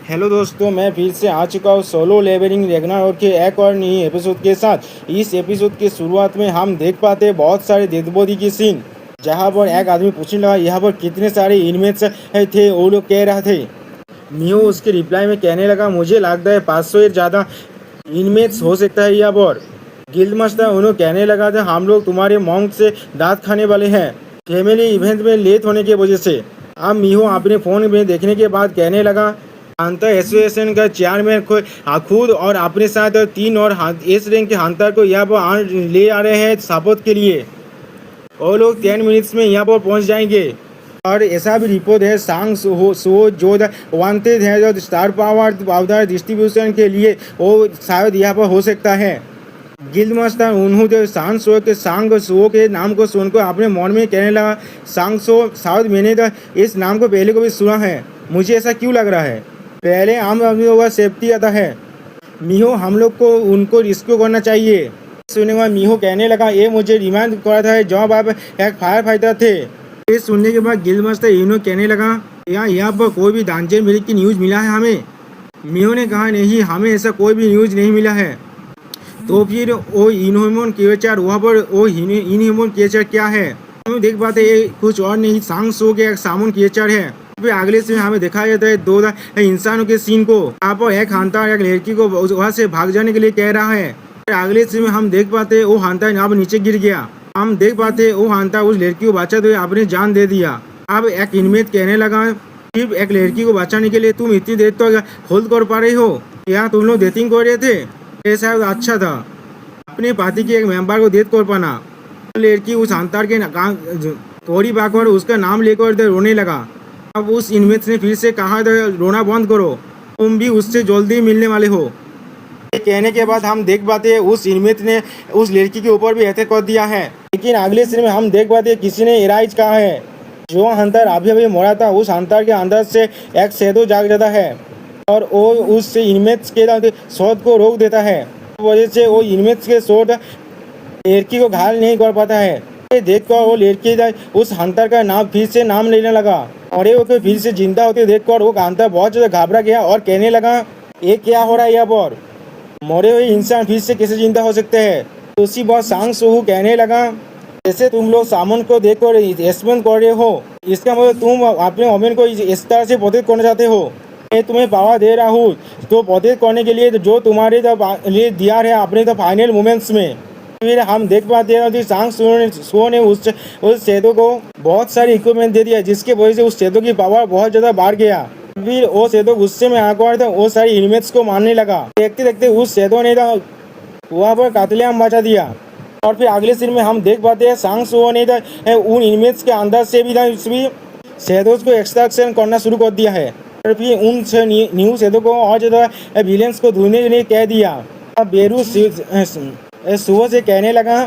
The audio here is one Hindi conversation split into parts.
हेलो दोस्तों, मैं फिर से आ चुका हूँ सोलो लेवलिंग रैग्नारोक के एक और नई एपिसोड के साथ। इस एपिसोड की शुरुआत में हम देख पाते हैं बहुत सारे डेड बॉडी की सीन, जहाँ पर एक आदमी पूछने लगा यहाँ पर कितने सारे इनमेट्स थे। वो लोग कह रहे थे। मियो उसके रिप्लाई में कहने लगा मुझे लगता है 500 से ज़्यादा इनमेट्स हो सकता है यहाँ पर। गिल्ड मास्टर उन्होंने कहने लगा था हम लोग तुम्हारे मॉन्क से दांत खाने वाले हैं फैमिली इवेंट में लेट होने की वजह से। अब मियो अपने फ़ोन में देखने के बाद कहने लगा हंटर एसोसिएशन का चेयरमैन खुद और अपने साथ 3 और एस रैंक के हंटर को यहाँ पर ले आ रहे हैं सपोर्ट के लिए। और लोग 10 मिनट्स में यहाँ पर पहुँच जाएंगे। और ऐसा भी रिपोर्ट है सांग सो जो वांटेड है जो स्टार पावर डिस्ट्रीब्यूशन के लिए वो शायद यहाँ पर हो सकता है। गिल्ड मास्टर उन्होंने सांग शो के नाम को सुनकर अपने मन में कहने लगा सांग शो शायद मैंने तो इस नाम को पहले को भी सुना है। मुझे ऐसा क्यों लग रहा है पहले हम लोगों का सेफ्टी आता है। मिहो हम लोग को उनको रिस्क्यू करना चाहिए। सुनने के बाद मिहो कहने लगा ये मुझे रिमाइंड करा था जब आप एक फायर फाइटर थे। ये सुनने के बाद गिल्ड मास्टर इन्हों कहने लगा यहाँ पर कोई भी दांजे मेरे की न्यूज़ मिला है हमें। मिहो ने कहा नहीं हमें ऐसा कोई भी न्यूज़ नहीं मिला है। तो फिर वो इनह्यूमन क्रिएचर वहाँ पर वो इनह्यूमन क्रिएचर क्या है हम देख पाते ये कुछ और नहीं सांग शो के एक सामून क्रिएचर है। फिर अगले सीन हमें दिखाया जाता है 2 इंसानों के सीन को। यहाँ पर एक हंटर एक लड़की को वहाँ से भाग जाने के लिए कह रहा है। अगले सीन में हम देख पाते वो हंटर यहाँ पर नीचे गिर गया। हम देख पाते वो हंटर उस लड़की को बचाते हुए अपनी जान दे दिया। अब एक इनमेट कहने लगा सिर्फ एक लड़की को बचाने के लिए तुम इतनी देर तो होल्ड कर पा रही हो। यहाँ तुम लोग डेटिंग कर रहे थे ये शायद अच्छा था अपने पार्टी के एक मेंबर को डेट कर पाना। लड़की उस हंटर के थोड़ी बाकर उसका नाम लेकर रोने लगा। अब उस इनमेट ने फिर से कहा रोना बंद करो तुम भी उससे जल्दी मिलने वाले हो। ये कहने के बाद हम देख पाते उस इनमेट ने उस लड़की के ऊपर भी अटैक कर दिया है। लेकिन अगले सीन में हम देख पाते किसी ने इराइज कहा है जो हंटर अभी अभी मरा था उस हंटर के अंदर से एक शैडो जाग जाता है और वो उस इनमेट्स के शॉट को रोक देता है। वजह से वो इनमेट्स के शॉट लड़की को घायल नहीं कर पाता है। ये देखकर वो लड़की उस हंटर का नाम फिर से नाम लेने लगा और वो फिर से जिंदा होते देखकर वो हंटर बहुत ज़्यादा घबरा गया और कहने लगा ये क्या हो रहा है यहाँ पर मरे हुए इंसान फिर से कैसे जिंदा हो सकते हैं। तो उसी बात सांग सोहू कहने लगा जैसे तुम लोग सामान को देखकर एक्सपेंड कर रहे हो इसका मतलब तुम अपने ओमेन को इस तरह से प्रोटेक्ट करना चाहते हो। मैं तुम्हें पावर दे रहा हूँ तो प्रोटेक्ट करने के लिए जो तुम्हारे लिए दिया है अपने फाइनल मोमेंट्स में। फिर हम देख पाते हैं कि सांग सो ने उस शैडो को बहुत सारी इक्विपमेंट दे दिया जिसके वजह से उस शैडो की पावर बहुत ज़्यादा बढ़ गया। फिर वो शैडो गुस्से में आकर था वो सारी इनमेट्स को मारने लगा। देखते देखते उस शैडो ने वहाँ पर कातलेआम मचा दिया। और फिर अगले सीन में हम देख पाते हैं सांग सो ने उन इनमेट्स के अंदर से भी शैडोज को एक्सट्रैक्शन करना शुरू कर दिया है और फिर उन न्यू शैडो को और ज़्यादा विलेंस को ढूंढने के लिए कह दिया। अब बेरू सुबह से कहने लगा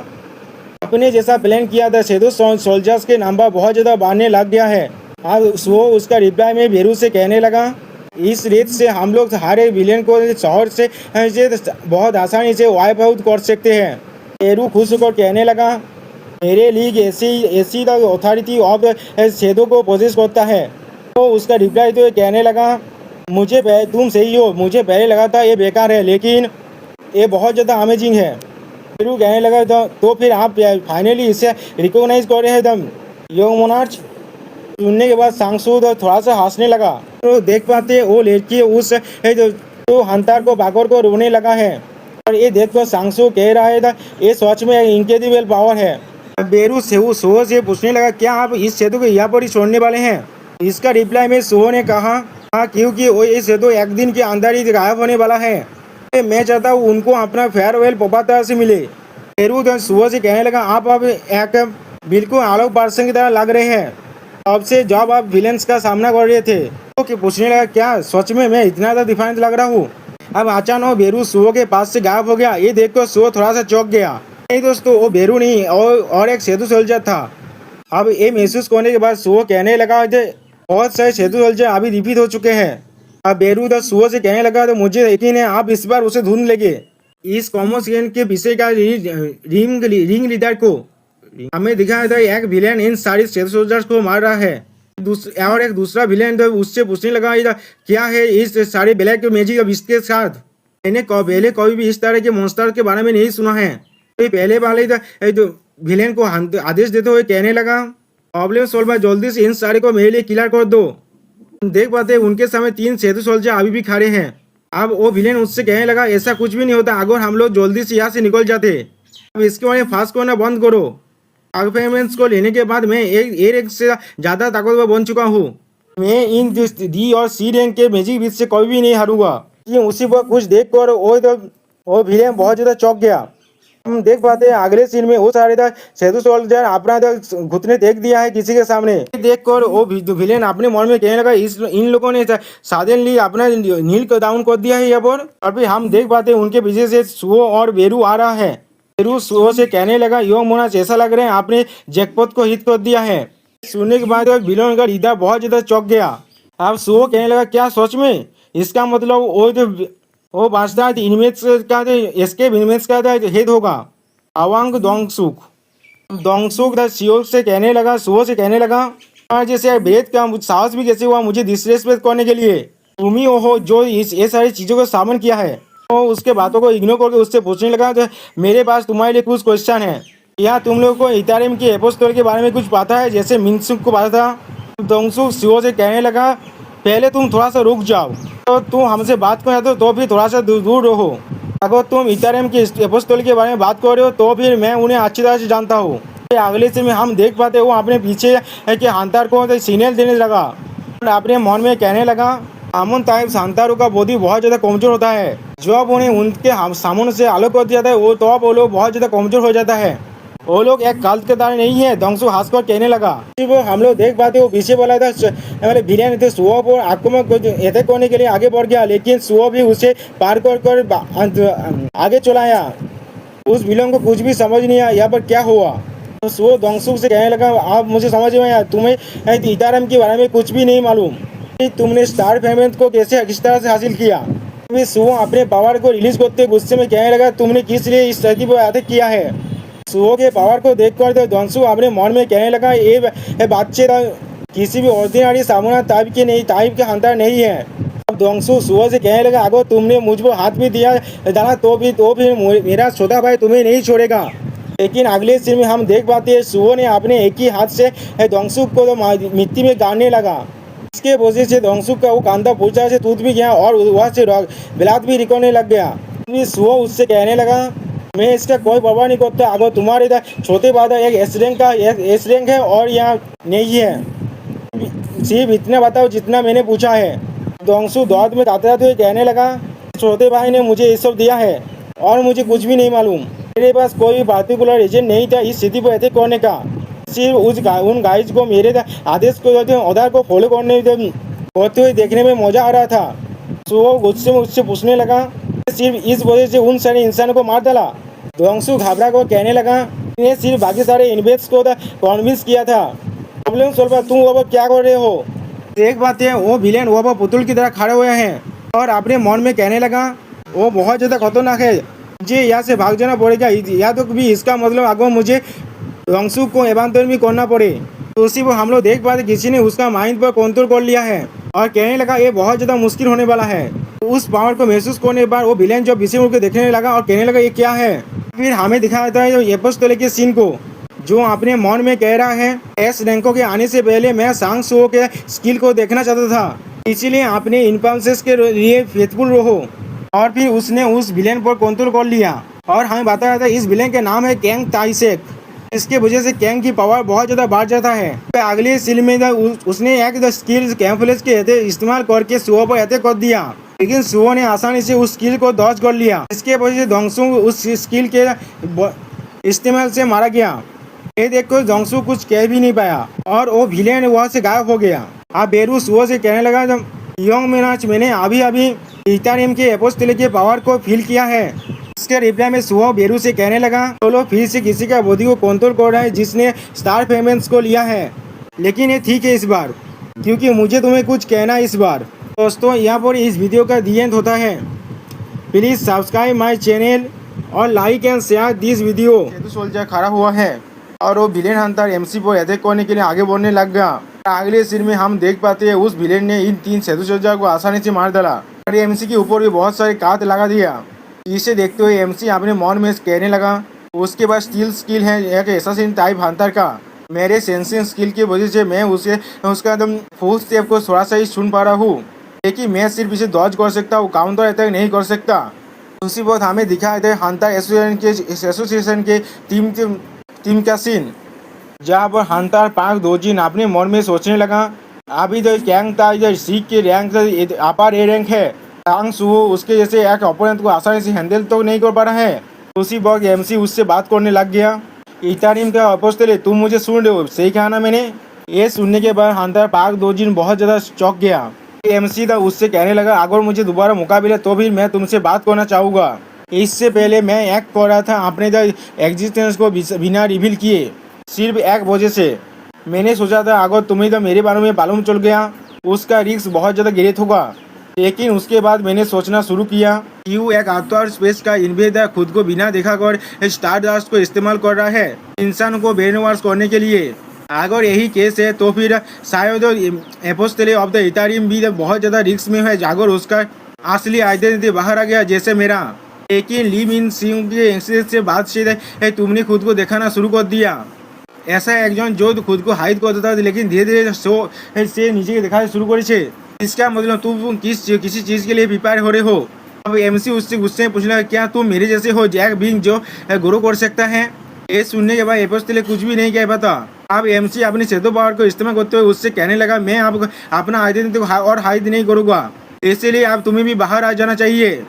अपने जैसा प्लान किया था शैडो सोल्जर्स के नंबर बहुत ज़्यादा बढ़ने लग गया है। अब सुबह उसका रिप्लाई में बेरू से कहने लगा इस रेत से हम लोग हर एक विलेन को शहर से बहुत आसानी से वाइप आउट कर सकते हैं। बेरू खुश होकर कहने लगा मेरे लीग ऐसी अथॉरिटी ऑफ शैडो को पोजेस करता है। तो उसका रिप्लाई तो कहने लगा मुझे तुम सही हो मुझे पहले लगा था ये बेकार है लेकिन ये बहुत ज़्यादा अमेजिंग है। फिर कहने लगा तो फिर आप फाइनली इसे रिकॉग्नाइज कर रहे हैं तुम यंग मोनार्च। सुनने के बाद सांगसू थोड़ा सा हंसने लगा। तो देख पाते वो लड़की उस तो हंटर को बागर को रोने लगा है और ये देखकर सांगसू कह रहा है ये सच में इनक्रेडिबल पावर है। बेरू सोहो से पूछने लगा क्या आप इस सेतु को यहाँ पर ही छोड़ने वाले हैं। इसका रिप्लाई में सोहो ने कहा हाँ क्योंकि वो ये सेतु एक दिन के अंदर ही गायब होने वाला है। मैं चाहता हूँ उनको अपना फेयरवेल पॉपर तरह से मिले। बेरू सुबह से कहने लगा आप अब एक बिल्कुल अलग पर्सन की तरह लग रहे हैं अब से जब आप विलेंस का सामना कर रहे थे। तो पूछने लगा क्या सच में मैं इतना ज़्यादा डिफरेंट लग रहा हूँ। अब अचानक बेरू सुबह के पास से गायब हो गया। ये देखकर सुबह थोड़ा सा चौंक गया। नहीं दोस्तों वो बेरू नहीं और एक शैडो सोल्जर था। अब ये महसूस करने के बाद सुबह कहने लगा बहुत सारे शैडो सोल्जर अभी रिपीट हो चुके हैं। अब बेरू सुबह से कहने लगा तो मुझे यकीन है आप इस बार उसे ढूंढ लेंगे। इस कॉमर्स गेम के विषय का रिंग लीडर को हमें दिखाया था एक विलेन इन सारी शैडो सोल्जर्स को मार रहा है। और एक दूसरा विलेन तो उससे पूछने लगा इधर क्या है इस सारे ब्लैक मैजिक अब इसके साथ। मैंने पहले कभी भी इस तरह के मॉन्स्टर के बारे में नहीं सुना है। तो पहले वाले तो विलेन को आदेश देते हुए कहने लगा प्रॉब्लम सॉल्व है, जल्दी से इन सारे को मेरे लिए क्लियर कर दो। देख पाते उनके सामने 3 सेतु सोल्जर अभी भी खड़े हैं। अब वो विलेन उससे कहने लगा ऐसा कुछ भी नहीं होता अगर हम लोग जल्दी से यहाँ से निकल जाते। अब इसके बारे में फास्ट करना बंद करो। परफॉर्मेंस को लेने के बाद मैं एक से ज्यादा ताकतवर बन चुका हूँ। मैं इन डी और सी रैंक के मैजिक बीच से कभी भी नहीं हारूंगा। ये उसी पर कुछ देख कर वो विलेन बहुत ज्यादा चौंक गया। हम देख पाते हैं अगले सीन में वो सारे सेतु सोल्जर अपना घुटने देख दिया है किसी के सामने। देख कर वो विलेन अपने मन में कहने लगा इन लोगों ने सडनली अपना नील को डाउन कर दिया है यहाँ पर। और फिर हम देख पाते हैं उनके पीछे से सुओ और बेरू आ रहा है। बेरू सुओ से कहने लगा यो मोनास ऐसा लग रहा है आपने जैकपॉट को हिट कर दिया है। सुनने के बाद विलेन का हृदय बहुत ज्यादा चौंक गया। अब सुओ कहने लगा क्या सच में? इसका मतलब वो बादशाह इनमेज का एस्केप इनमेज का हेड होगा अवांग दोंगसुक शिव से कहने लगा सुओ से कहने लगा और जैसे वेद का साहस भी कैसे हुआ मुझे डिसरेस्पेक्ट करने के लिए? तुम ही हो जो ये सारी चीजों को सामन किया है। तो उसके बातों को इग्नोर करके उससे पूछने लगा तो मेरे पास तुम्हारे लिए कुछ क्वेश्चन है। क्या तुम लोगों को इतारिम के एपोस्टल के बारे में कुछ पता है जैसे मिनसुक को पता था? दोंगसुक शिव से कहने लगा पहले तुम थोड़ा सा रुक जाओ। तो तुम हमसे बात कर रहे हो तो फिर थोड़ा सा दूर रहो। अगर तुम इतारिम के एपोस्टल के बारे में बात कर रहे हो तो फिर मैं उन्हें अच्छी तरह से जानता हूँ। अगले से में हम देख पाते वो अपने पीछे के हंतार को सिग्नल देने लगा। अपने मन में कहने लगा अमन ताइब शांतारू का बॉडी बहुत ज्यादा कमजोर होता है। जब उन्हें उनके सामने से अलग कर दिया था वो तो वो लोग बहुत ज्यादा कमजोर हो जाता है। वो लोग एक काल्ट के दाने नहीं है। दोंगसुक हंसकर कहने लगा। वो हम लोग देख पाते वो पीछे वाला था हमारे विलेन थे सुओ पर आक्रमण अटैक करने के लिए आगे बढ़ गया लेकिन सुओ भी उसे पार कर आगे चला आया। उस विलेन को कुछ भी समझ नहीं आया यहाँ पर क्या हुआ। तो सुओ दोंगसुक से कहने लगा आप मुझे समझ में आया तुम्हें इतारम के बारे में कुछ भी नहीं मालूम। तुमने स्टार फेमेंट को कैसे किस तरह से हासिल किया? सुओ अपने पावर को रिलीज करते गुस्से में कहने लगा तुमने किस लिए इस धरती पर अटैक किया है? सुओ के पावर को देखकर तो दोंगसुक अपने मन में कहने लगा ये बच्चे किसी भी ऑर्डिनरी सामुना टाइप के हंटर नहीं है। अब दोंगसुक सुओ से कहने लगा अगर तुमने मुझ पर हाथ भी दिया डाला तो फिर मेरा छोटा भाई तुम्हें नहीं छोड़ेगा। लेकिन अगले सीन में हम देख पाते हैं सुओ ने अपने एक ही हाथ से दोंगसुक को तो मिट्टी में गाड़ने लगा। इसके वजह से दोंगसुक का वो कांधा पूछा से टूट भी गया और वहाँ से बिलात भी निकलने लग गया। सुओ उससे कहने लगा मैं इसका कोई परवाह नहीं करता अगर तुम्हारे इधर छोटे बादल एक एस रैंक है और यहाँ नहीं है सिर्फ इतना बताओ जितना मैंने पूछा है। दोंगसुक दौड़ में तातराते हुए कहने लगा छोटे भाई ने मुझे ये सब दिया है और मुझे कुछ भी नहीं मालूम। मेरे पास कोई पार्टिकुलर रीजन नहीं था इस स्थिति पर अटैक करने का। सिर्फ उन गाइज को मेरे आदेश को ऑर्डर को फॉलो करते हुए देखने में मजा आ रहा था। सुओ गुस्से में उससे पूछने लगा सिर्फ इस वजह से उन सारे इंसानों को मार डाला? दोंगसुक घबरा को कहने लगा मैंने सिर्फ बाकी सारे इन्वेस्ट को कन्विंस किया था। प्रॉब्लम सॉल्वर तुम वो क्या कर रहे हो? एक बात है वो विलेन वो पुतुल की तरह खड़े हुए हैं और अपने मन में कहने लगा वो बहुत ज़्यादा खतरनाक है मुझे यहाँ से भाग जाना पड़ेगा या तो भी इसका मतलब अगर मुझे दोंगसुक को एवांतर भी करना पड़े। तो उसी पर हम लोग देख पाते किसी ने उसका माइंड पर कंट्रोल कर लिया है और कहने लगा ये बहुत ज़्यादा मुश्किल होने वाला है। तो उस पावर को महसूस करने के बाद वो विलेन जो पीछे मुड़ के देखने लगा और कहने लगा ये क्या है। फिर हमें दिखाया जाता है एपोस्टल के सीन को जो अपने मन में कह रहा है एस रैंकों के आने से पहले मैं सांग सुओ के स्किल को देखना चाहता था इसीलिए अपने इनपांसेस के लिए फेथफुल रहो। और फिर उसने उस विलेन पर कंट्रोल कर लिया और हमें बताया था इस विलेन के नाम है कैंग ताइसेक। इसके वजह से कैंग की पावर बहुत ज़्यादा बढ़ जाता है। अगले सीन में उसने एक स्किल कैम्पलेस के इस्तेमाल करके सुओ पर अटैक कर दिया लेकिन सुओ ने आसानी से उस स्किल को डॉज कर लिया। इसके वजह से दोंगसुक उस स्किल के इस्तेमाल से मारा गया। ये देखकर दोंगसुक कुछ कह भी नहीं पाया और वो विलेन वहाँ से गायब हो गया। अब बेरू सुओ से कहने लगा योंग मेनाच मैंने अभी इतारियम के एपोस्टल के पावर को फील किया है। इसके रिप्लाई में सुओ बेरू से कहने लगा चलो फिर से किसी का बॉडी को कंट्रोल कर रहा है जिसने स्टार पेमेंट्स को लिया है लेकिन ये ठीक है इस बार क्योंकि मुझे तुम्हें कुछ कहना है इस बार। दोस्तों यहाँ पर इस वीडियो का दी एंड होता है। प्लीज़ सब्सक्राइब माय चैनल और like and share this video. Setu soldier खड़ा हुआ है और वो विलेन हंटर एमसी पर अटैक करने के लिए आगे बढ़ने लग गया। अगले सीन में हम देख पाते हैं उस विलेन ने इन 3 सेतु को आसानी से मार डाला और एमसी के ऊपर भी बहुत सारे काट लगा दिया। इसे देखते हुए एमसी अपने मन में कहने लगा, उसके पास स्टील स्किल है एक एसासिन टाइप हंटर का। मेरे सेंसिंग स्किल की वजह से मैं उसका एकदम फुल स्टेप को थोड़ा सा ही सुन पा रहा हूँ, लेकिन मैं सिर्फ इसे डॉज कर सकता हूँ, काउंटर अटैक नहीं कर सकता। उसी वक्त हमें दिखाए थे हंटर एसोसिएशन के टीम का सीन, जहाँ पर हंटर पार्क दोजिन अपने मन में सोचने लगा, अभी तो कैंग था इधर सीख के रैंक अपर ए रैंक है, टांग सू उसके जैसे एक ओपोनेंट को आसानी से हैंडल तो नहीं कर पा रहा है। उसी वक्त एमसी उससे बात करने लग गया, इतारिम का अपोस्टल तुम मुझे सुन रहे हो, सही कहा ना मैंने। ये सुनने के बाद हंटर पार्क दोजिन बहुत ज़्यादा चौंक गया। एमसी था उससे कहने लगा, अगर मुझे दोबारा मौका मिले तो भी मैं तुमसे बात करना चाहूँगा। इससे पहले मैं एक्ट कर रहा था अपने एग्जिस्टेंस को बिना रिवील किए, सिर्फ एक वजह से। मैंने सोचा था अगर तुम्हें तो मेरे बारे में मालूम चल गया उसका रिस्क बहुत ज़्यादा गिरत होगा, लेकिन उसके बाद मैंने सोचना शुरू किया क्यों एक आउटर स्पेस का इन्वेडर खुद को बिना देखा कर स्टारडस्ट को इस्तेमाल कर रहा है इंसान को ब्रेन वॉश करने के लिए। अगर यही केस है तो फिर शायद एपोस्टल ऑफ द इथेरियम भी बहुत ज़्यादा रिस्क में है अगर उसका असली आइडेंटिटी बाहर आ गया जैसे मेरा। लेकिन ली मिन सिंह के इंसिडेंट से बात से तुमने खुद को दिखाना शुरू कर दिया। ऐसा एकजन जो खुद को हाइड कर देता लेकिन धीरे धीरे शो से नीचे दिखाना शुरू करे, इसका मतलब तुम किसी चीज़ के लिए प्रिपेयर हो रहे हो। अब एमसी उससे गुस्से में पूछना, क्या तुम मेरे जैसे हो जैक बिंग जो ग्रो कर सकता है। ये सुनने के बाद एपोस्टल कुछ भी नहीं कह पाता। अब एमसी अपनी शैडो पावर को इस्तेमाल करते हुए उससे कहने लगा, मैं अब अपना आइडेंटिटी को और हाइड नहीं करूँगा, इसलिए अब तुम्हें भी बाहर आ जाना चाहिए।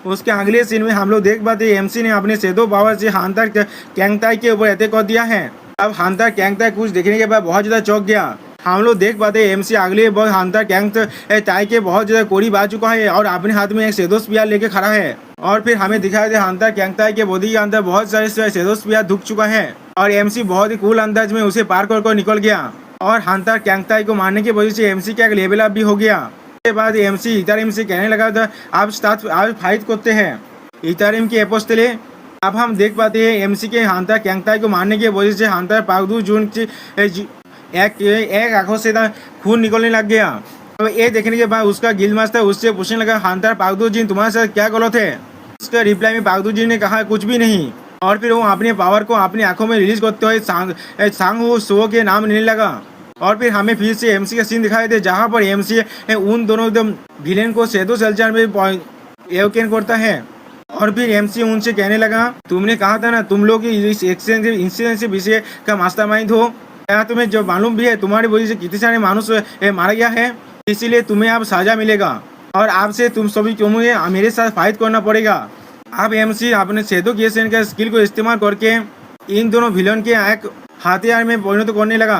उसके अगले सीन में हम लोग देख पाते एमसी ने अपने शैडो पावर से हंटर कैंगताई के ऊपर अटैक कर दिया है। अब हंटर कैंगताई कुछ देखने के बाद बहुत ज़्यादा चौंक गया। हम लोग देख पाते हैं एमसी अगले बहुत हंटर कैंगताई के बहुत ज़्यादा करीब आ चुका है और अपने हाथ में एक शैडो स्पीयर लेके खड़ा है। और फिर हमें दिखाया था हंटर कैंगताई के बॉडी के अंदर बहुत सारे शैडो स्पीयर ढुक चुका है और एमसी बहुत ही कूल अंदाज में उसे पार कर निकल गया और हंटर कैंगताई को मारने की वजह से एमसी का एक लेवल अप भी हो गया। उसके बाद एमसी इथेरियम से कहने लगा था, आप फाइट करते हैं इथेरियम के एपोस्टल। अब हम देख पाते हैं एमसी के हंटर कैंगताई को मारने की वजह से हंटर पागदू जून एक आंखों से खून निकलने लग गया। तो ये देखने के बाद उसका गिल्ड मास्टर उससे पूछने लगा, हंटर पागदू जी तुम्हारे साथ क्या गलत है। उसका रिप्लाई में पागदू जी ने कहा, कुछ भी नहीं। और फिर वो अपने पावर को अपनी आंखों में रिलीज करते हुए सांग शो के नाम लेने लगा। और फिर हमें फिर से एमसी का सीन दिखाए थे जहाँ पर एमसी उन दोनों एकदम विलेन को शैडो सेल्चर में एवकेन करता है। और फिर एमसी उनसे कहने लगा, तुमने कहा था ना तुम लोग इस इंसिडेंट से विषय का मास्टरमाइंड हो, क्या तुम्हें जो मालूम भी है तुम्हारी वजह से कितने सारे मानुष मारा गया है, इसीलिए तुम्हें अब सजा मिलेगा और आपसे तुम सभी तुम्हें मेरे साथ फाइट करना पड़ेगा। अब एमसी अपने शैडो क्रिएशन का स्किल को इस्तेमाल करके इन दोनों विलन के एक हथियार में परिणत करने लगा।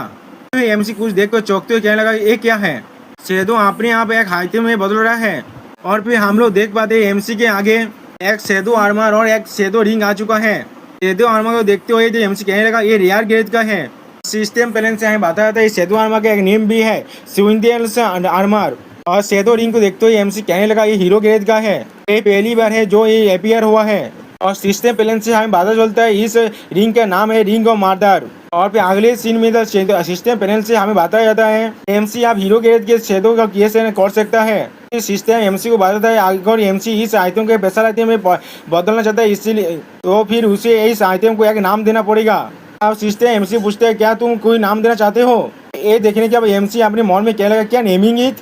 तो एमसी कुछ देखकर चौंकते हुए कहने लगा, ये क्या है। शैडो अपने आप एक आइटम में बदल रहा है। और फिर हम लोग देख पाते एमसी के आगे एक शैडो आर्मर और एक शैडो रिंग आ चुका है। शैडो आर्मर को देखते हुए एमसी कहने लगा, ये रेयर ग्रेड का है। सिस्टम प्लान से हमें बताया था इस शैडो आर्मर का एक नेम भी है स्विंडेल्स आर्मर। और शैडो रिंग को देखते हुए एमसी कहने लगा, ये हीरो ग्रेड का है, ये पहली बार है जो ये अपीयर हुआ है। और सिस्टम प्लान से हमें पता चलता है इस रिंग का नाम है रिंग ऑफ मर्डर। और फिर अगले सीन में सिस्टम पैनल से हमें बताया जाता है एमसी आप हीरो ग्रेड के शैडो का क्रिएशन कर सकता है। सिस्टम एमसी को बताता है अगर एमसी इस आइटम के स्पेशल आइटम में बदलना चाहता है इसीलिए तो फिर उसे इस आइटम को एक नाम देना पड़ेगा। अब सिस्टम एमसी पूछते हैं, क्या तुम कोई नाम देना चाहते हो। ये देखने के अब एमसी अपने मन में कहने लगा, क्या नेमिंग इट।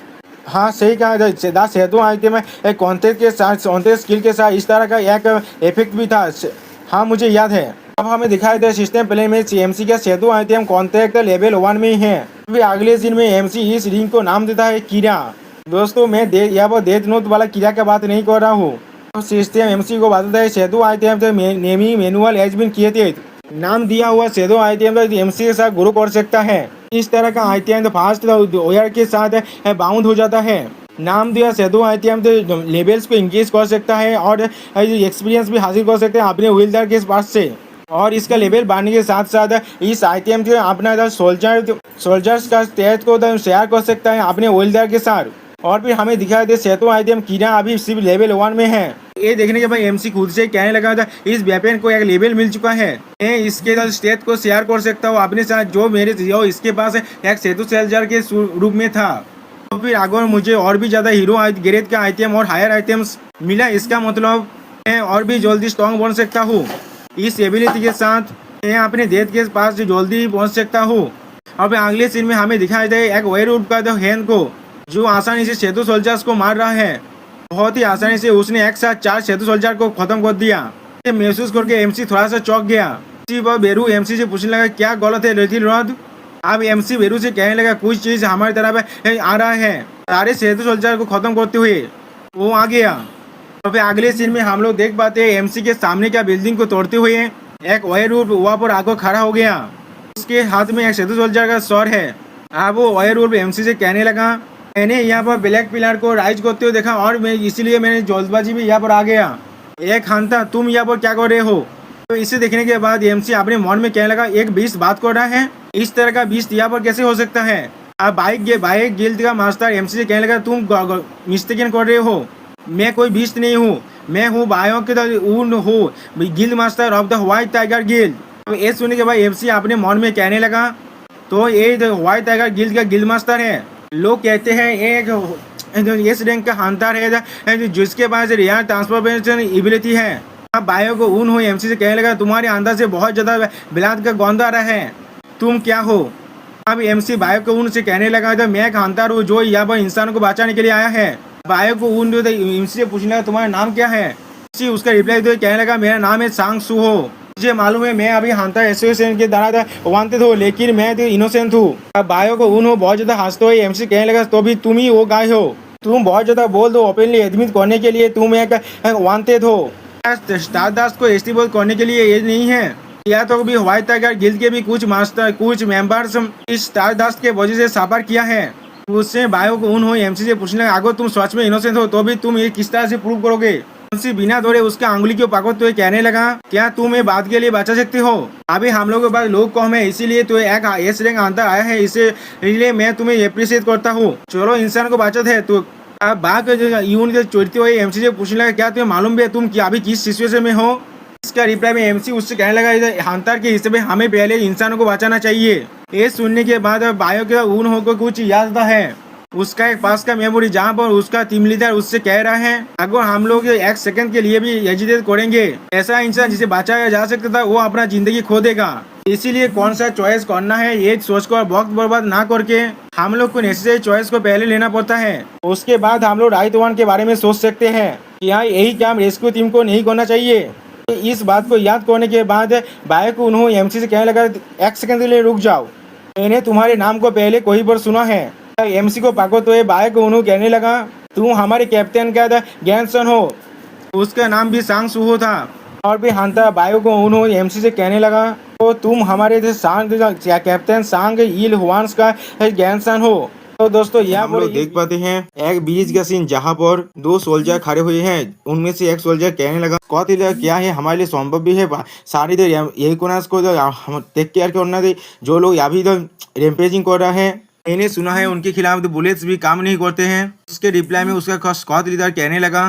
हाँ सही कहा, द शैडो आइटम एक कॉन्टेक्ट के साथ कॉन्टेक्ट स्किल के साथ इस तरह का एक इफेक्ट भी था। हाँ मुझे याद है। अब हमें दिखाई दे सिस्टम प्ले में एमसी का शैडो आइटम कॉन्टेक्ट लेवल 1 में ही है। फिर अगले दिन में एमसी इस रिंग को नाम देता है कीड़ा। दोस्तों मैं यहाँ पर डेथ नोट वाला कीड़ा का बात नहीं कर रहा हूँ। सिस्टम एमसी को बताता है shadow item naming manual has been created. नाम दिया हुआ शैडो आइटम एमसी के साथ ग्रो कर सकता है। इस तरह का आइटम फास्ट वायर के साथ बाउंड हो जाता है। नाम दिया शैडो आइटम लेवल्स को इंक्रीज कर सकता है और एक्सपीरियंस भी हासिल कर सकते हैं अपने विल्डर के पास से। और इसका लेवल बढ़ने के साथ साथ इस आइटम से अपना सोल्जर्स का स्टेट को शेयर कर सकता है अपने विल्डर के साथ। और फिर हमें दिखाई दे शैडो आइटम कीड़ा अभी सिर्फ लेवल 1 में है। ये देखने के बाद एमसी खुद से कहने लगा था इस वेपन को एक लेवल मिल चुका है, मैं इसके साथ स्टेट को शेयर कर सकता हूँ अपने साथ जो मेरे जो इसके पास एक सेतु सेल्जर के रूप में था। तो फिर अगर मुझे और भी ज़्यादा हीरो ग्रेड का आइटम और हायर आइटम्स मिला, इसका मतलब मैं और भी जल्दी स्ट्रॉन्ग बन सकता हूँ। इस एबिलिटी के साथ मैं अपने डेथ के पास जल्दी पहुँच सकता हूँ। अब अगले सीन में हमें दिखाया जाए एक वेयरवुल्फ का हैंड को जो आसानी से सेतु सोल्जर्स को मार रहा है। बहुत ही आसानी से उसने एक साथ 4 सेतु सोल्जर को खत्म कर दिया। ये महसूस करके एमसी थोड़ा सा चौंक गया। वह बेरू एमसी से पूछने लगा क्या गलत है लिटिल रॉड। अब एमसी बेरू से कहने लगा कुछ चीज हमारी तरफ आ रहा है, सारे सेतु सोल्जर को खत्म करते हुए वो आ गया। तो फिर अगले सीन में हम लोग देख पाते हैं एमसी के सामने क्या बिल्डिंग को तोड़ते हुए एक वेयरवुल्फ वहाँ पर आकर खड़ा हो गया। उसके हाथ में एक सेतु सोल्जर का सर है। अब वो वेयरवुल्फ एमसी से कहने लगा मैंने यहाँ पर ब्लैक पिलर को राइज करते हुए देखा और मैं इसीलिए मैंने जल्दबाजी में यहाँ पर आ गया। एक हंता तुम यहाँ पर क्या कर रहे हो। तो इसे देखने के बाद एमसी अपने मन में कहने लगा एक बीस्ट बात कर रहा है, इस तरह का बीस्ट यहाँ पर कैसे हो सकता है। अब बाइक गिल्ड का मास्टर एमसी से कहने लगा तुम मिस्टेकन कर रहे हो, मैं कोई बीस्ट नहीं हूँ, मैं हूँ बायो के हूँ guild master of the white tiger guild. अब ये सुनने के बाद एमसी अपने मन में कहने लगा तो ये व्हाइट टाइगर गिल्ड का गिल्ड मास्टर है। लोग कहते हैं एक इस रैंक का हंटर है जिसके पास रियल ट्रांसफॉर्मेशन एबिलिटी है। अब बायो को ऊन हुई एमसी से कहने लगा तुम्हारे अंदर से बहुत ज़्यादा ब्लड का गंध आ रहा है, तुम क्या हो। अब एमसी बायो को ऊन से कहने लगा था मैं एक हंटर हूँ जो यहाँ पर इंसानों को बचाने के लिए आया है। बायो को ऊन एमसी से पूछने लगा तुम्हारा नाम क्या है। एमसी उसका रिप्लाई दे कहने लगा मेरा नाम है सांग सू हो, मुझे मालूम है मैं अभी हंटर एसोसिएशन के द्वारा वांटेड हूँ लेकिन मैं तो इनोसेंट हूँ। अब बायो को ऊन हो बहुत ज़्यादा हंसते हुए एमसी कहने लगा तो भी तुम ही वो गाय हो, तुम बहुत ज़्यादा बोल दो ओपनली एडमिट करने के लिए तुम एक वांटेड हो। स्टारडस्ट को एस्टिबल करने के लिए ये नहीं है, या तो भी व्हाइट टाइगर गिल्ड के भी कुछ मेंबर्स इस स्टारडस्ट के वजह से सफर किया है। उससे बायो को ऊन हो एमसी से पूछने लगा अगर तुम सच में इनोसेंट हो तो भी तुम ये किस तरह से प्रूव करोगे। एमसी बिना दौड़े उसका अंगुली को पकड़ते हुए कहने लगा क्या तुम ये बात के लिए बचा सकते हो, अभी हम लोगों के पास लोग कम है इसीलिए तो एक एस रैंक अंतर आया है, इसलिए मैं तुम्हें अप्रिशिएट करता हूँ, चलो इंसान को बचत है। तो अब बाघ यून के चोरते हुए एमसी से पूछने लगा क्या तुम्हें मालूम है तुम क्या अभी किस सिचुएशन में हो। इसका रिप्लाई में एमसी उससे कहने लगा हंटर के हिस्से में हमें पहले इंसानों को बचाना चाहिए। ये सुनने के बाद बायो के ऊन होकर कुछ याद है उसका एक पास का मेमोरी जहाँ पर उसका टीम लीडर उससे कह रहा है अगर हम लोग एक सेकंड के लिए भी हेजिटेट करेंगे ऐसा इंसान जिसे बचाया जा सकता था वो अपना जिंदगी खो देगा, इसीलिए कौन सा चॉइस करना है ये सोचकर वक्त बर्बाद ना करके हम लोग को नेसेसरी चॉइस को पहले लेना पड़ता है। उसके बाद हम लोग राइट वन के बारे में सोच सकते हैं कि यहाँ यही काम रेस्क्यू टीम को नहीं करना चाहिए। इस बात को याद करने के बाद बायो को उन्होंने एमसी से कहने लगा एक सेकंड के लिए रुक जाओ, मैंने तुम्हारे नाम को पहले कोई बार सुना है। एमसी को पकड़ते हुए बायो को उन्होंने कहने लगा तुम हमारे कैप्टन का ग्रैंडसन हो, उसका नाम भी सांग सुहो था। और भी हंता बायो को उन्होंने एमसी से कहने लगा तो तुम हमारे कैप्टन सांग इल हुआंस का ग्रैंडसन हो। तो दोस्तों यहाँ पर देख पाते हैं एक बीच का सीन जहाँ पर 2 सोल्जर खड़े हुए हैं, उनमें से एक सोल्जर कहने लगा क्या है हमारे लिए संभव भी है सारी देर यही कोनास को टेक केयर करना दे, जो लोग अभी तो रेम्पेजिंग कर रहा है मैंने सुना है उनके खिलाफ तो बुलेट्स भी काम नहीं करते हैं। उसके रिप्लाई में उसका स्क्वाड लीडर कहने लगा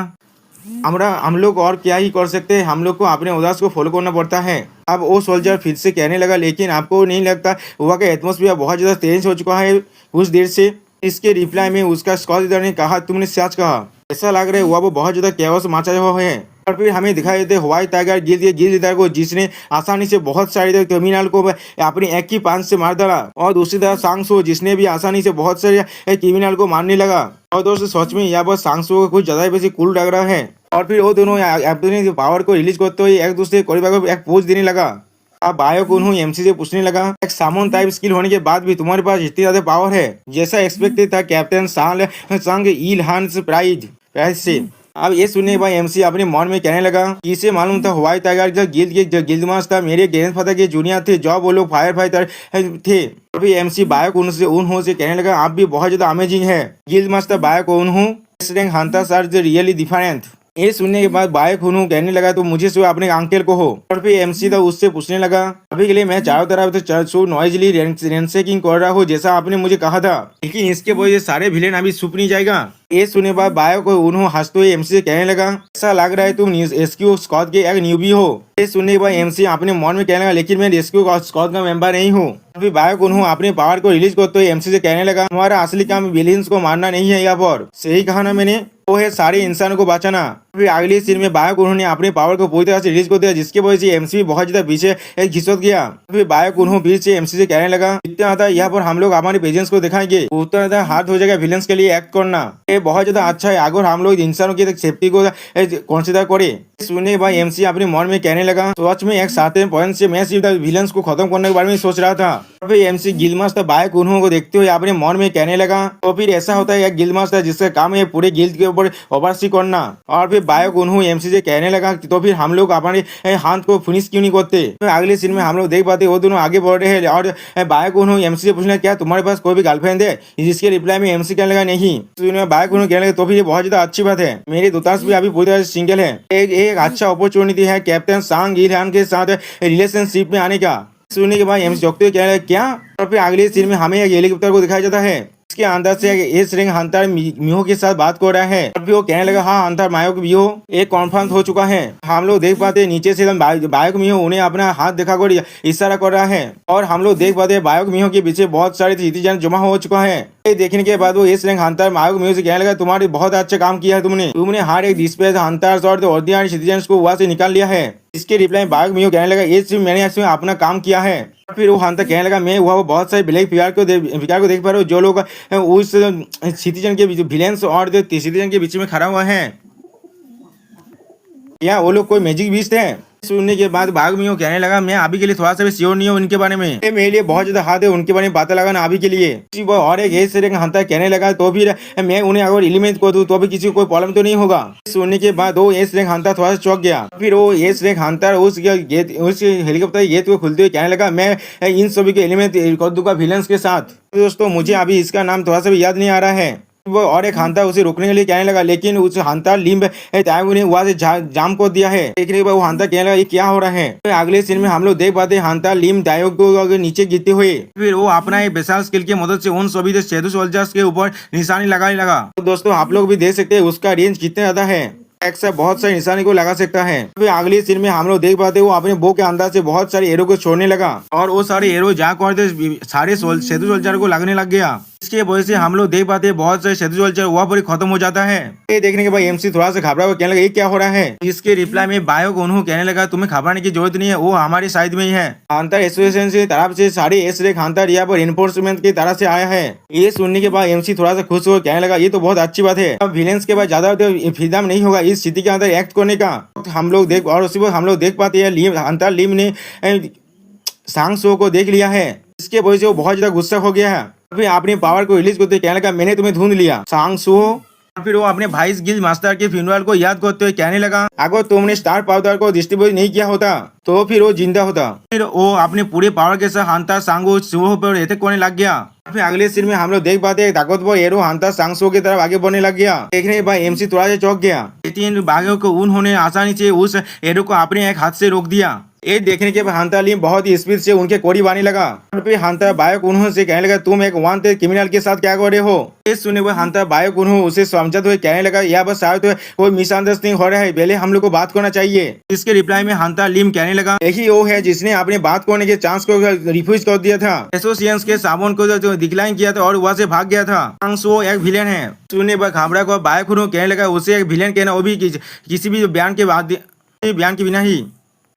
हम लोग और क्या ही कर सकते हैं, हम लोग को अपने उदास को फॉलो करना पड़ता है। अब वो सोल्जर फिर से कहने लगा लेकिन आपको नहीं लगता वहाँ का एटमोसफियर बहुत ज़्यादा चेंज हो चुका है कुछ देर से। इसके रिप्लाई में उसका स्क्वाड लीडर ने कहा तुमने सच कहा, ऐसा लग रहा है वह बहुत ज़्यादा कैओस मचा हुआ है। और फिर हमें दिखाई देते व्हाइट टाइगर गिल्ड लीडर को जिसने आसानी से बहुत सारे क्रिमिनल को अपने एक ही पांच से मार डाला, और दूसरी तरफ सांगसो जिसने भी आसानी से बहुत सारे क्रिमिनल को मारने लगा। और दोस्तों सच में यहाँ पर सांगसो को कुछ ज़्यादा बेसी कूल लग रहा है। और फिर वो दोनों अपने पावर को रिलीज करते हुए एक दूसरे को एक पोज देने लगा। अब बायो को उन्होंने एमसी से पूछने लगा एक सामोन टाइप स्किल होने के बाद भी तुम्हारे पास इतनी ज्यादा पावर है जैसा एक्सपेक्टेड था कैप्टन सांग इल हांस प्राइज से। अब ये सुनने के बाद एमसी अपने मन में कहने लगा इसे मालूम था व्हाइट टाइगर जो गिल्ड मास था मेरे ग्रैंडफादर के जूनियर थे जब वो लोग फायर फाइटर थे। और फिर एमसी बायो को उन्होंने कहने लगा आप भी बहुत ज्यादा अमेजिंग है गिल्ड मास्टर बायो को उन्होंने हंटर्स आर रियली डिफरेंट। ये सुनने के बाद बाय खुनू कहने लगा तो मुझे सिर्फ अपने अंकल को हो। और फिर एमसी था उससे पूछने लगा अभी के लिए मैं चारों तरफ तो नॉइजली रेंसेकिंग कर रहा हूँ जैसा आपने मुझे कहा था, लेकिन इसके वजह से सारे विलेन अभी छुप नहीं जाएगा। ये सुनने बाद बायो को उन्होंने हंसते हुए एमसी से कहने लगा ऐसा लग रहा है तुम रेस्क्यू स्क्वाड के एक न्यूबी हो। ये सुनने के बाद एमसी अपने मन में कहने लगा लेकिन मैं रेस्क्यू स्क्वाड का मेंबर नहीं हूँ। फिर बायो को उन्होंने अपने पावर को रिलीज करते हुए एमसी से कहने लगा हमारा असली काम विलेन्स को मारना नहीं है, यहाँ पर सही कहा ना मैंने, वो है सारे इंसानों को बचाना। फिर अगली सीन में बायो को उन्होंने अपने पावर को पूरी तरह से रिलीज कर दिया जिसकी वजह से एमसी बहुत ज्यादा पीछे घिसट गया। फिर बायो को उन्होंने फिर से एमसी से कहने लगा इतना आता यहाँ पर हम लोग हमारे पेजेंस को दिखाएंगे, उतना ज्यादा हार्ड हो जाएगा विलेंस के लिए एक्ट करना, ये बहुत ज्यादा अच्छा है अगर हम लोग इंसानों की सेफ्टी को कंसिडर करे। सुनने के बाद एमसी अपने मन में कहने लगा सच में एक सर्टेन पॉइंट से मैं सिर्फ विलेंस को खत्म करने के बारे में सोच रहा था। फिर एमसी गिल्डमास्टर बायो को उन्होंने देखते हुए अपने मन में कहने लगा तो फिर ऐसा होता है एक गिल्डमास्टर जिसका काम है पूरे गिल्ड के ऊपर ओवरसी करना। और फिर बायो को उन्होंने एमसी से कहने लगा तो फिर हम लोग अपने हाथ को फिनिश क्यों नहीं करते। फिर अगले सीन में हम लोग देख पाते वो दोनों आगे बढ़ रहे हैं और बायो को उन्होंने एमसी से पूछना क्या तुम्हारे पास कोई भी गर्लफ्रेंड है, जिसके रिप्लाई में एमसी कहने लगा नहीं। बायो को उन्होंने कहने लगा तो फिर ये बहुत ज्यादा अच्छी बात है, मेरी दोस्त भी अभी पूरी तरह से सिंगल है, एक अच्छा अपॉर्चुनिटी है कैप्टन सांग इलहान के साथ रिलेशनशिप में आने का। सुनने के बाद एमसी चौंकते हुए कहने लगा क्या। और फिर अगले सीन में हमें एक हेलीकॉप्टर को दिखाया जाता है इसके अंदर से एस रैंक हंटर मिहो के साथ बात कर रहा है। और फिर वो कहने लगा हाँ हंटर मायो मिहो एक कॉन्फर्म हो चुका है। हम लोग देख पाते हैं नीचे से बायो मिहो उन्हें अपना हाथ दिखाकर इशारा कर रहा है और हम लोग देख पाते हैं बायो मिहो के पीछे बहुत सारे सिटीजन जमा हो चुका है। ये देखने के बाद वो एस रैंक हंटर मायो मिहो से कहने लगा तुम्हारे बहुत अच्छा काम किया है, तुमने हर एक डिस्प्लेस हंटर्स और ऑर्डिनरी सिटीजन को वहां से निकाल लिया है। इसके रिप्लाई बायो मिहो कहने लगा ये सिर्फ मैंने इसमें अपना काम किया है। फिर वो हंटर कहने लगा मैं वहाँ बहुत सारे ब्लैक फिगर को देख पा रहा हूँ जो लोग उस सिटीजन के विलेंस और जो सिटीजन के बीच में खड़ा हुआ है, क्या वो लोग कोई मैजिक बीस्ट है। सुनने के बाद बाघ मियो कहने लगा मैं अभी के लिए थोड़ा सा भी श्योर नहीं हूँ उनके बारे में, मेरे लिए बहुत ज्यादा हाथ है उनके बारे में पता लगाना अभी के लिए। और एक हंता कहने लगा तो फिर मैं उन्हें अगर एलिमिनेट कर दूं तो भी किसी को कोई प्रॉब्लम तो नहीं होगा। सुनने के बाद वो एस रैंक हंता थोड़ा सा चौंक गया। फिर वो एस रैंक हंता उस हेलीकॉप्टर गेट को खुलते हुए कहने लगा मैं इन सभी को एलिमिनेट कर दूंगा विलेंस के साथ। दोस्तों मुझे अभी इसका नाम थोड़ा सा भी याद नहीं आ रहा है। वो और एक हंता उसे रोकने के लिए कहने लगा लेकिन उस हंता लिम्ब ने वहां से जाम कर दिया है। देखने के बाद वो हंता कहने लगा ये क्या हो रहा है। तो अगले सीन में हम लोग देख पाते हैं हंता लिम्ब डायोग को नीचे गिरते हुए फिर वो अपना एक विशाल स्किल की मदद से उन सभी शैडो सोल्जर्स के ऊपर निशानी लगाने लगा। तो दोस्तों आप लोग भी देख सकते हैं उसका रेंज कितना ज्यादा है, एक साथ बहुत सारे निशाने को लगा सकता है। फिर अगली सीन में हम लोग देख पाते वो अपने बो के अंदर से बहुत सारे एरो को छोड़ने लगा और वो सारे एरो जा कर सारे शैडो सोल्जर को लगने लग गया। इसके वजह से हम लोग देख पाते हैं बहुत सारे शैडो सोल्जर वहाँ पर खत्म हो जाता है। ये देखने के बाद एमसी थोड़ा सा घबरा हुआ कहने लगा ये क्या हो रहा है। इसके रिप्लाई में बायो को उन्होंने कहने लगा तुम्हें घबराने की जरूरत नहीं है, वो हमारे साइड में ही है। हंटर एसोसिएशन की तरफ से सारे एस रैंक हंटर यहाँ पर इन्फोर्समेंट की तरफ से आया है। ये सुनने के बाद एमसी थोड़ा सा खुश हो कहने लगा ये तो बहुत अच्छी बात है, अब विलेंस के बाद ज्यादा फ्रीडम नहीं होगा इस स्थिति के अंदर एक्ट करने का। हम लोग देख और उसी वक्त हम लोग देख पाते हैं हंटर लिम ने सांग शो को देख लिया है। इसके वजह से वो बहुत ज्यादा गुस्सा हो गया है। फिर अपने पावर को रिलीज करते कहने लगा मैंने तुम्हें ढूंढ लिया सांग शो। फिर वो अपने भाइस गिल्ड मास्टर के फ्यूनरल को याद करते हुए कहने लगा अगर तुमने स्टार पाउडर को डिस्ट्रीब्यूट नहीं किया होता तो फिर वो जिंदा होता। फिर वो अपने पूरे पावर के साथ हंटर सांगो शो पर अटैक करने लग गया। फिर अगले सीन में हम लोग देख पाते हैं ताकतवर एरो हंटर सांगसो की तरफ आगे बढ़ने लग गया। देखने के बाद एमसी थोड़ा सा चौंक गया। तीन बाघों को उन्होंने आसानी से उस एरो को अपने एक हाथ से रोक दिया। ये देखने के बाद हंटर लिम बहुत ही स्पीड से उनके कोड़ी आने लगा। फिर हंटर बायो उन्होंने से कहने लगा तुम एक वांटेड क्रिमिनल के साथ क्या कर रहे हो। इस सुने हुए हंटर बायो उन्होंने उसे समझाते हुए कहने लगा यह बस शायद कोई मिसअंडरस्टैंडिंग हो रहा है, पहले हम लोग को बात करना चाहिए। इसके रिप्लाई में हंटर लिम कहने लगा यही वो है जिसने अपने बात करने के चांस को रिफ्यूज कर दिया था, एसोसिएशन के साबुन को डिक्लाइन किया था और वहां से भाग गया था। वो एक विलेन है। सुनने पर घबरा को बायो कहने लगा उसे एक विलेन कहना वो भी किसी भी बयान के बिना ही।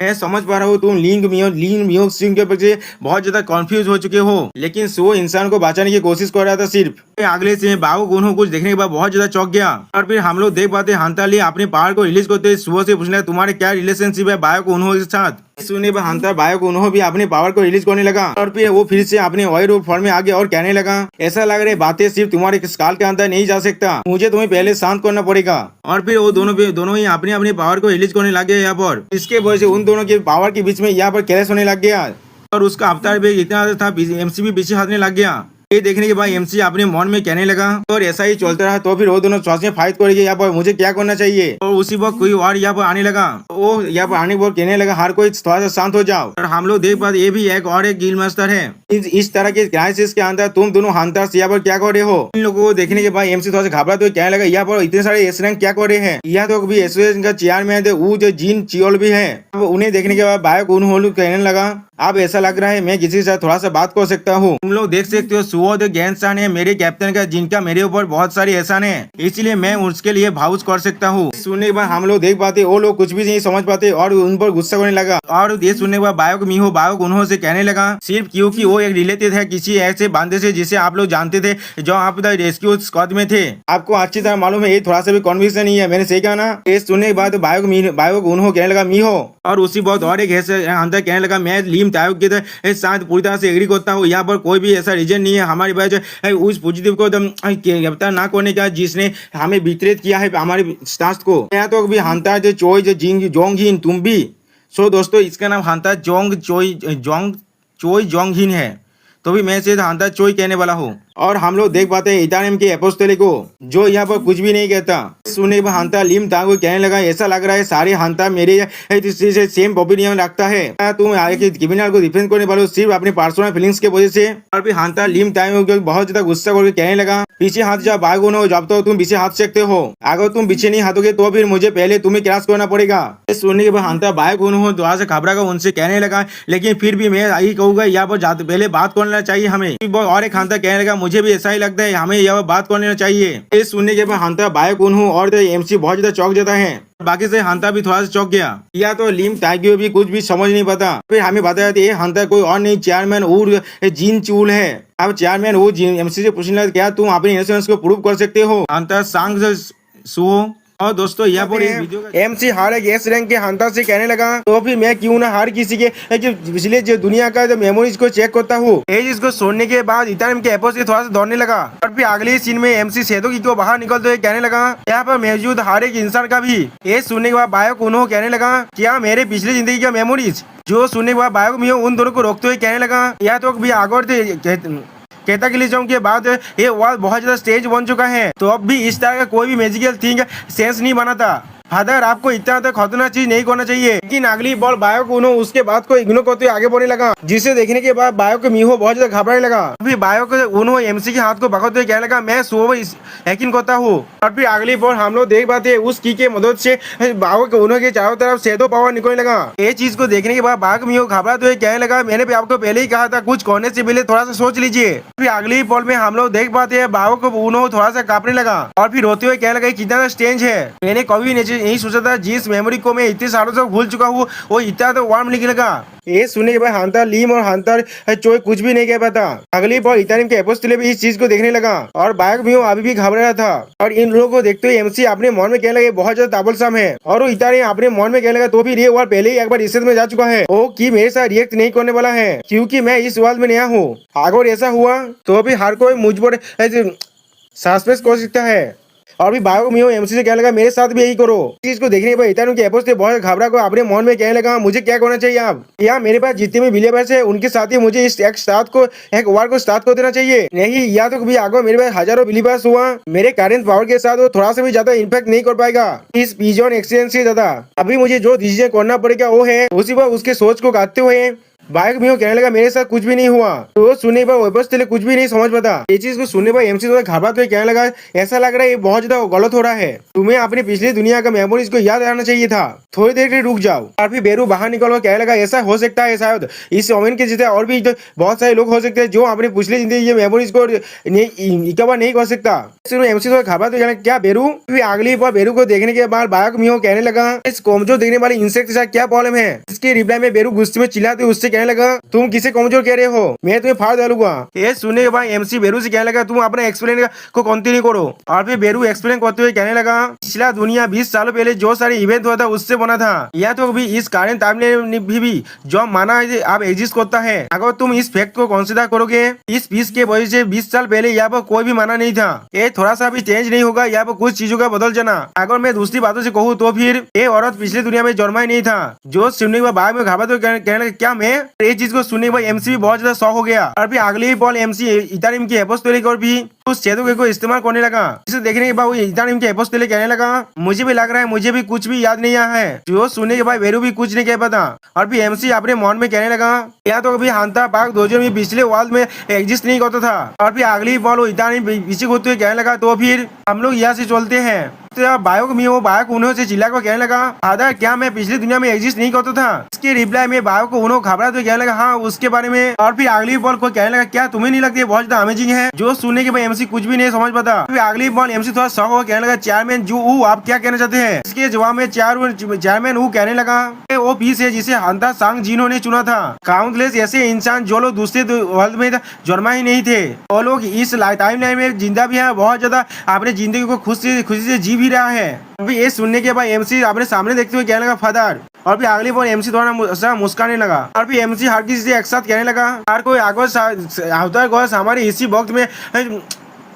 मैं समझ पा रहा हूँ तुम लिंग मियो सिंह के प्रति बहुत ज्यादा कंफ्यूज हो चुके हो, लेकिन वो इंसान को बचाने की कोशिश कर रहा था सिर्फ। अगले से बाबू गुनो कुछ देखने के बाद बहुत ज्यादा चौंक गया। और फिर हम लोग देख पाते हंटर ली अपने पावर को रिलीज करते सुबह से पूछना तुम्हारे क्या रिलेशनशिप है बायो को उन्होंने के साथ। सुनने पर हंटर बायो को उन्होंने भी अपने पावर को रिलीज करने लगा और फिर वो फिर से अपने वायर फॉर्म में आ गया और कहने लगा ऐसा लग रहा है बातें सिर्फ तुम्हारे स्काल के अंदर नहीं जा सकता, मुझे तुम्हें पहले शांत करना पड़ेगा। और फिर वो दोनों ही अपने अपने पावर को रिलीज करने लग गए यहाँ पर। इसके वजह से उन दोनों के पावर के बीच में यहाँ पर क्लैश होने लग गया और उसका अवतार भी इतना था एमसी भी पीछे हटने लग गया। ये देखने के बाद एमसी अपने मन में कहने लगा और ऐसा ही चलता रहा तो फिर वो दोनों साथ में फाइट करेंगे। यहाँ पर मुझे क्या करना चाहिए। और उसी वक्त कोई और यहाँ पर आने लगा। वो यहाँ पर आने पर कहने लगा हर कोई थोड़ा सा शांत हो जाओ। और हम लोग देख पाते ये भी एक और एक गिल मास्टर है। इस तरह के क्राइसिस के अंदर तुम दोनों हंटर्स यहाँ पर क्या कर रहे हो। इन लोगों को देखने के बाद एमसी थोड़ा सा घबरा तो कहने लगा यहाँ पर इतने सारे एस रैंक क्या कर रहे हैं। यहाँ तो भी एसोसिएशन का चेयरमैन थे वो जो जिन चियोल भी है। अब उन्हें देखने के बाद बायक उन्होंने कहने लगा अब ऐसा लग रहा है मैं किसी के साथ थोड़ा सा बात कर सकता हूँ। तुम लोग देख सकते हो सुओद गैंसान है मेरे कैप्टन का जिनका मेरे ऊपर बहुत सारी एहसान है इसलिए मैं उसके लिए भावुक कर सकता हूँ। सुनने के बाद हम लोग देख पाते वो लोग कुछ भी नहीं समझ पाते और उन पर गुस्सा करने लगा। और ये सुनने के बाद बायक मीहो बायक उन्होंने से कहने लगा सिर्फ क्योंकि वो एक रिलेटेड है किसी ऐसे बांधे से जिसे आप लोग जानते थे जो आप रेस्क्यू स्क्वाड में थे। आपको अच्छी तरह मालूम है ये थोड़ा सा भी कन्विक्शन नहीं है। मैंने सही कहा ना। ये सुनने के बाद बायक उन्होंने कहने लगा मीहो और उसी बहुत और एक अंदर कहने लगा मैं लीम तायुक के साथ पूरी तरह से एग्री करता हूँ। यहाँ पर कोई भी ऐसा रीजन नहीं है हमारे पास उस पॉजिटिव को गिरफ्तार ना करने का जिसने हमें वितरित किया है हमारे स्टाफ को। यहाँ तो भी हंता जो चोई जो जिंग जोंगहिन तुम भी। सो दोस्तों इसका नाम हंता चोई जोंगहिन है तो भी मैं सिर्फ हंता चोई कहने वाला हूँ। और हम लोग देख पाते हैं इटानियम के एपोस्टोली को जो यहाँ पर कुछ भी नहीं कहता। सुनने पर हंता लिम तांग कहने लगा ऐसा लग रहा है सारे हंता मेरे से सेम ओपिनियन रखता है। तुम क्रिमिनल को डिफेंस करने वाले सिर्फ अपनी पर्सनल फीलिंग्स के वजह से। और फिर हंता लिम तांग बहुत ज्यादा गुस्सा करके कहने लगा पीछे हाथ जाओ बागो हो जब तो तुम पीछे हाथ सकते हो अगर तुम पीछे नहीं हाथोगे तो फिर मुझे पहले तुम्हें क्रॉस करना पड़ेगा। सुनने के बाद हंता बाइक हो थोड़ा सा घबरा कर उनसे कहने लगा लेकिन फिर भी मैं यही कहूंगा यहाँ पर जाते पहले बात करना चाहिए हमें। और एक हंता कहने लगा मुझे भी ऐसा ही लगता है हमें यह बात कर लेना चाहिए। ये सुनने के बाद हंता बायक उन्हों और एमसी बहुत ज्यादा चौंक जाता है। बाकी से हंता भी थोड़ा सा चौंक गया। या तो लिम ताइग्यो भी कुछ भी समझ नहीं पाता। फिर हमें बताया ये हंता कोई और नहीं चेयरमैन और जिन चूल है। अब चेयरमैन वो एमसी से पूछने लगा क्या तुम अपनी इनोसेंस को प्रूव कर सकते हो। हंता सांग सुओ और दोस्तों यहाँ पर एमसी हर एक एस रैंक के हंता से कहने लगा तो फिर मैं क्यों ना हर किसी के पिछले जो दुनिया का जो मेमोरीज को चेक करता हूँ। इसको सुनने के बाद इटानियम के एपोस से थोड़ा सा दौड़ने लगा। और फिर अगले सीन में एमसी सेदो की को बाहर निकलते हुए कहने लगा यहाँ पर मौजूद हर एक इंसान का भी। ये सुनने के बाद बायक उन्होंने कहने लगा क्या मेरे पिछली जिंदगी का मेमोरीज। जो सुनने के बाद बायक मियो उन दोनों को रोकते हुए कहने लगा या तो भी आगोर कहता के लिए जाऊँ के बाद ये वर्ल्ड बहुत ज्यादा स्टेज बन चुका है तो अब भी इस तरह का कोई भी मैजिकल थिंग सेंस नहीं बनाता। फादर आपको इतना तक खतरनाक चीज नहीं करना चाहिए। लेकिन अगली बॉल बायक उन्होंने उसके बाद को इग्नोर करते हुए आगे बढ़ने लगा जिसे देखने के बाद बायक मीहो बहुत ज्यादा घबराने लगा। फिर बायक उन्होंने एमसी के हाथ को पकड़ते हुए कहने लगा मैं सुबह यकीन करता हूँ। और फिर अगली बॉल हम लोग देख पाते उस की के मदद से बायक उन्होंने के चारों तरफ शैडो पावर निकलने लगा। ये चीज को देखने के बाद बायक मीहो घबराते हुए कहने लगा मैंने भी आपको पहले ही कहा था कुछ करने से पहले थोड़ा सा सोच लीजिए। फिर अगली बॉल में हम लोग देख पाते हैं बायक उन्होंने थोड़ा सा कांपने लगा और फिर रोते हुए कहने लगा कितना स्ट्रेंज है मैंने कभी नहीं सोचा था जिस मेमोरी को मैं इतने सालों से भूल चुका हूँ वो इतना तो वार्म निकलेगा। ये सुनने के बाद हंटर लीम और हंटर चोई कुछ भी नहीं कह पाता। अगली बार इटानियम के एपोस्टोले भी इस चीज को देखने लगा और बायक भी अभी भी घबरा रहा था। और इन लोगों को देखते हुए एमसी अपने मन में कहने लगे बहुत ज्यादा ताबलसाम है। और वो इटानियम अपने मन में कहने लगा तो भी ये वर्ल्ड पहले ही एक बार रिसर्च में जा चुका है वो कि मेरे साथ रिएक्ट नहीं करने वाला है क्योंकि मैं इस वर्ल्ड में नया हूँ। अगर ऐसा हुआ तो भी हर कोई मुझ पर सस्पेंस कर सकता है। और भी बायो मियो एमसी से कहने लगा मेरे साथ भी यही करो। चीज को देखने पर इटानियम के एपोस्टोले बहुत घबरा को अपने मन में कहने लगा मुझे क्या करना चाहिए अब। या मेरे पास जितने भी बिलीवर्स है उनके साथ ही मुझे इस एक वार को स्टार्ट कर देना चाहिए नहीं या तो भी आगे मेरे पास हजारों बिलीवर्स हुआ मेरे करेंट पावर के साथ वो थोड़ा सा भी ज्यादा इम्पैक्ट नहीं कर पाएगा इस पिजन एक्सचेंज से ज्यादा। अभी मुझे जो डिसीजन करना पड़ेगा वो है उसी पर उसके सोच को काटते हुए बाइक मियो कहने लगा मेरे साथ कुछ भी नहीं हुआ। तो सुनने पर एपोस्टोले कुछ भी नहीं समझ पाता। ये चीज को सुनने पर एमसी थोड़ा घबराते हुए कहने लगा ऐसा लग रहा है ये बहुत ज्यादा गलत हो रहा है तुम्हें अपनी पिछली दुनिया का मेमोरीज को याद रहना चाहिए था थोड़ी देर के लिए रुक जाओ। और फिर बेरू बाहर निकल कहने लगा ऐसा हो सकता है शायद इस ओमेन के जितने और भी बहुत सारे लोग हो सकते हैं जो अपनी पिछली जिंदगी के मेमोरीज को रिकवर नहीं कर सकता। एमसी थोड़ा घबराते हुए क्या बेरू। फिर अगली बार बेरू को देखने के बाद बाइक मियो कहने लगा इस कमजोर देखने वाले इंसेक्ट के साथ क्या प्रॉब्लम है। इसके रिप्लाई में बेरू गुस्से में चिल्लाते उससे कहने लगा तुम किसे कमजोर कह रहे हो मैं तुम्हें फाड़ डालूंगा। ये सुनने के बाद एमसी बेरू से कहने लगा तुम अपना एक्सप्लेन को कंटिन्यू करो। और फिर बेरू एक्सप्लेन करते हुए कहने लगा पिछला दुनिया 20 सालों पहले जो सारे इवेंट हुआ था उससे बना था या तो भी इस करेंट टाइमलाइन भी जो माना आप एग्जिस्ट करता है। अगर तुम इस फैक्ट को कंसिडर करोगे इस पीस के वजह से 20 साल पहले यहाँ पर कोई भी माना नहीं था ये थोड़ा सा भी चेंज नहीं होगा यहाँ पर कुछ चीजों का बदल जाना। अगर मैं दूसरी बातों से कहूँ तो फिर ये औरत पिछली दुनिया में जन्मा ही नहीं था। जो सुनने के बाद में घबराते हुए कहने लगा क्या मैं ये चीज को सुनने के बाद एमसी भी बहुत ज्यादा शॉक हो गया और फिर अगले ही पल एमसी इथेरियम की एपोस्टोलिक और भी उस शैडो को इस्तेमाल करने लगा। इसे देखने के बाद वो इथेरियम की एपोस्टोलिक कहने लगा, मुझे भी लग रहा है मुझे भी कुछ भी याद नहीं आया है। जो सुनने के बाद वेरू भी कुछ नहीं कह पाता और फिर एमसी अपने मन में कहने लगा, या तो कभी हंटर पार्क दोजो में पिछले वर्ल्ड में एग्जिस्ट नहीं करता था। और फिर अगली पल वो इथेरियम पीछे घूमते हुए कहने लगा, तो फिर हम लोग यहाँ से चलते हैं। तो बायोक में वो बायोक उन्हों से चिल्ला कर कहने लगा, फादर क्या मैं पिछली दुनिया में एग्जिस्ट नहीं करता था? इसके रिप्लाई में बायोक उन्होंने घबरा तो कहने लगा, हाँ उसके बारे में। और फिर अगली बॉल को कहने लगा, क्या तुम्हें नहीं लगती बहुत ज्यादा अमेजिंग है? जो सुनने के बाद एमसी कुछ भी नहीं समझ पाता। फिर अगली बॉल एमसी थोड़ा शॉक हो कहने लगा, चेयरमैन जो आप क्या कहना चाहते हैं? इसके जवाब में चेयरमैन वो कहने लगा, वो पीस है जिसे हंता सांग जिनो ने चुना था। काउंटलेस ऐसे इंसान जो लोग दूसरे वर्ल्ड में जन्मा ही नहीं थे, वो लोग इस टाइमलाइन में जिंदा भी है, बहुत ज्यादा अपने जिंदगी को खुशी से जी भी रहा है। अभी ये सुनने के बाद एमसी अपने सामने देखते हुए कहने लगा, फादर। और फिर अगली बार एमसी थोड़ा मुस्काने लगा और फिर एमसी हर किसी से एक साथ कहने लगा, हर कोई आगोश हमारे इसी वक्त में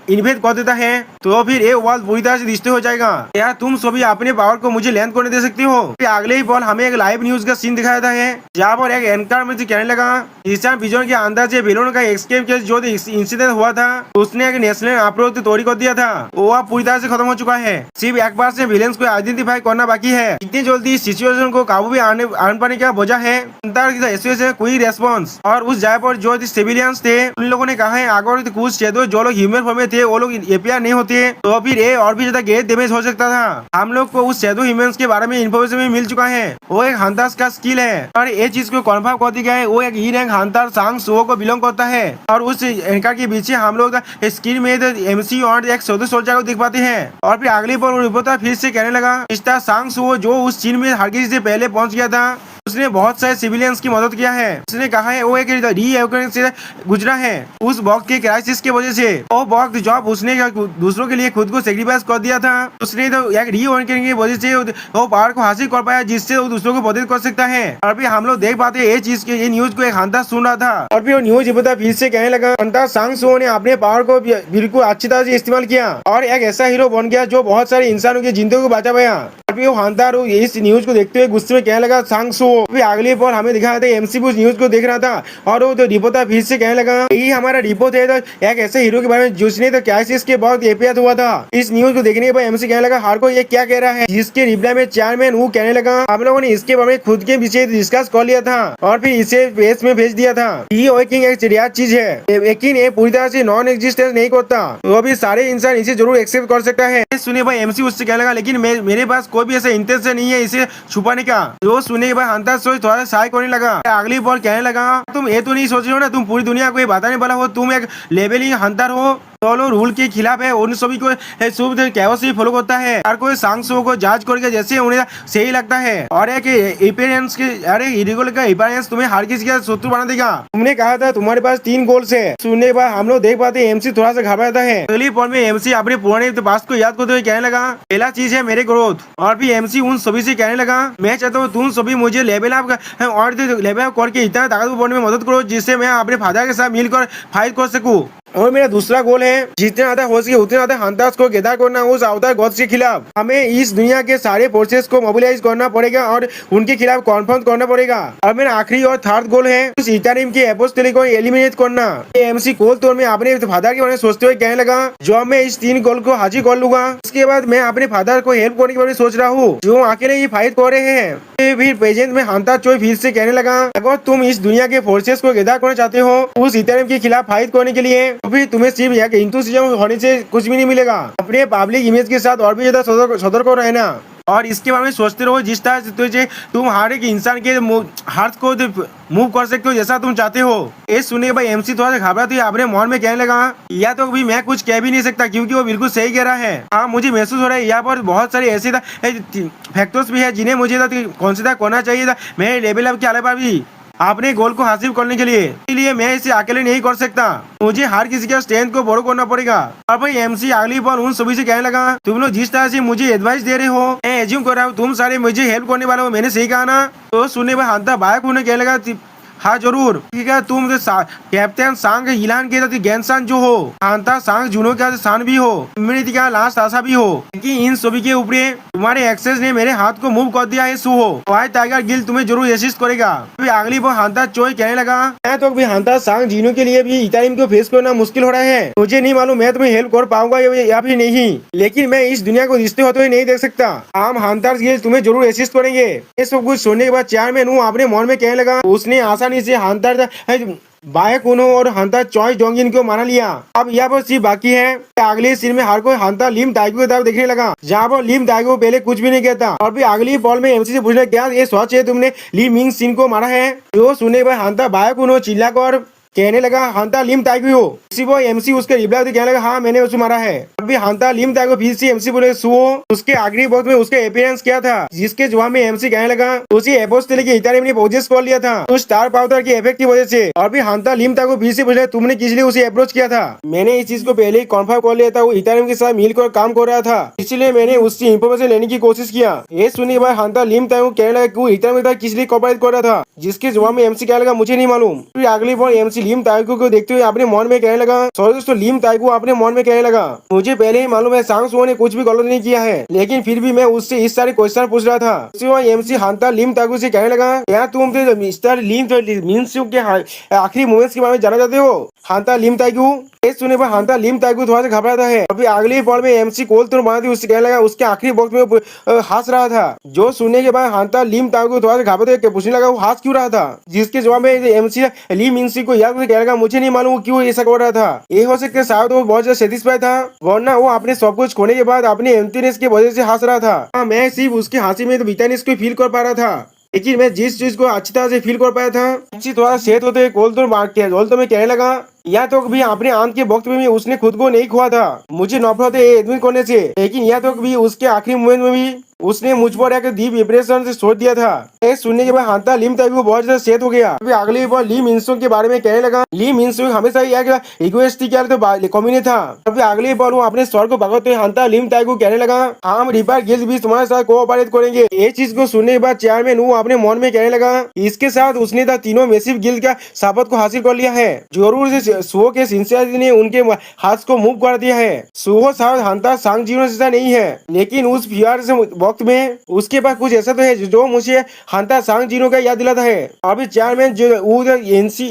इन्वेस्ट कर देता है तो फिर ये वर्ल्ड पूरी तरह से डिस्ट्रॉय हो जाएगा। क्या तुम सभी अपने पावर को मुझे लैंड करने दे सकते हो? फिर अगले ही पल हमें एक लाइव न्यूज का सीन दिखाया था है, जहाँ पर एक एंकर में कहने लगा, ईशान विजन के अंदर से बेलून का एस्केप केस जो इंसिडेंट हुआ था उसने एक नेशनल अप्रोच तैयारी कर दिया था, वो अब पूरी तरह से खत्म हो चुका है। सिर्फ एक बार से विलेंस को आइडेंटिफाई करना बाकी है। इतनी जल्दी इस सिचुएशन को काबू में आने पाने का वजह है कोई रेस्पॉन्स। और उस जगह पर जो सिविलियंस थे उन लोगों ने कहा है अगर कुछ शेडो जो लोग ह्यूमन फॉर्म में थे वो लोग एपीआर नहीं होते तो फिर ये और भी ज्यादा गैर डैमेज हो सकता था। हम लोग को उस शेडो ह्यूमंस के बारे में इन्फॉर्मेशन भी मिल चुका है, वो एक हंटर्स का स्किल है और ये चीज को कन्फर्म कर दिया है, वो एक ई रैंक हंटर सांग सुओ को बिलोंग करता है। और उस एंकर के पीछे हम लोग स्क्रीन में एमसी और एक सोल्जर को देख पाते हैं। और फिर अगले पर रिपोर्टर फिर से कहने लगा, स्टार सांग सुओ जो उस चीन में हर किसी से पहले पहुंच गया था, उसने बहुत सारे सिविलियंस की मदद किया है। उसने कहा है वो एक री से गुजरा है उस वक्त के क्राइसिस के वजह से। वो वक्त जब उसने दूसरों के लिए खुद को सेक्रीफाइस कर दिया था, उसने तो एक री की वजह से वो पावर को हासिल कर पाया जिससे वो दूसरों को मदद कर सकता है। और फिर हम लोग देख पाते हैं ये चीज ये न्यूज को एक हंटर सुन रहा था और फिर न्यूज रिपोर्टर फिर से कहने लगा, हंटर सांग सुओ ने अपने पावर को बिल्कुल अच्छी तरह से इस्तेमाल किया और एक ऐसा हीरो बन गया जो बहुत सारे इंसानों की जिंदगी को बचा पाया। वो हंटर इस न्यूज को देखते हुए गुस्से में कहने लगा, सांग सुओ। फिर अगले पर हमें दिखाया था एमसी उस न्यूज को देख रहा था और वो तो रिपोर्टर फिर से कहने लगा, यही हमारा रिपोर्ट है तो एक ऐसे हीरो के बारे में जिसने तो क्राइसिस के बहुत एपीआर हुआ था। इस न्यूज को देखने के बाद एमसी कहने लगा, हर को ये क्या कह रहा है? जिसके रिप्लाई में चेयरमैन वो कहने लगा, हम लोगों ने इसके बारे में खुद के विषय डिस्कस कर लिया था और फिर इसे बेस में भेज दिया था। ये वर्किंग एक रियाज चीज है लेकिन ये पूरी तरह से नॉन एग्जिस्टेंस नहीं करता, वो भी सारे इंसान इसे जरूर एक्सेप्ट कर सकता है। सुने भाई एमसी उससे कहने लगा, लेकिन मेरे पास कोई भी ऐसा इंटेंशन नहीं है इसे छुपाने का। जो सुने के बाद हंटर सोच थोड़ा सहाय करने लगा। अगली बार कहने लगा, तुम ये तो नहीं सोच रहे हो ना तुम पूरी दुनिया को ये बताने वाला हो, तुम एक लेवलिंग हंटर हो तो रूल के खिलाफ है, उन सभी को शुभ कैवस ही फॉलो करता है और कोई सांसों को जांच करके जैसे उन्हें सही लगता है और एक अपीयरेंस के अरे इरेगुलर का अपीयरेंस तुम्हें हर किसी का शत्रु बना देगा। तुमने कहा था तुम्हारे पास 3 गोल्स है। सुनने के बाद हम लोग देख पाते एमसी थोड़ा सा घबराता है। अगली पॉइंट में एमसी अपने पुराने पास्ट को याद करते हुए कहने लगा, पहला चीज है मेरे ग्रोथ। और फिर एमसी उन सभी से कहने लगा, मैं चाहता हूँ तुम सभी मुझे लेवल अप और लेवल अप करके इतना ताकतवर बनने में मदद करो जिससे मैं अपने फादर के साथ मिलकर फाइट कर सकूं। और मेरा दूसरा गोल है जितने ज्यादा हो सके उतने ज्यादा हंटर्स को गैदर करना उस अवतार गॉड्स के खिलाफ। हमें इस दुनिया के सारे फोर्सेस को मोबिलाइज करना पड़ेगा और उनके खिलाफ कॉन्फ्रंट करना पड़ेगा। और मेरा आखिरी और थर्ड गोल है उस इथेरियम के एपोस्टोलिक को एलिमिनेट करना। एमसी कोल तौर में अपने फादर के बारे में सोचते हुए कहने लगा, जब मैं इस 3 गोल को हासिल कर लूंगा उसके बाद मैं अपने फादर को हेल्प करने के बारे में सोच रहा हूँ जो अकेले ही फाइट कर रहे हैं। फिर प्रेजेंट में हंटर चोई फिर से कहने लगा, अगर तुम इस दुनिया के फोर्सेस को गैदर करना चाहते हो उस इथेरियम के खिलाफ फाइट करने के लिए तो फिर तुम्हें सिर्फ इंथुसियाज्म होने से कुछ भी नहीं मिलेगा। अपने पब्लिक इमेज के साथ और भी ज्यादा सतर्क रहना और इसके बारे में सोचते रहो जिस तरह से तुम हर एक इंसान के हार्ट को मूव कर सकते हो जैसा तुम चाहते हो। ये सुने भाई एमसी थोड़ा सा घबरा तो अपने मन में कहने लगा, या तो भी मैं कुछ कह भी नहीं सकता क्योंकि वो बिल्कुल सही कह रहा है। हाँ मुझे महसूस हो रहा है यहाँ पर बहुत सारे ऐसे फैक्टर्स भी है जिन्हें मुझे कंसिडर करना चाहिए था मेरे लेवल अप के अलावा भी अपने गोल को हासिल करने के लिए। इसलिए मैं इसे अकेले नहीं कर सकता, मुझे हर किसी के स्ट्रेंथ को बोरो करना पड़ेगा। और भाई एमसी अगली बार उन सभी से कहने लगा, तुम लोग जिस तरह से मुझे एडवाइस दे रहे हो मैं एज्यूम कर रहा हूँ तुम सारे मुझे हेल्प करने वाले हो, मैंने सही कहा ना? तो सुनने में हंटर बायक होने कहने लगा, हाँ जरूर, ठीक है। तुम कैप्टन सांग इलान के साथ गैनसान जो हो, हांता सांग जुनो के साथ सान भी हो, इम्यूनिटी का लास्ट आशा भी हो, लेकिन इन सभी के ऊपर तुम्हारे एक्सेस ने मेरे हाथ को मूव कर दिया है। सु हो व्हाइट टाइगर गिल तुम्हें जरूर असिस्ट करेगा। अभी अगली बार हांता चोई कहने लगा, मैं तो अभी हांता सांग जीनो के लिए भी इटालियन को फेस करना मुश्किल हो रहा है। मुझे नहीं मालूम मैं तुम्हें हेल्प कर पाऊंगा या फिर नहीं, लेकिन मैं इस दुनिया को रिश्ते होते हुए नहीं देख सकता। आम हांतार गिल तुम्हें जरूर असिस्ट करेंगे। ये सब कुछ सुनने के बाद चेयरमैन हूँ अपने मन में कहने लगा, उसने आसानी से हांतार बायक उनो और हंता चॉइस जोंगिन को माना लिया। अब यहाँ पर सिर्फ बाकी है अगले सीन में हर कोई हंता लिम ताइगो की तरफ देखने लगा, जहाँ पर लिम ताइगो पहले कुछ भी नहीं कहता। और फिर अगली बॉल में एमसी से पूछने क्या ये सच है तुमने ली मिंग सिन को मारा है? तो सुनने के बाद हंता बायक उनो चिल्लाकर कहने लगा हांता लिम ताइगो हो। इसी वो एमसी उसके रिप्लाई कहने लगा हाँ मैंने उसे मारा है। अभी हांता लिम ताइगो फिर से एमसी बोले सुओ उसके आखिरी वक्त में उसके अपीयरेंस क्या था, जिसके जवाब में एमसी कहने लगा उसी एपोस्टल के इटालियन ने पोजेस कर लिया था उस स्टार पाउडर के इफेक्ट की वजह से। और भी हांता लिम ताइगो फिर से पूछा तुमने किस लिए उसे अप्रोच किया था? मैंने इस चीज को पहले ही कन्फर्म कर लिया था, वो इटालियन के साथ मिलकर काम कर रहा था, इसलिए मैंने उससे इन्फॉर्मेशन लेने की कोशिश किया। ये सुनने के बाद हांता लिम ताइगो कहने लगा कि वो इटालियन के साथ किस लिए कोऑपरेट कर रहा था, जिसके जवाब में एमसी कहने लगा मुझे नहीं मालूम। फिर अगली बार एमसी लिम ताइगो को देखते हुए अपने मन में कहने लगा, सॉरी दोस्तों, लिम ताइगो अपने मन में कहने लगा मुझे पहले ही मालूम है सांग सुओ ने कुछ भी गलत नहीं किया है, लेकिन फिर भी मैं उससे इस सारे क्वेश्चन पूछ रहा था। उसी वक्त एमसी हांता लिम ताइगो से कहने लगा क्या तुम मिस्टर लिम मिनसू के आखिरी मोमेंट्स के बारे में जाना चाहते हो? हांता लिम ताइगो सुनने पर हांता लिम ताइगो थोड़ा सा घबराता है। अभी अगले बॉल में एमसी कोल तो मारती उससे कहने लगा उसके आखिरी वक्त में हंस रहा था, जो सुनने के बाद हांता लिम ताइगो थोड़ा सा घबराते पूछने लगा वो हंस क्यों रहा था, जिसके जवाब में एमसी ली मिनसी को याद करके कहने लगा मुझे नहीं मालूम क्यों ऐसा कर रहा था। ये हो सकता है शायद वो बहुत ज्यादा सेटिस्फाई था, वरना वो अपने सब कुछ खोने के बाद अपने एम्प्टीनेस की वजह से हंस रहा था। मैं सिर्फ उसकी हंसी में तो बिटानेस को फील कर पा रहा था, लेकिन मैं जिस चीज को अच्छी तरह से फील कर पाया था थोड़ा सेहत होते गोल तो मैं कहने लगा या तो भी अपने आंत के वक्त में भी उसने खुद को नहीं खोआ था मुझे नफरत है एडमिट करने से, लेकिन या तो भी उसके आखिरी मोमेंट में भी उसने मुझ पर एक डीप इंप्रेशन से छोड़ दिया था। ये सुनने के बाद हांता लिम ताइगो बहुत ज्यादा सेहत हो गया। अभी अगली बार ली मिनसुंग के बारे में कहने लगा, ली मिनसुंग हमेशा इगोइस्टिक तो कमी था। अभी अगली बार वो अपने स्वर को भगवते हुए हांता लिम ताइगो कहने लगा हम रिपर गिल्ड भी तुम्हारे साथ कोऑपरेट करेंगे। ये चीज को सुनने के बाद चेयरमैन वो अपने मन में कहने लगा इसके साथ उसने तीनों मैसिव गिल्ड का शपथ को हासिल कर लिया है। जरूर से सुओ के सिंसियरिटी ने उनके हाथ को मूव कर दिया है। सुओ शायद हांता सांग जीरो जैसा नहीं है, लेकिन उस फियर से वक्त में उसके पास कुछ ऐसा तो है जो मुझे हांता सांग जीरो का याद दिलाता है। अभी चेयरमैन जो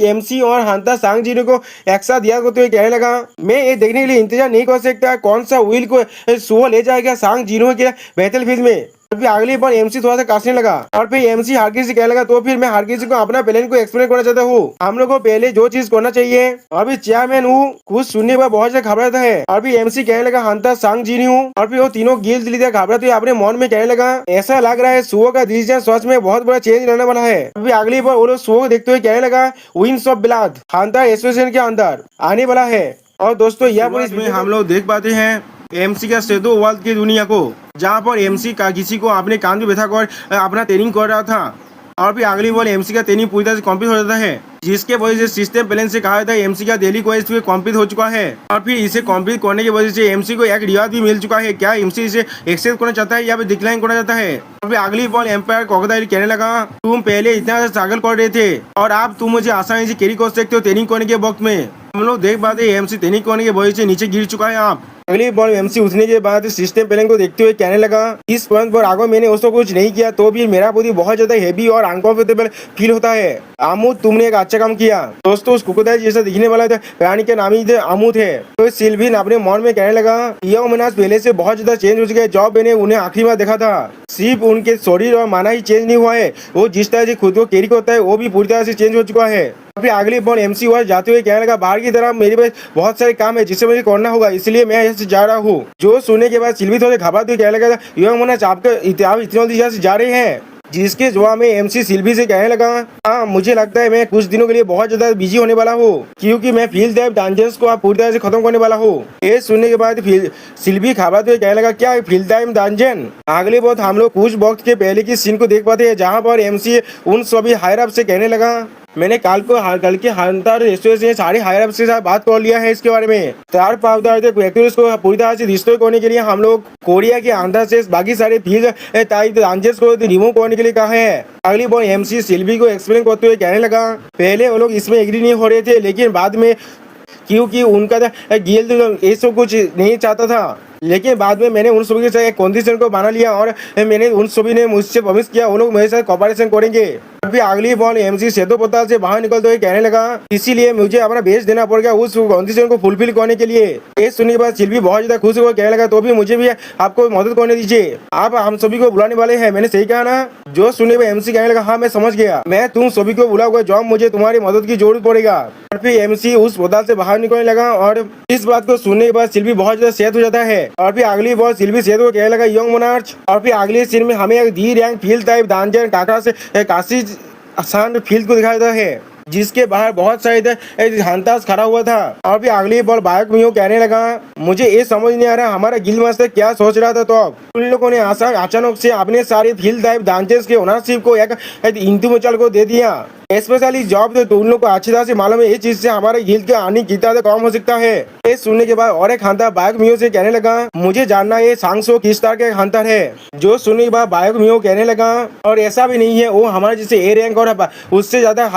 एमसी और हांता सांग जीरो को एक साथ याद करते हुए कहने लगा मैं ये देखने के लिए इंतजार नहीं कर सकता कौन सा व्हील को सुओ ले जाएगा सांग जीरो के बैटलफील्ड में। फिर अगली बार एमसी थोड़ा सा काटने लगा और फिर एमसी हार्किन से कहने लगा तो फिर मैं हार्किन को अपना प्लान को एक्सप्लेन करना चाहता हूँ। हम लोग को पहले जो चीज करना चाहिए। अभी चेयरमैन हूँ कुछ सुनने पर बहुत ज्यादा घबराता है। अभी एमसी कहने लगा हांता सांग जीनी हूँ और फिर वो तीनों गिल्ड लीडर घबराते हुए अपने मन में कहने लगा ऐसा लग रहा है सुओ का डिसीजन सच में बहुत बड़ा चेंज रहने वाला है। अभी अगली बार वो लोग सुओ को देखते हुए कहने लगा विंग्स ऑफ ब्लड हांता एसोसिएशन के अंदर आने वाला है। और दोस्तों यहाँ पर इसमें हम लोग देख पाते हैं एमसी का शेडो वर्ल्ड की दुनिया को, जहाँ पर एमसी का किसी को अपने कान में बैठा कर अपना ट्रेनिंग कर रहा था। और फिर अगली बार एमसी का ट्रेनिंग पूरी तरह से कंप्लीट हो जाता है, जिसके वजह से सिस्टम प्लान से कहा था एमसी का डेली क्वेस्ट भी कंप्लीट हो चुका है। और फिर इसे कंप्लीट करने की वजह से एमसी को एक रिवार्ड भी मिल चुका है। क्या एमसी इसे एक्सेप्ट करना चाहता है या फिर डिक्लाइन करना चाहता है? और फिर अगली बार एम्पायर क्रोकोडाइल कहने लगा तुम पहले इतना स्ट्रगल कर रहे थे और अब तुम मुझे आसानी से कैरी कर सकते हो ट्रेनिंग करने के वक्त में। हम लोग देख पाते एमसी ट्रेनिंग करने की वजह से नीचे गिर चुका है। आप अगली बार एमसी उठने के बाद सिस्टम प्लान को देखते हुए कहने लगा इस पॉइंट पर आगे मैंने उसको कुछ नहीं किया तो भी मेरा बॉडी बहुत ज्यादा हेवी और अनकंफर्टेबल फील होता है। आमूद तुमने एक अच्छा काम किया। दोस्तों उस क्रोकोडाइल जैसा दिखने वाला था प्राणी के नाम ही थे आमूद है। तो सिल्विन अपने मन में कहने लगा यह मनास पहले से बहुत ज्यादा चेंज हो चुका है। जब मैंने उन्हें आखिरी बार देखा था सिर्फ उनके शरीर और माना ही चेंज नहीं हुआ है, वो जिस तरह से खुद को कैरी करता है वो भी पूरी तरह से चेंज हो चुका है। फिर अगली बार एमसी वार जाते हुए कहने लगा बाहर की तरफ मेरे पास बहुत सारे काम है जिसे मुझे करना होगा, इसलिए मैं यहाँ से जा रहा हूँ। जो सुनने के बाद सिल्वी थोड़े घबराते हुए कहने लगा यह मनास आप इतनी जल्दी यहाँ से जा रहे हैं, जिसके जवाब में एमसी सिल्वी से कहने लगा हाँ मुझे लगता है मैं कुछ दिनों के लिए बहुत ज्यादा बिजी होने वाला हूँ क्योंकि मैं फील्ड टाइप डंजन्स को पूरी तरह से खत्म करने वाला हूँ। ये सुनने के बाद सिल्वी घबराते हुए कहने लगा क्या फील्ड टाइम डंजन? अगले बार हम लोग कुछ वक्त के पहले की सीन को देख पाते हैं, जहाँ पर एमसी उन सभी हायर अप से कहने लगा मैंने कल के हंटर रेस्टोरेंट से सारे हायर अप से साथ बात कर लिया है इसके बारे में। तैयार पावदार एक्टर्स को पूरी तरह से रिस्टोर करने के लिए हम लोग कोरिया के अंदर से बाकी सारे फील्ड टाइप डांजेस को रिमूव करने के लिए कहा है। अगली बार एमसी सिल्वी को एक्सप्लेन करते हुए कहने लगा, पहले वो लोग इसमें एग्री नहीं हो रहे थे, लेकिन बाद में क्योंकि उनका गिल्ड ये सब कुछ नहीं चाहता था, लेकिन बाद में मैंने उन सभी के साथ एक कंडीशन को बना लिया और मैंने उन सभी ने मुझसे प्रॉमिस किया वो लोग मेरे साथ कोऑपरेशन करेंगे। अभी अगली बॉल एमसी सेतुपता से बाहर निकलते हुए कहने लगा, इसीलिए मुझे अपना बेच देना पड़ गया उस कंडीशन को फुलफिल करने के लिए। ये सुनने के बाद सिल्वी बहुत ज्यादा खुश हुआ, कहने लगा तो भी मुझे भी आपको मदद करने दीजिए, आप हम सभी को बुलाने वाले हैं। मैंने सही कहा ना? जो सुनने पर एमसी कहने लगा, हाँ मैं समझ गया, मैं तुम सभी को बुलाऊंगा जब मुझे तुम्हारी मदद की जरूरत पड़ेगा। और फिर एमसी उस अस्पताल से बाहर निकलने लगा और इस बात को सुनने के बाद सिल्वी बहुत ज्यादा सेहत हो जाता है। और फिर अगली बार सिल्वी सेहत को कहने लगा, यंग मोनार्च। और फिर अगले सीन में हमें एक D rank field type danger Tata से काशी आसान फील्ड को दिखाया जाता है, जिसके बाहर बहुत सारे हंतास खड़ा हुआ था। और भी अगली बार बायक मियो कहने लगा, मुझे ये समझ नहीं आ रहा हमारा गिल्ड मास्टर क्या सोच रहा था। तो अब उन लोगों ने अचानक से अपने सारे फील्ड टाइप डांजर्स के ओनरशिप को एक इंडिविजुअल को दे दिया। स्पेशली जॉब तो उन लोग को अच्छी तरह से मालूम है, इस चीज से हमारे गिल्ड के आने की तरह कम हो सकता है। ये सुनने के बाद और एक हंटर बायक मियो से कहने लगा, मुझे जानना है सांगसो किस तरह के हंटर है। जो सुनने के बाद बायक मियो कहने लगा, और ऐसा भी नहीं है वो हमारे जैसे ए रैंक और उससे ज्यादा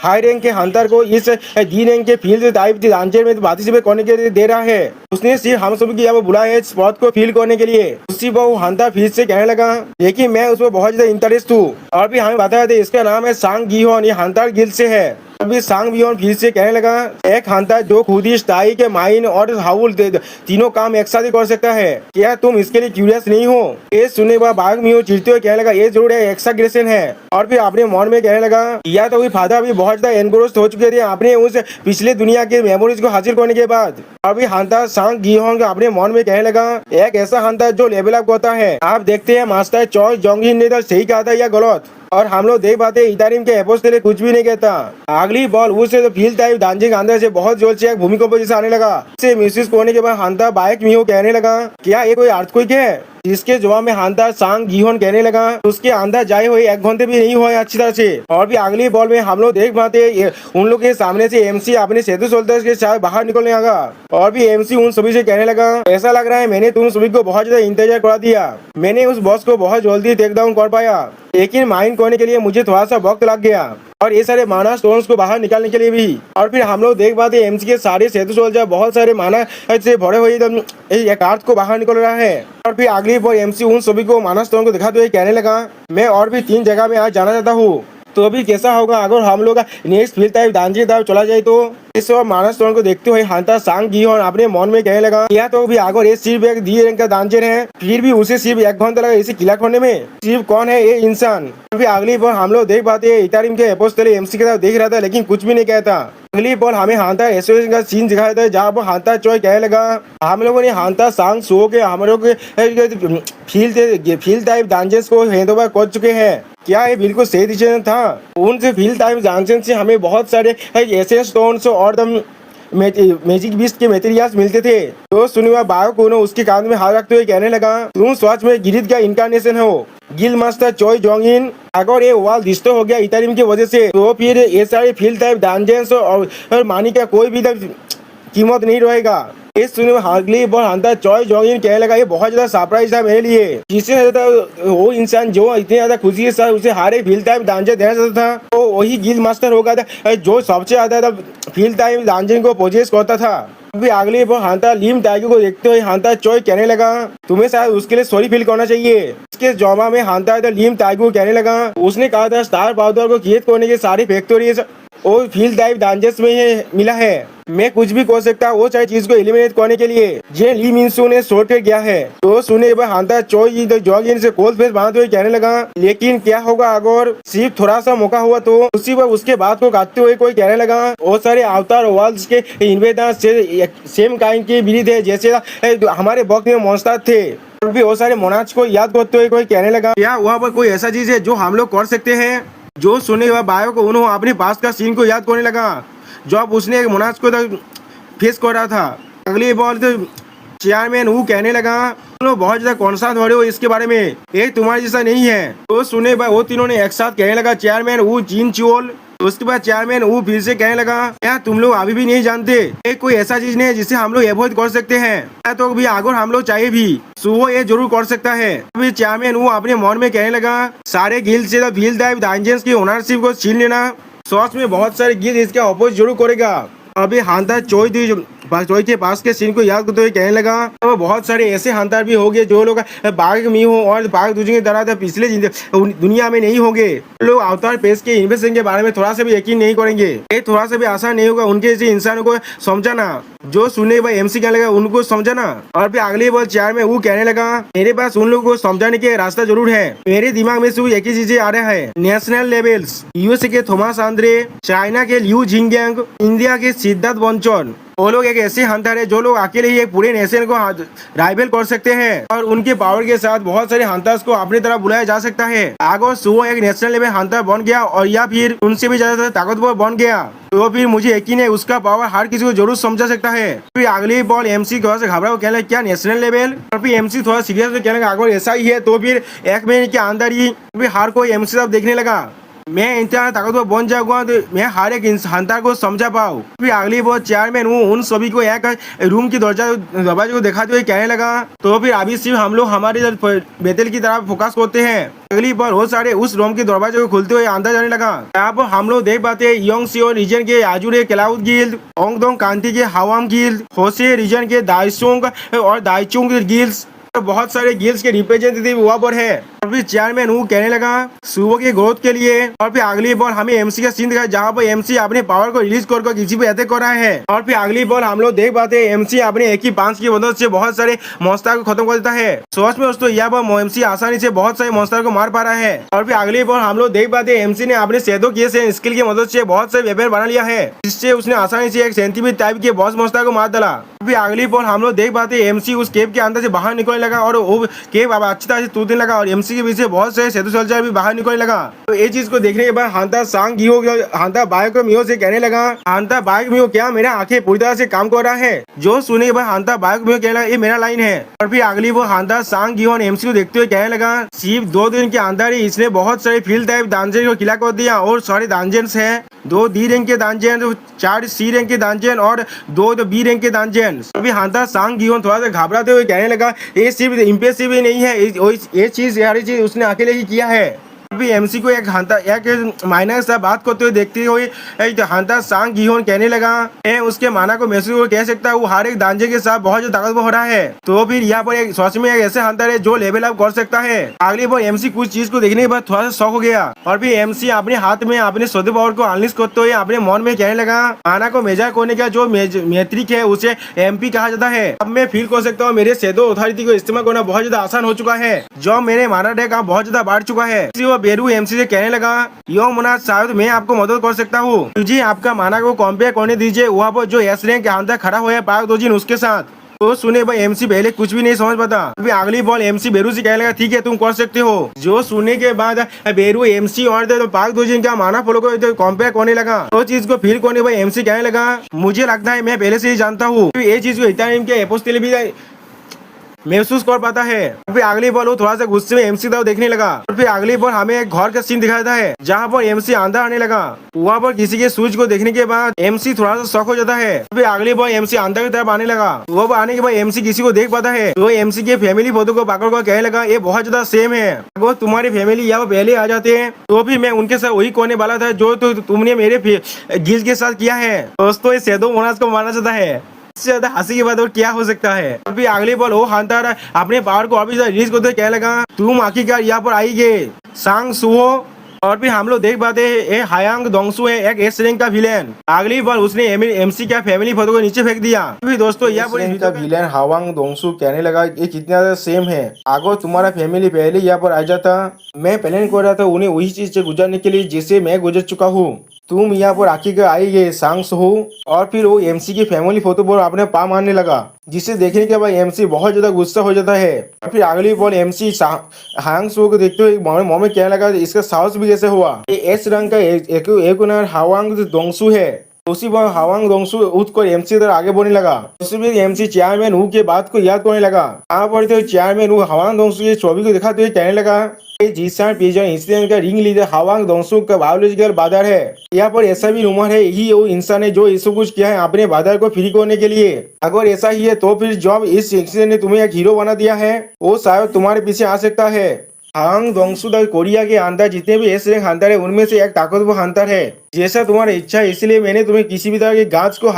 हाई रैंक के हंटर को इस डी रैंक के फील्ड टाइप डांजर में पार्टिसिपेट करने के लिए दे रहा है। उसने सिर्फ हम सभी की यहाँ बुलाया है स्पॉट को फील करने के लिए। उसी पर वो हंटर फिर से कहने लगा, लेकिन मैं उसमें बहुत ज्यादा इंटरेस्ट हूँ। और भी हमें बताया था इसका नाम है सांग गिहोन, ये हंटर गिल्ड से है। अभी सांग गिहोन फिर से कहने लगा, एक हंटर जो खुद ही स्टाई के माइन और हाउल तीनों काम एक साथ ही कर सकता है, क्या तुम इसके लिए क्यूरियस नहीं हो? ये सुनने के बाद बाघ मियो चिढ़ते हुए कहने लगा, ये जरूर एक्साग्रेशन है। और फिर अपने मन में कहने लगा, या तो भी फादर अभी बहुत ज्यादा एनग्रोस्ड हो चुके थे अपने उस पिछले दुनिया के मेमोरीज को हासिल करने के बाद। अभी हंटर सांग गिहोन अपने मन में कहने लगा, एक ऐसा हंटर जो लेवल अप करता है। आप देखते हैं मास्टर चॉय जोंगहिन ने तो सही कहा था या गलत? और हम लोग देख पाते इतारिम के एपोस्टल कुछ भी नहीं कहता। अगली बॉल उसे तो फील्ड टाइप डांजिंग अंदर से बहुत जोर से एक भूमिकंप जैसा आने लगा। इसे महसूस होने के बाद हंटर बायक मियो कहने लगा, क्या ये कोई अर्थक्वेक है? जिसके जवाब में हंटर सांग गिहोन कहने लगा, उसके अंदर जाए हुए 1 घंटे भी नहीं हुए अच्छी तरह से। और भी अगली बॉल में हम लोग देख पाते उन लोग के सामने से एमसी अपने सेतु सोल्जर्स के साथ बाहर निकलने लगा। और भी एमसी उन सभी से कहने लगा, ऐसा लग रहा है मैंने तुम सभी को बहुत ज्यादा इंतजार करा दिया, मैंने उस बॉस को बहुत जल्दी टेक डाउन कर पाया, लेकिन माइंड करने के लिए मुझे थोड़ा सा वक्त लग गया, और ये सारे माना स्टोन्स को बाहर निकालने के लिए भी। और फिर हम लोग देख पाते एमसी के सारे सेतु सोल्जर बहुत सारे माना से भरे हुए एक अर्थ को बाहर निकल रहा है। और फिर अगली बार एमसी उन सभी को माना स्टोन को दिखाते हुए कहने लगा, मैं और भी 3 जगह में आज जाना चाहता हूँ, तो अभी कैसा होगा अगर हम लोग नेक्स्ट फील्ड टाइप डांजी टाइप चला जाए तो? इस मानस स्टोन को देखते हुए हंटर सांग गिहोन अपने मन में कहने लगा, या तो भी अगर ये सिर्फ एक डी रैंक का डांजर है, फिर भी उसे सिर्फ 1 घंटा लगा इसे किला करने में, सिर्फ कौन है ये इंसान? फिर अगली बार हम लोग देख पाते हैं इतारिम के एपोस्टल एमसी के साथ देख रहा था, लेकिन कुछ भी नहीं कहता। अगली बॉल हमें हंटर एसोसिएशन का सीन दिखाया था, जहाँ पर हंटर चॉय कहने लगा, हम लोगों ने हंटर सांग सो के हम लोग फील्ड टाइप डांजर्स को हैंडओवर कर चुके हैं। क्या ये बिल्कुल सही डिसीजन था? उनसे फील्ड टाइप डांजर से हमें बहुत सारे ऐसे स्टोन्स और मैजिक बीस्ट के मटेरियल्स मिलते थे। तो सुनिवा बायो को उसके कान में हाथ रखते हुए कहने लगा, तुम सच में गिरित का इनकारनेशन हो, गिल्ड मास्टर चॉय जोंगहिन। अगर ये वाल डिस्ट्रॉय हो गया इतारिम की वजह से, तो फिर ये सारे फील्ड टाइप डांजर्स और मानी का कोई भी कीमत नहीं रहेगा। इस सुनने में अगली बार हंटर चॉय जोंगहिन कहने लगा, ये बहुत ज्यादा सरप्राइज था मेरे लिए। जिससे वो इंसान जो इतने ज्यादा खुशी के साथ उसे हारे फील्ड टाइप डांजर देना चाहता था, तो वही गिल्ड मास्टर होगा था जो सबसे ज्यादा फील्ड टाइप डांजर को पोजेस करता था। अभी अगली बार हंटर लिम टाइगर को देखते हुए हंटर चॉय कहने लगा, तुम्हें शायद उसके लिए सॉरी फील करना चाहिए। इसके जवाब में हंटर लिम टाइगर को कहने लगा, उसने कहा था स्टार पाउडर को क्रिएट करने के सारी फैक्टरीज और फील्ड टाइप डांजर्स में ही मिला है, मैं कुछ भी कर सकता वो चाहे चीज को एलिमिनेट करने के लिए जे ली मिनसू ने सोच गया है। तो सुने हंटर चॉय जॉगिन से कोल्ड फेस बांधते हुए कहने लगा, लेकिन क्या होगा अगर सिर्फ थोड़ा सा मौका हुआ तो? उसी पर उसके बात को काटते हुए कोई कहने लगा, बहुत सारे अवतार वर्ल्ड्स के इन्वेदर सेम काइंड के विरिध है जैसे हमारे वक्त में मॉन्स्टर थे। और भी बहुत सारे मोनार्च को याद करते हुए कोई कहने लगा, क्या वहाँ पर कोई ऐसा चीज है जो हम लोग कर सकते हैं? जो सुने हुआ बायो को उन्होंने अपने पास का सीन को याद करने लगा, जब उसने एक मोनार्च को फेस कर रहा था। अगली बॉल तो चेयरमैन वो कहने लगा, तुम लोग बहुत ज्यादा कॉन्सर्ट हो रहे हो इसके बारे में, ये तुम्हारे जैसा नहीं है। तो सुने वो तीनों ने एक साथ कहने लगा, चेयरमैन वो जीन चियोल उसके बाद चेयरमैन वो फिर से कहने लगा, क्या तुम लोग अभी भी नहीं जानते ये कोई ऐसा चीज नहीं है जिसे हम लोग अवॉइड कर सकते हैं, या तो भी अगर हम लोग चाहिए भी सुबह ये जरूर कर सकता है। अभी चेयरमैन वो अपने मन में कहने लगा, सारे गिल्ड से व्हील टाइप दांजन्स की ओनरशिप को छीन लेना, सॉस में बहुत सारे गिल्ड इसके अपोज जरूर करेगा। अभी हंटर चोई के पास के सीन को याद करते हुए कहने लगा, तो बहुत सारे ऐसे हंटर भी होंगे जो लोग बाघ में हो और बाघ दूसरे की तरह पिछले दुनिया में नहीं होंगे। लोग अवतार पेश के इन्वेस्टिंग के बारे में थोड़ा सा भी यकीन नहीं करेंगे। ये थोड़ा सा भी आसान नहीं होगा उनके जैसे इंसानों को समझाना, जो सुनने भाई एमसी कहने लगा उनको समझाना। और फिर अगली बार चार में वो कहने लगा, मेरे पास उन लोगों को समझाने के रास्ता जरूर है। मेरे दिमाग में सिर्फ एक ही चीजें आ रहा है, नेशनल लेवल्स, यूएसए के थॉमस आंद्रे, चाइना के लिू जिंगयांग, इंडिया के सिद्धार्थ बंचन। वो लोग एक ऐसे हंटर है जो लोग अकेले ही एक पूरे नेशन को राइवल कर सकते हैं और उनके पावर के साथ बहुत सारे हंटर्स को अपनी तरफ बुलाया जा सकता है। अगर सुओ एक नेशनल लेवल हंटर बन गया और या फिर उनसे भी ज्यादा ताकतवर बन गया तो फिर मुझे यकीन है उसका पावर हर किसी को जरूर समझा सकता है। फिर अगली बॉल एमसी थोड़ा सा घबरा कहने लगा, क्या नेशनल लेवल? और फिर एमसी थोड़ा सीरियस कहने लगा, अगर ऐसा ही है तो फिर 1 महीने के अंदर ही हर कोई एमसी साहब देखने लगा। मैं इतना ताकतवर बन जाऊंगा तो मैं हर एक हंटर को समझा पाऊँ। फिर अगली बार चेयरमैन हूँ उन सभी को एक रूम की दरवाजे को दिखाते हुए कहने लगा, तो फिर अभी सिर्फ हम लोग हमारे बेतल की तरफ फोकस करते हैं। अगली बार वो सारे उस रूम के दरवाजे को खुलते हुए अंदर जाने लगा। यहाँ पर हम लोग देख पाते योंग सियो रीजन के आजुरे क्लाउड गिल्ड, ओंगडोंग कांति के हवाम गिल्ड, होसे रीजन के दाइसोंग और दाइचुंग गिल्ड्स, तो बहुत सारे गिल्ड्स के रिप्रेजेंटेटिव वहाँ पर है। और फिर चेयरमैन वो कहने लगा सुबह के ग्रोथ के लिए। और फिर अगली बार हमें एमसी का सीन दिखाया जहाँ पर एमसी अपने पावर को रिलीज कर किसी पे अटैक कर रहा है। और फिर अगली बार हम लोग देख पाते हैं एमसी अपने एक ही पांच की मदद से बहुत सारे मॉन्स्टर को खत्म कर देता है। सोच में दोस्तों यहाँ पर एमसी आसानी से बहुत सारे मॉन्स्टर को मार पा रहा है। और फिर अगली बार हम लोग देख पाते हैं एमसी ने अपने शैडो किए से स्किल की मदद से बहुत सारे वेपन बना लिया है, जिससे उसने आसानी से एक सेंटीमीटर टाइप के बॉस मॉन्स्टर को मार डाला। फिर अगली बार हम लोग देख पाते हैं एमसी उस केव के अंदर से बाहर निकलने लगा और वो केव अब अच्छी तरह से टूटने लगा और एमसी के पीछे बहुत सारे सेतु सोल्जर भी बाहर निकलने लगा। तो ये चीज को देखने के बाद हांता सांग गियो हांता बाइक मियो से कहने लगा, हांता बाइक मियो क्या मेरा आंखें पूरी तरह से काम कर रहा है? जो सुने के बाद हांता बाइक मियो कहने लगा, ये मेरा लाइन है। और फिर अगली वो हांता सांग गियो एमसी को देखते हुए कहने लगा, सिर्फ 2 दिन के अंदर ही इसने बहुत सारे फील्ड टाइप दांजन को किला कर दिया और सारे दांजन है 2 डी रैंक के दांजन, 4 सी रैंक के दांजन और 2 बी रैंक के दांजन। अभी हांता सांग गियोन थोड़ा सा घबराते हुए कहने लगा, ये सिर्फ इम्प्रेसिव ही नहीं है, ये चीज सारी चीज उसने अकेले ही किया है। अभी एमसी को एक माइनर सा बात करते हुए देखते हुए हांता सांग गियोन कहने लगा, उसके माना को महसूस कह सकता है वो हर एक दांजे के साथ बहुत ज्यादा ताकतवर हो रहा है। तो फिर यहाँ पर एक सच में एक ऐसे हंटर है जो लेवल अप कर सकता है। अगली बार एमसी कुछ चीज को देखने के बाद थोड़ा सा शॉक हो गया और फिर एमसी अपने हाथ में अपने सौदे पावर को अनलिश करते हुए अपने मन में कहने लगा, माना को मेजर करने का जो मेट्रिक है उसे एमपी कहा जाता है। अब मैं फील कर सकता हूँ मेरे शैडो अथॉरिटी को इस्तेमाल करना बहुत ज्यादा आसान हो चुका है, जो मेरे माना डेक बहुत ज्यादा बढ़ चुका है। बेरू एमसी से कहने लगा, यो मुनाज शायद मैं आपको मदद कर सकता हूँ, तुझे आपका माना को कंपेयर करने दीजिए वहाँ पर जो एस रैंक अंदर खड़ा हुआ है पाक दोजिन उसके साथ। तो सुने भाई एमसी पहले कुछ भी नहीं समझ पाता। फिर अगली बॉल एमसी बेरू से कहने लगा, ठीक है तुम कर सकते हो। जो सुनने के बाद बेरू एमसी और तो पाक दोजिन का माना फॉलो को तो कंपेयर करने लगा। तो चीज को फील करने भाई एमसी कहने लगा, मुझे लगता है मैं पहले से ही जानता हूँ। ये चीज को इतना के एपोस्टल भी महसूस कर पाता है। फिर अगली बार वो थोड़ा सा गुस्से में एमसी तरफ देखने लगा। और फिर अगली बार हमें एक घर का सीन दिखाता है जहाँ पर एमसी अंदर आने लगा। वहाँ पर किसी के सूज को देखने के बाद एमसी थोड़ा सा शॉक हो जाता है। फिर अगली बार एमसी अंदर की तरफ आने लगा। वो आने के बाद एमसी किसी को देख पाता है तो एमसी के फैमिली फोटो को पकड़ कर कहने लगा, ये बहुत ज्यादा सेम है, अगर तुम्हारी फैमिली यहाँ पहले आ जाते हैं तो भी मैं उनके साथ वही करने वाला था जो तुमने मेरे गिल के साथ किया है। दोस्तों ये शैडो मोनाज को मारना चाहता है, इससे ज्यादा हंसी की बात और क्या हो सकता है। अभी अगली बार वो हंटर अपने पावर को अभी रिलीज करते कहने लगा, तुम आखिरकार यहाँ पर आई गए सांग सुहो। और फिर हम लोग देख पाते हैं हायांग दोंगसू है एक एस रैंक का विलेन। अगली बार उसने एमसी का फैमिली फोटो को नीचे फेंक दिया। फिर दोस्तों यहाँ पर का विलेन हायांग दोंगसू कहने लगा, ये कितना ज्यादा सेम है, अगर तुम्हारा फैमिली पहले यहाँ पर आ जाता मैं प्लान कर रहा था उन्हें वही चीज से गुजरने के लिए जिसे मैं गुजर चुका हूँ, तुम यहाँ पर आखिर आई गए सांग हो। और फिर वो एमसी की फैमिली फोटो पर अपने पा मारने लगा, जिसे देखने के बाद एमसी बहुत ज्यादा गुस्सा हो जाता है। और फिर अगली बॉल एमसी हांग सो को देखते हुए मोह में कहने लगा, इसका साहस भी कैसे हुआ, ये एस रंग का एक हावांग दोंगसू है। उसी बार हावांग दोंगसू उठकर एमसी तरह आगे बढ़ने लगा। उसी में एमसी चेयरमैन हु के बात को याद करने लगा। यहाँ पर तो चेयरमैन हु हावांग दोंगसू की छवि को दिखाते हुए कहने लगा, जीसान पिजन इंसिडेंट का रिंग लीडर हावांग दोंगसू का बायोलॉजिकल बादर है। यहाँ पर ऐसा भी रूमर है यही वो इंसान है जो ये सब कुछ किया है अपने बादर को फ्री करने के लिए। अगर ऐसा ही है तो फिर जब इस इंसिडेंट ने तुम्हें एक हीरो बना दिया है वो शायद तुम्हारे पीछे आ सकता है। हांग दोंगसू द कोरिया के अंदर जितने भी एस रैंक हंटर है उनमें से एक ताकतवर हंटर है। जैसा तुम्हारी इच्छा है इसलिए मैंने तुम्हें किसी भी तरह के गाछ को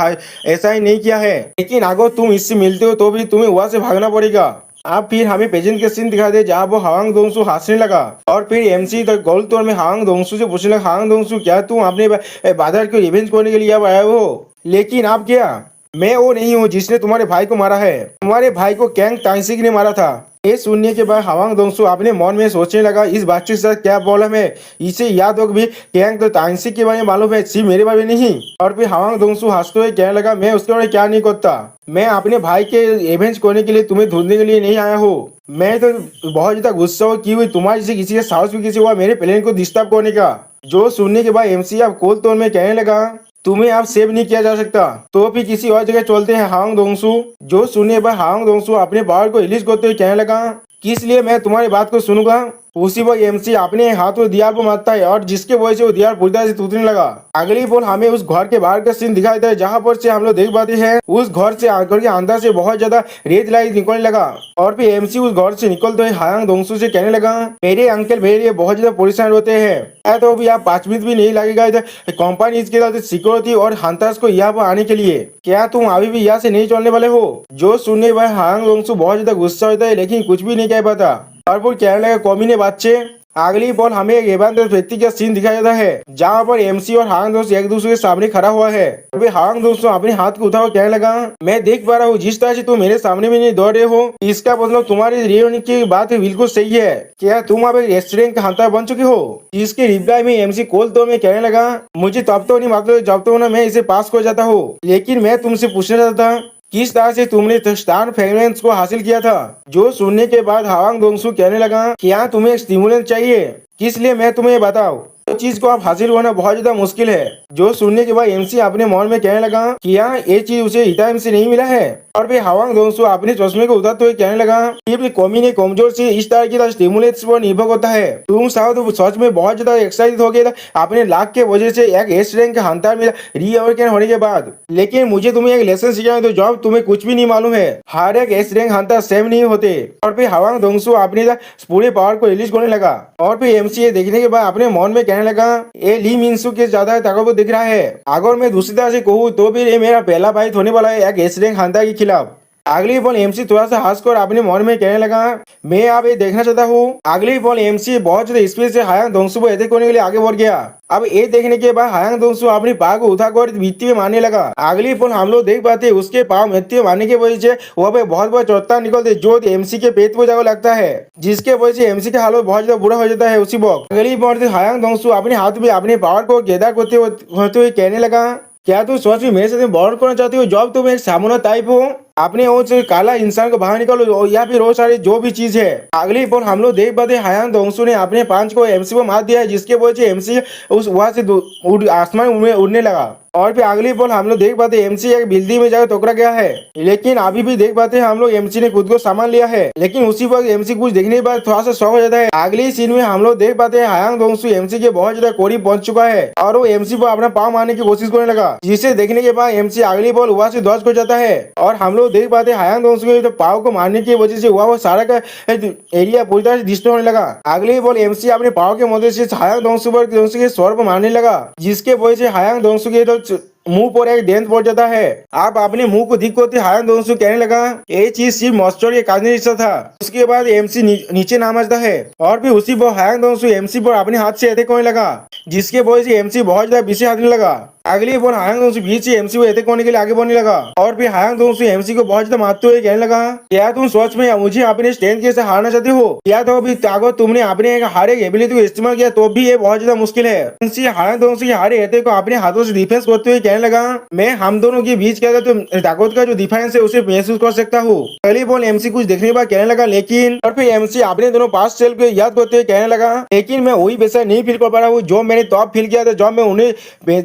ऐसा ही नहीं किया है, लेकिन अगर तुम इससे मिलते हो तो भी तुम्हें वहां से भागना पड़ेगा। अब फिर हमें पेजेंट के सीन दिखा दे जहाँ वो हांग दोंगसू हंसने लगा और फिर एमसी द गोल्ड तौर में हांग दोंगसू से पूछने लगा, हांग दोंगसू क्या तुम अपने बादर को रिवेंज करने के लिए अब आए हो? लेकिन आप क्या? मैं वो नहीं हूँ जिसने तुम्हारे भाई को मारा है, तुम्हारे भाई को कैंग ताइसिक ने मारा था। ये सुनने के बाद हावांग दोंगसू अपने मन में सोचने लगा इस बच्चे के साथ क्या प्रॉब्लम है, इसे याद हो भी कैंग तो ताइसिक के बारे में मालूम है, सिर्फ मेरे बारे में नहीं। और फिर हावांग दोंगसू हंसते हुए कहने लगा मैं उसके बारे में क्या नहीं करता, मैं अपने भाई के एवेंज करने के लिए तुम्हें ढूंढने के लिए नहीं आया हूँ। मैं तो बहुत ज्यादा गुस्सा हो कि हुई तुम्हारी से किसी का साहस भी किसी हुआ मेरे प्लान को डिस्टर्ब करने का। जो सुनने के बाद एमसी अब कोल तोड़ में कहने लगा तुम्हें आप सेव नहीं किया जा सकता तो फिर किसी और जगह चलते हैं हांग दोंगसू। जो सुनने पर हांग दोंगसू अपने पावर को रिलीज करते हुए कहने लगा किस लिए मैं तुम्हारी बात को सुनूंगा। उसी वक्त एमसी अपने हाथ को दीवार पर मारता है और जिसके वजह से वो दीवार पूरी तरह से टूटने लगा। अगली बोल हमें उस घर के बाहर का सीन दिखाई देता है जहाँ पर से हम लोग देख पाते हैं उस घर से घर के अंदर से बहुत ज्यादा रेत लाइट निकलने लगा और फिर एमसी उस घर से निकलते हुए हांग दोंगसू से कहने लगा मेरे अंकल मेरे लिए बहुत ज्यादा परेशान होते हैं, तो अभी आप 5 मिनट भी नहीं लगेगा इधर कंपनी इसके साथ सिक्योरिटी और हंटर्स को यहाँ पर आने के लिए, क्या तुम अभी भी यहाँ से नहीं चलने वाले हो? जो सुनने पर हांग दोंगसू बहुत ज्यादा गुस्सा होता है लेकिन कुछ भी नहीं कह पाता और फिर कहने लगा कौमी ने बच्चे। अगली बॉल हमें एक एवं व्यक्ति का सीन दिखाया जाता है जहाँ पर एमसी और हांग दोस्त एक दूसरे के सामने खड़ा हुआ है। अभी हांग दोस्तों अपने हाथ को उठाकर कहने लगा मैं देख पा रहा हूँ जिस तरह से तुम मेरे सामने में नहीं दौड़ रहे हो इसका मतलब तुम्हारी रियोनी की बात बिल्कुल सही है, क्या तुम अब एक रेस्टोरेंट का हंटर बन चुके हो? इसके रिप्लाई में एमसी कोल तो में कहने लगा मुझे तब तो नहीं मतलब जब तो ना मैं इसे पास कर जाता हूँ, लेकिन मैं तुमसे पूछना चाहता था किस तरह से तुमने स्टार फ्रेगरेंस को हासिल किया था। जो सुनने के बाद हावांग दोंगसू कहने लगा क्या तुम्हें स्टिमुलेंट चाहिए, किस लिए मैं तुम्हें बताऊं तो चीज को आप हासिल होना बहुत ज्यादा मुश्किल है। जो सुनने के बाद एमसी अपने मन में कहने लगा क्या ये चीज उसे हितायम से नहीं मिला है। और फिर हावांग दोंगसू अपने चश्मे को उतारते हुए कहने लगा ये कौमी ने कमजोर से इस तरह की स्टिमुलेट्स पर निर्भर करता है, तुम शायद सच में बहुत ज्यादा एक्साइटेड हो गए अपने लाख के वजह से एक एस रैंक हंटर में रीऑर्गेन होने के बाद, लेकिन मुझे तुम्हें एक लेसन सिखाना तो जब तुम्हें कुछ भी नहीं मालूम है हर एक एस रैंक हंटर सेम नहीं होते। और फिर हावांग दोंगसू अपने पूरे पावर को रिलीज करने लगा और फिर एमसी देखने के बाद अपने मन में कहने लगा ये ली मिनसू के ज्यादा ताकतवर दिख रहा है, अगर मैं दूसरी तरह से कहूँ तो फिर ये मेरा पहला फाइट होने वाला है एक एस रैंक हंटर के खिलाफ। अगली बॉल एमसी थोड़ा सा हंसकर अपने मन में कहने लगा मैं अब ये देखना चाहता हूँ। अगली बॉल एमसी बहुत ज्यादा स्पीड से हायांग दोंगसू को अटैक करने के लिए आगे बढ़ गया। अब ये देखने के बाद हायांग दोंगसू अपनी पाव को उठाकर मिट्टी में मारने लगा। अगली बॉल हम लोग देख पाते उसके पाव मिट्टी में मारने की वजह से वहाँ पे बहुत बड़ा चट्टान निकलते जो एमसी के पेट पर जाकर लगता है जिसके वजह से एमसी का हालत बहुत ज्यादा बुरा हो जाता है। उसी वक्त अगली बॉल हायांग दोंगसू अपने हाथ में अपने पावर को गैदर करते हुए कहने लगा क्या तुम सच में मेरे साथ बॉर्ड करना चाहते हो जब तुम एक सामूना टाइप हो, अपने वो से काला इंसान को बाहर निकालो या फिर वो सारी जो भी चीज है। अगली बॉल हम लोग देख पाते हायांग दोंगसू ने अपने पांच को एमसी को मार दिया है जिसके वजह से एमसी उस वहां से आसमान में उड़ने लगा। और फिर अगली बॉल हम लोग देख पाते एमसी एक बिल्डिंग में जाकर टकरा गया है, लेकिन अभी भी देख पाते हैं हम लोग एमसी ने खुद को सामान लिया है, लेकिन उसी वक्त एमसी कुछ देखने के बाद थोड़ा सा शॉक हो जाता है। अगली सीन में हम लोग देख पाते हैं हायांग दोंगसू एमसी के बहुत ज्यादा करीब पहुंच चुका है और वो एमसी को अपना पाँव मारने की कोशिश करने लगा, जिसे देखने के बाद एमसी अगली बॉल वहां से दौड़ हो जाता है और हम लोग देख पाते हैं हायांग दोंगसू के पाव को मारने की वजह से वो सारा का एरिया पूरी तरह से डिस्ट्रॉय होने लगा। अगली बॉल एमसी अपने पाव के मदद से हायांग दोंगसू के स्वर पर मारने लगा, जिसके वजह से हायांग दोंगसू के मुंह पर एक डेंट पड़ जाता है। आप अपने मुंह को दिख करते हायांग दोंगसू कहने लगा ये चीज सिर्फ मॉस्टर के कारण हिस्सा था। उसके बाद एमसी नीचे नामचता है और फिर उसी पर हायांग दोंगसू एमसी पर अपने हाथ से अटैक करने लगा, जिसके वजह से एमसी बहुत ज्यादा पीछे हटने लगा। अगली बॉल हायांग दोंगसू बीच से एमसी को अटैक करने के लिए आगे बढ़ने लगा और फिर हायांग दोंगसू एमसी को बहुत ज्यादा मारते हुए कहने लगा क्या तुम सोच में मुझे अपने स्ट्रेंथ के साथ हारना चाहते हो, या तो अभी अगर तुमने अपने हर एक एबिलिटी को इस्तेमाल किया तो भी ये बहुत ज्यादा मुश्किल है। हायांग दोंगसू के हर अटैक को अपने हाथों से डिफेंस करते हुए कहने लगा मैं हम दोनों के बीच क्या ताकत का जो डिफरेंस है उसे महसूस कर सकता हूँ। पहली बॉल एमसी कुछ देखने के बाद कहने लगा लेकिन, और फिर एमसी अपने दोनों पास्ट सेल्फ को याद करते हुए कहने लगा लेकिन मैं वही वैसा नहीं फील कर पा रहा हूँ जो मैंने तब फील किया था जब मैं उन्हें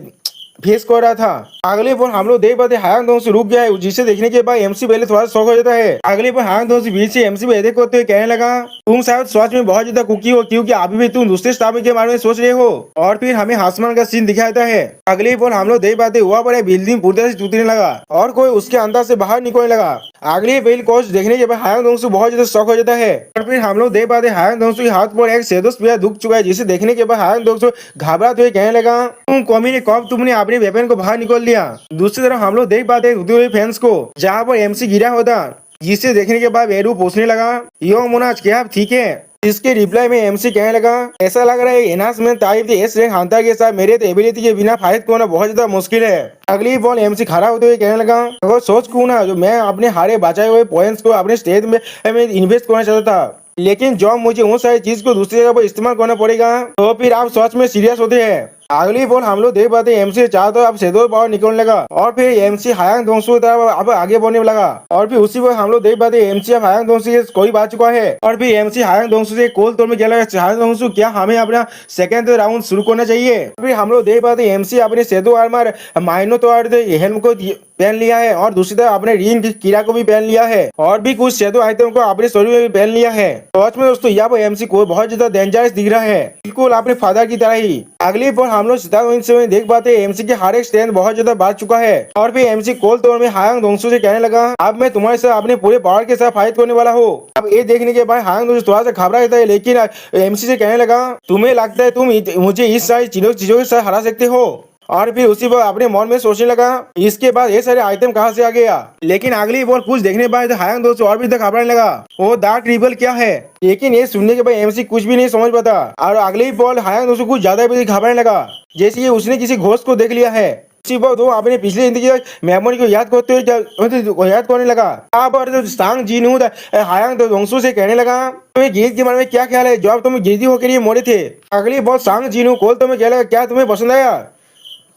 फेस कर रहा था। अगले पर हम लोग देख पाते हायांग दोंगसू रुक गया है, जिसे देखने के बाद एमसी पहले थोड़ा शौक हो जाता है। अगले पर हायांग दोंगसू बीच से एमसी पे देखते हुए कहने लगा, तुम शायद सच में बहुत ज्यादा कुकी हो, क्योंकि अभी भी तुम दूसरे स्टाफ के बारे में सोच रहे हो। और फिर हमें आसमान का सीन दिखाता है। अगले पर हम लोग देख पाते हुआ पर एक बिल्डिंग पूरी तरह से टूटने लगा और कोई उसके अंदर से बाहर निकलने लगा। अगले बेल कोच देखने के बाद हायांग दोंगसू बहुत ज्यादा शौक हो जाता है। और फिर हम लोग देख पाते हायांग दोंगसू के हाथ पर एक शेडो स्पीयर दुख चुका है, जिसे देखने के बाद हायांग दोंगसू घबराते हुए कहने लगा, तुम कौमी ने कब तुमने अपने वेपन को बाहर निकाल लिया। दूसरी तरफ हम लोग देख पाते रुकते हुए फैंस को, जहाँ पर एमसी गिरा होता, जिसे देखने के बाद वेरू पूछने लगा, यो मोनाज क्या आप ठीक है। इसके रिप्लाई में एमसी कहने लगा, ऐसा लग रहा है enhancement type S rank Hunter के साथ मेरे एबिलिटी के बिना फाइट करना बहुत ज्यादा मुश्किल है। अगली बॉल एमसी खड़ा होते हुए कहने लगा, अगर सोच क्यों ना जो मैं अपने हारे बचाए हुए पॉइंट्स को अपने स्टेज में इन्वेस्ट करना चाहता था, लेकिन जब मुझे उन सारी चीज को दूसरी जगह पर इस्तेमाल करना पड़ेगा तो फिर आप सच में सीरियस होते हैं। अगली बॉल हम लोग देख पाते एमसी चाह तो अब शेडो पावर निकलने लगा और फिर एमसी हायांग दोंगसू की तरफ अब आगे बढ़ने लगा। और फिर उसी वक्त हम लोग देख पाते एमसी अब हायांग दोंगसू से कोई बात चुका है। और फिर एमसी हायांग दोंगसू से कोल तौर में कहने लगा, हायांग दोंगसू क्या हमें अपना सेकंड राउंड शुरू करना चाहिए। फिर हम लोग देख पाते एमसी अपने शेडो आर्मर माइनो तो हेल्म को पहन लिया है और दूसरी तरफ अपने रिंग कीड़ा को भी पहन लिया है और भी कुछ शेडो आइटम को अपने शरीर में भी पहन लिया है। तो में दोस्तों यहाँ पर एमसी को बहुत ज्यादा डेंजरस दिख रहा है, बिल्कुल अपने फादर की तरह ही। अगली पर हम लोग सितारा देख पाते एमसी के हर एक स्ट्रेंथ बहुत ज्यादा बढ़ चुका है। और फिर एमसी कोल तौर में हायांग दोंगसू से कहने लगा, अब मैं तुम्हारे साथ अपने पूरे पावर के साथ फाइट करने वाला हूँ। अब ये देखने के बाद हायांग दोंगसू थोड़ा सा घबरा जाता है, लेकिन एमसी से कहने लगा, तुम्हें लगता है तुम मुझे इस सारी चीजों के साथ हरा सकते हो। और फिर उसी पर अपने मन में सोचने लगा, इसके बाद ये सारे आइटम कहाँ से आ गया। लेकिन अगली बॉल कुछ देखने बाद हायांग दोंगसू और भी घबराने लगा, वो डार्क रिबल क्या है। लेकिन ये सुनने के बाद एमसी कुछ भी नहीं समझ पाता और अगली बॉल हायांग दोंगसू कुछ ज्यादा भी घबराने लगा, जैसे ये उसने किसी घोस्ट को देख लिया है। वो अपने पिछले जिंदगी मेमोरी को याद करते हुए याद करने लगा। अब सांग जीनू हायांग दोंगसू से कहने लगा, तुम्हें गीत के बारे में क्या ख्याल है, जब तुम गिरती होकर ये मोड़े थे। अगली बॉल सांग जीनू कोल तुम्हें क्या लगा, क्या तुम्हें पसंद आया,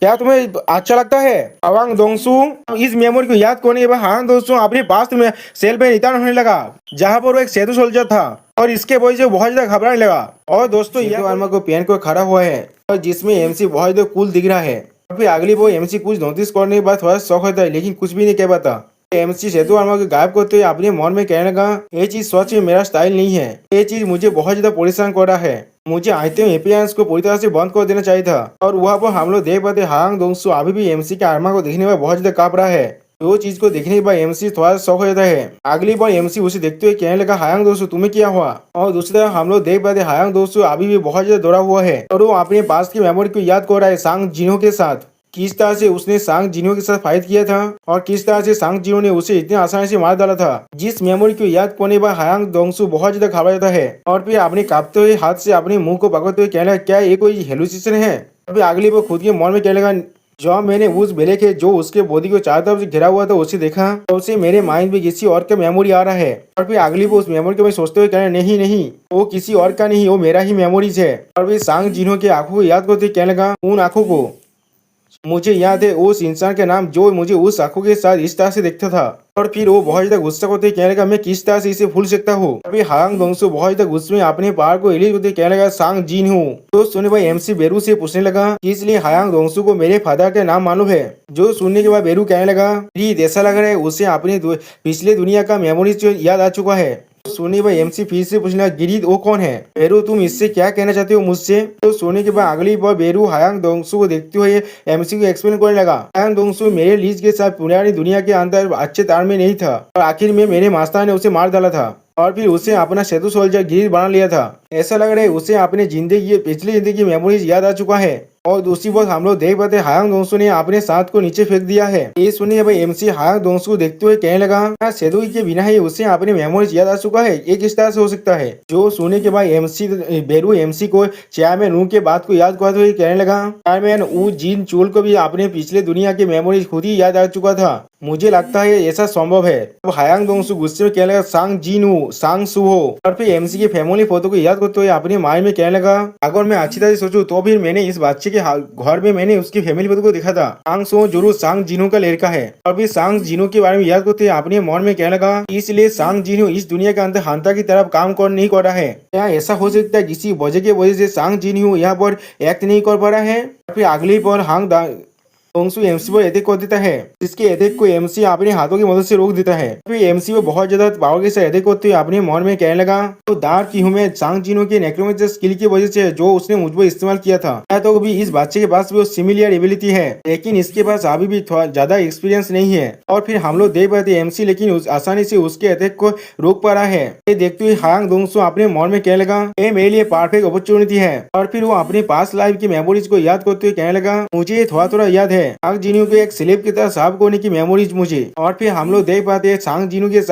क्या तुम्हें अच्छा लगता है। हायांग दोंगसू इस मेमोरी को याद करने के बाद हायांग दोंगसू अपने पास्ट में सेल पे रिटर्न होने लगा, जहाँ पर वो एक शेडो सोल्जर था और इसके वजह से बहुत ज्यादा घबराने लगा। और दोस्तों ये आर्मर को पहन कर खड़ा हुआ है और जिसमें एमसी बहुत ज्यादा कूल दिख रहा है। और फिर अगली वो एमसी कुछ नोटिस करने के बाद थोड़ा शौक होता है, लेकिन कुछ भी नहीं कह पाता। एमसी शेडो आर्मर को गायब करते हुए अपने मन में कहने लगा, ये चीज सच में मेरा स्टाइल नहीं है, ये चीज मुझे बहुत ज्यादा परेशान कर रहा है, मुझे आइटम एपीएंस को पूरी तरह से बंद कर देना चाहिए था। और वहाँ पर हम लोग देख पाते हायांग दोंगसू अभी भी एमसी के आर्मर को देखने में बहुत ज्यादा कांप रहा है। वो चीज को देखने के बाद एमसी थोड़ा शौक हो जाता है। अगली बार एमसी उसे देखते हुए कहने लगा, हायांग दोंगसू तुम्हें क्या हुआ। और दूसरी तरफ हम लोग देख पाते हायांग दोंगसू अभी भी बहुत ज्यादा दौड़ा हुआ है और वो अपने पास की मेमोरी को याद कर रहा है सांग जिनो के साथ, किस तरह से उसने सांग जिनो के साथ फाइट किया था और किस तरह से सांग जिनो ने उसे इतनी आसानी से मार डाला था। जिस मेमोरी को याद करने पर हायांग दोंगसू बहुत ज्यादा घबरा जाता है और फिर अपने कांपते हुए हाथ से अपने मुंह को पकड़ते हुए कहने लगा, क्या ये कोई हेलुसिनेशन है। अभी अगली बार खुद के मन में कहने लगा, जब मैंने उस बेले के जो उसके बॉडी को चारों तरफ से घिरा हुआ था उसे देखा तो उसे मेरे माइंड में किसी और का मेमोरी आ रहा है। और फिर अगली बार उस मेमोरी को मैं सोचते हुए कहने, नहीं नहीं वो किसी और का नहीं, वो मेरा ही मेमोरीज है। और फिर सांग जिनो के आंखों को याद करते कहने लगा, उन आंखों को मुझे याद है उस इंसान का नाम जो मुझे उस आंखों के साथ इस तरह से देखता था। और फिर वो बहुत ज्यादा गुस्सा करते कहने लगा, मैं किस तरह से इसे भूल सकता हूँ। अभी हायांग दोंगसू बहुत ज्यादा गुस्से में अपने पावर को रिलीज करते कहने लगा, सांग जीन हूँ। तो सुनने भाई एमसी बेरू से पूछने लगा, इसलिए हायांग दोंगसू को मेरे फादर का नाम मालूम है। जो सुनने के बाद बेरू कहने लगा, प्लीज ऐसा लग रहा है उसे अपने पिछले दुनिया का मेमोरीज याद आ चुका है। सोनी भाई एमसी फिर से पूछना, गिरीद वो कौन है। बेरू तुम इससे क्या कहना चाहते हो मुझसे। तो सोने के बाद अगली बार बेरू हायांग दोंगसू को देखते हुए एमसी को एक्सप्लेन करने लगा, हायांग दोंगसू मेरे लीज के साथ पुरानी दुनिया के अंदर अच्छे तार में नहीं था और आखिर में मेरे मास्टर ने उसे मार डाला था और फिर उसे अपना शेडो सोल्जर गिरीद बना लिया था। ऐसा लग रहा है उसे अपने जिंदगी पिछली जिंदगी मेमोरीज याद आ चुका है। और दूसरी बात हम लोग देख पाते हायांग दोंगसू ने अपने साथ को नीचे फेंक दिया है। ये सुनिए भाई एमसी हायांग दोंगसू को देखते हुए कहने लगा, शेडो के बिना ही उसे अपने मेमोरीज याद आ चुका है, ये किस तरह से हो सकता है। जो सुनने के बाद एमसी बेरू एमसी को चेयरमैन रू के बात को याद करते हुए कहने लगा, चेयरमैन ऊ जिन चोल को भी अपने पिछले दुनिया के मेमोरीज खुद ही याद आ चुका था, मुझे लगता है ऐसा संभव है। अब हायांग दोंगसू गुस्से में कहने लगा, सांग जीन हूँ, सांग सू हो। और फिर एमसी के फैमिली फोटो को याद करते हुए अपने माइंड में कहने लगा, अगर मैं अच्छी तरह से सोचूं तो फिर मैंने इस बच्चे के घर में मैंने उसकी फैमिली फोटो को देखा था। सांग सू जरूर सांग जिनो का लड़का है। और फिर सांग जिनो के बारे में याद करते हुए अपने मन में कहने लगा, इसलिए सांग जिनो इस दुनिया के अंदर हंता की तरफ काम कर नहीं कर रहा है। क्या ऐसा हो सकता है किसी वजह की वजह से सांग जिनो यहाँ पर एक्ट नहीं कर पा रहा है। फिर अगली पर दोंगसू एमसी पर अटैक कर देता है, जिसके अटैक को एमसी अपने हाथों की मदद से रोक देता है। फिर एमसी को बहुत ज्यादा पावर के साथ अटैक करते हुए अपने मन में कहने लगा, तो दार की हूँ मैं सांग जिनो के नेक्रोमेंसर स्किल की वजह से जो उसने मुझ पर इस्तेमाल किया था, तो अभी इस बच्चे के पास भी वो सिमिलर एबिलिटी है, लेकिन इसके पास अभी भी थोड़ा ज्यादा एक्सपीरियंस नहीं है। और फिर हम लोग देख पाते एमसी लेकिन आसानी से उसके अटैक को रोक पा रहा है। ये देखते हुए हायांग दोंगसू अपने मन में कहने लगा, ये मेरे लिए परफेक्ट अपॉर्चुनिटी है। और फिर वो अपने पास लाइफ की मेमोरीज को याद करते हुए कहने लगा, मुझे थोड़ा थोड़ा याद है सांग जिनो को एक स्लेब की तरह साफ करने की मेमोरीज मुझे। और फिर हम लोग देख पाते हैं सांग जिनो के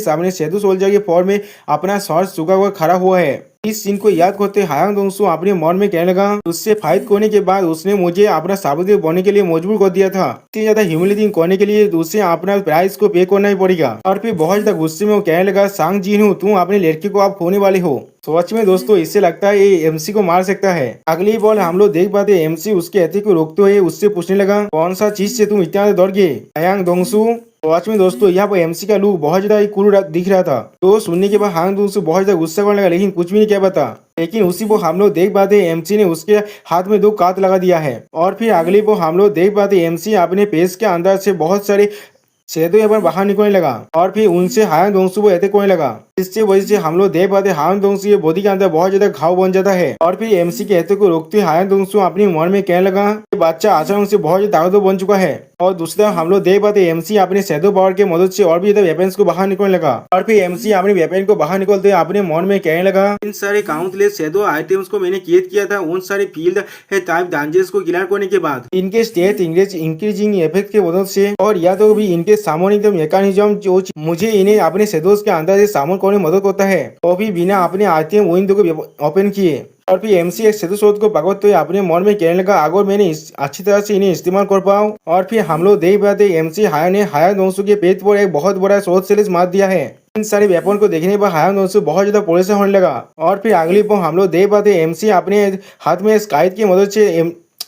सामने सेतु सोल्जर के फॉर्म में अपना शॉर्ट सुखा हुआ खड़ा हुआ है। इस सीन को याद करते हायांग दोंगसू अपने मन में कहने लगा, उससे फाइट करने के बाद उसने मुझे अपना साबुत बनने के लिए मजबूर कर दिया था, इतनी ज्यादा ह्यूमिलेटिंग करने के लिए उसे अपना प्राइस को पे करना ही पड़ेगा। और फिर बहुत ज्यादा गुस्से में वो कहने लगा, सांग जिनो तुम अपने लड़के को आप खोने वाले हो। सच में दोस्तों इससे लगता है ये एमसी को मार सकता है। अगली बॉल हम लोग देख पाते एमसी उसके अटैक को रोकते हुए उससे पूछने लगा, कौन सा चीज से तुम इतना डर गए हायांग दोंगसू। सच में दोस्तों यहाँ पर एमसी का लुक बहुत ज्यादा कूल दिख रहा था। तो सुनने के बाद हायांग दोंगसू बहुत ज्यादा गुस्सा करने लगा, लेकिन कुछ भी नहीं कह पाता। लेकिन उसी को हम लोग देख पाते एमसी ने उसके हाथ में 2 काट लगा दिया है। और फिर अगली को हम लोग देख पाते एमसी अपने पेस के अंदर से बहुत सारे सेतु यहाँ पर बाहर निकलने लगा और फिर उनसे हायांग दोंगसू को अटैक करने लगा। इससे वजह से हम लोग देख पाते हायांग दोंगसू के बॉडी के अंदर बहुत ज्यादा घाव बन जाता है। और फिर एमसी के अटैक को रोकते हायांग दोंगसू अपने मन में कहने लगा, ये बच्चा अचानक से बहुत ज्यादा ताकतवर बन चुका है। और दूसरा हम लोग देख पाते एमसी अपने शैडो पावर की मदद से और भी ज्यादा वेपन्स को बाहर निकलने लगा। और फिर एमसी अपने वेपन को बाहर निकलते अपने मन में कहने लगा, इन सारे काउंटलेस शैडो आइटम्स को मैंने क्रिएट किया था उन सारे फील्ड टाइप डांजर्स को क्लियर करने के बाद, इनके स्टेट इंक्रीजिंग इफेक्ट की मदद से और या तो भी इनके सामोनिक मैकेनिज्म जो मुझे इन्हें अपने शैडोज के अंदर से सामन करने में मदद करता है, वो भी बिना अपने आइटम विंडो को ओपन किए। और फिर एमसी एक सेतु स्रोत को पकड़ते हुए अपने मन में कहने लगा, अगर मैंने अच्छी तरह से इन्हें इस्तेमाल कर पाऊँ। और फिर हम लोग देख पाते एमसी हायांग दोंगसू के पेट पर एक बहुत बड़ा शॉर्ट स्लैश मार दिया है। इन सारे वेपन को देखने पर हायांग दोंगसू बहुत ज्यादा परेशान होने लगा। और फिर अगली पर हम लोग देख पाते एमसी अपने हाथ में स्काइट की मदद से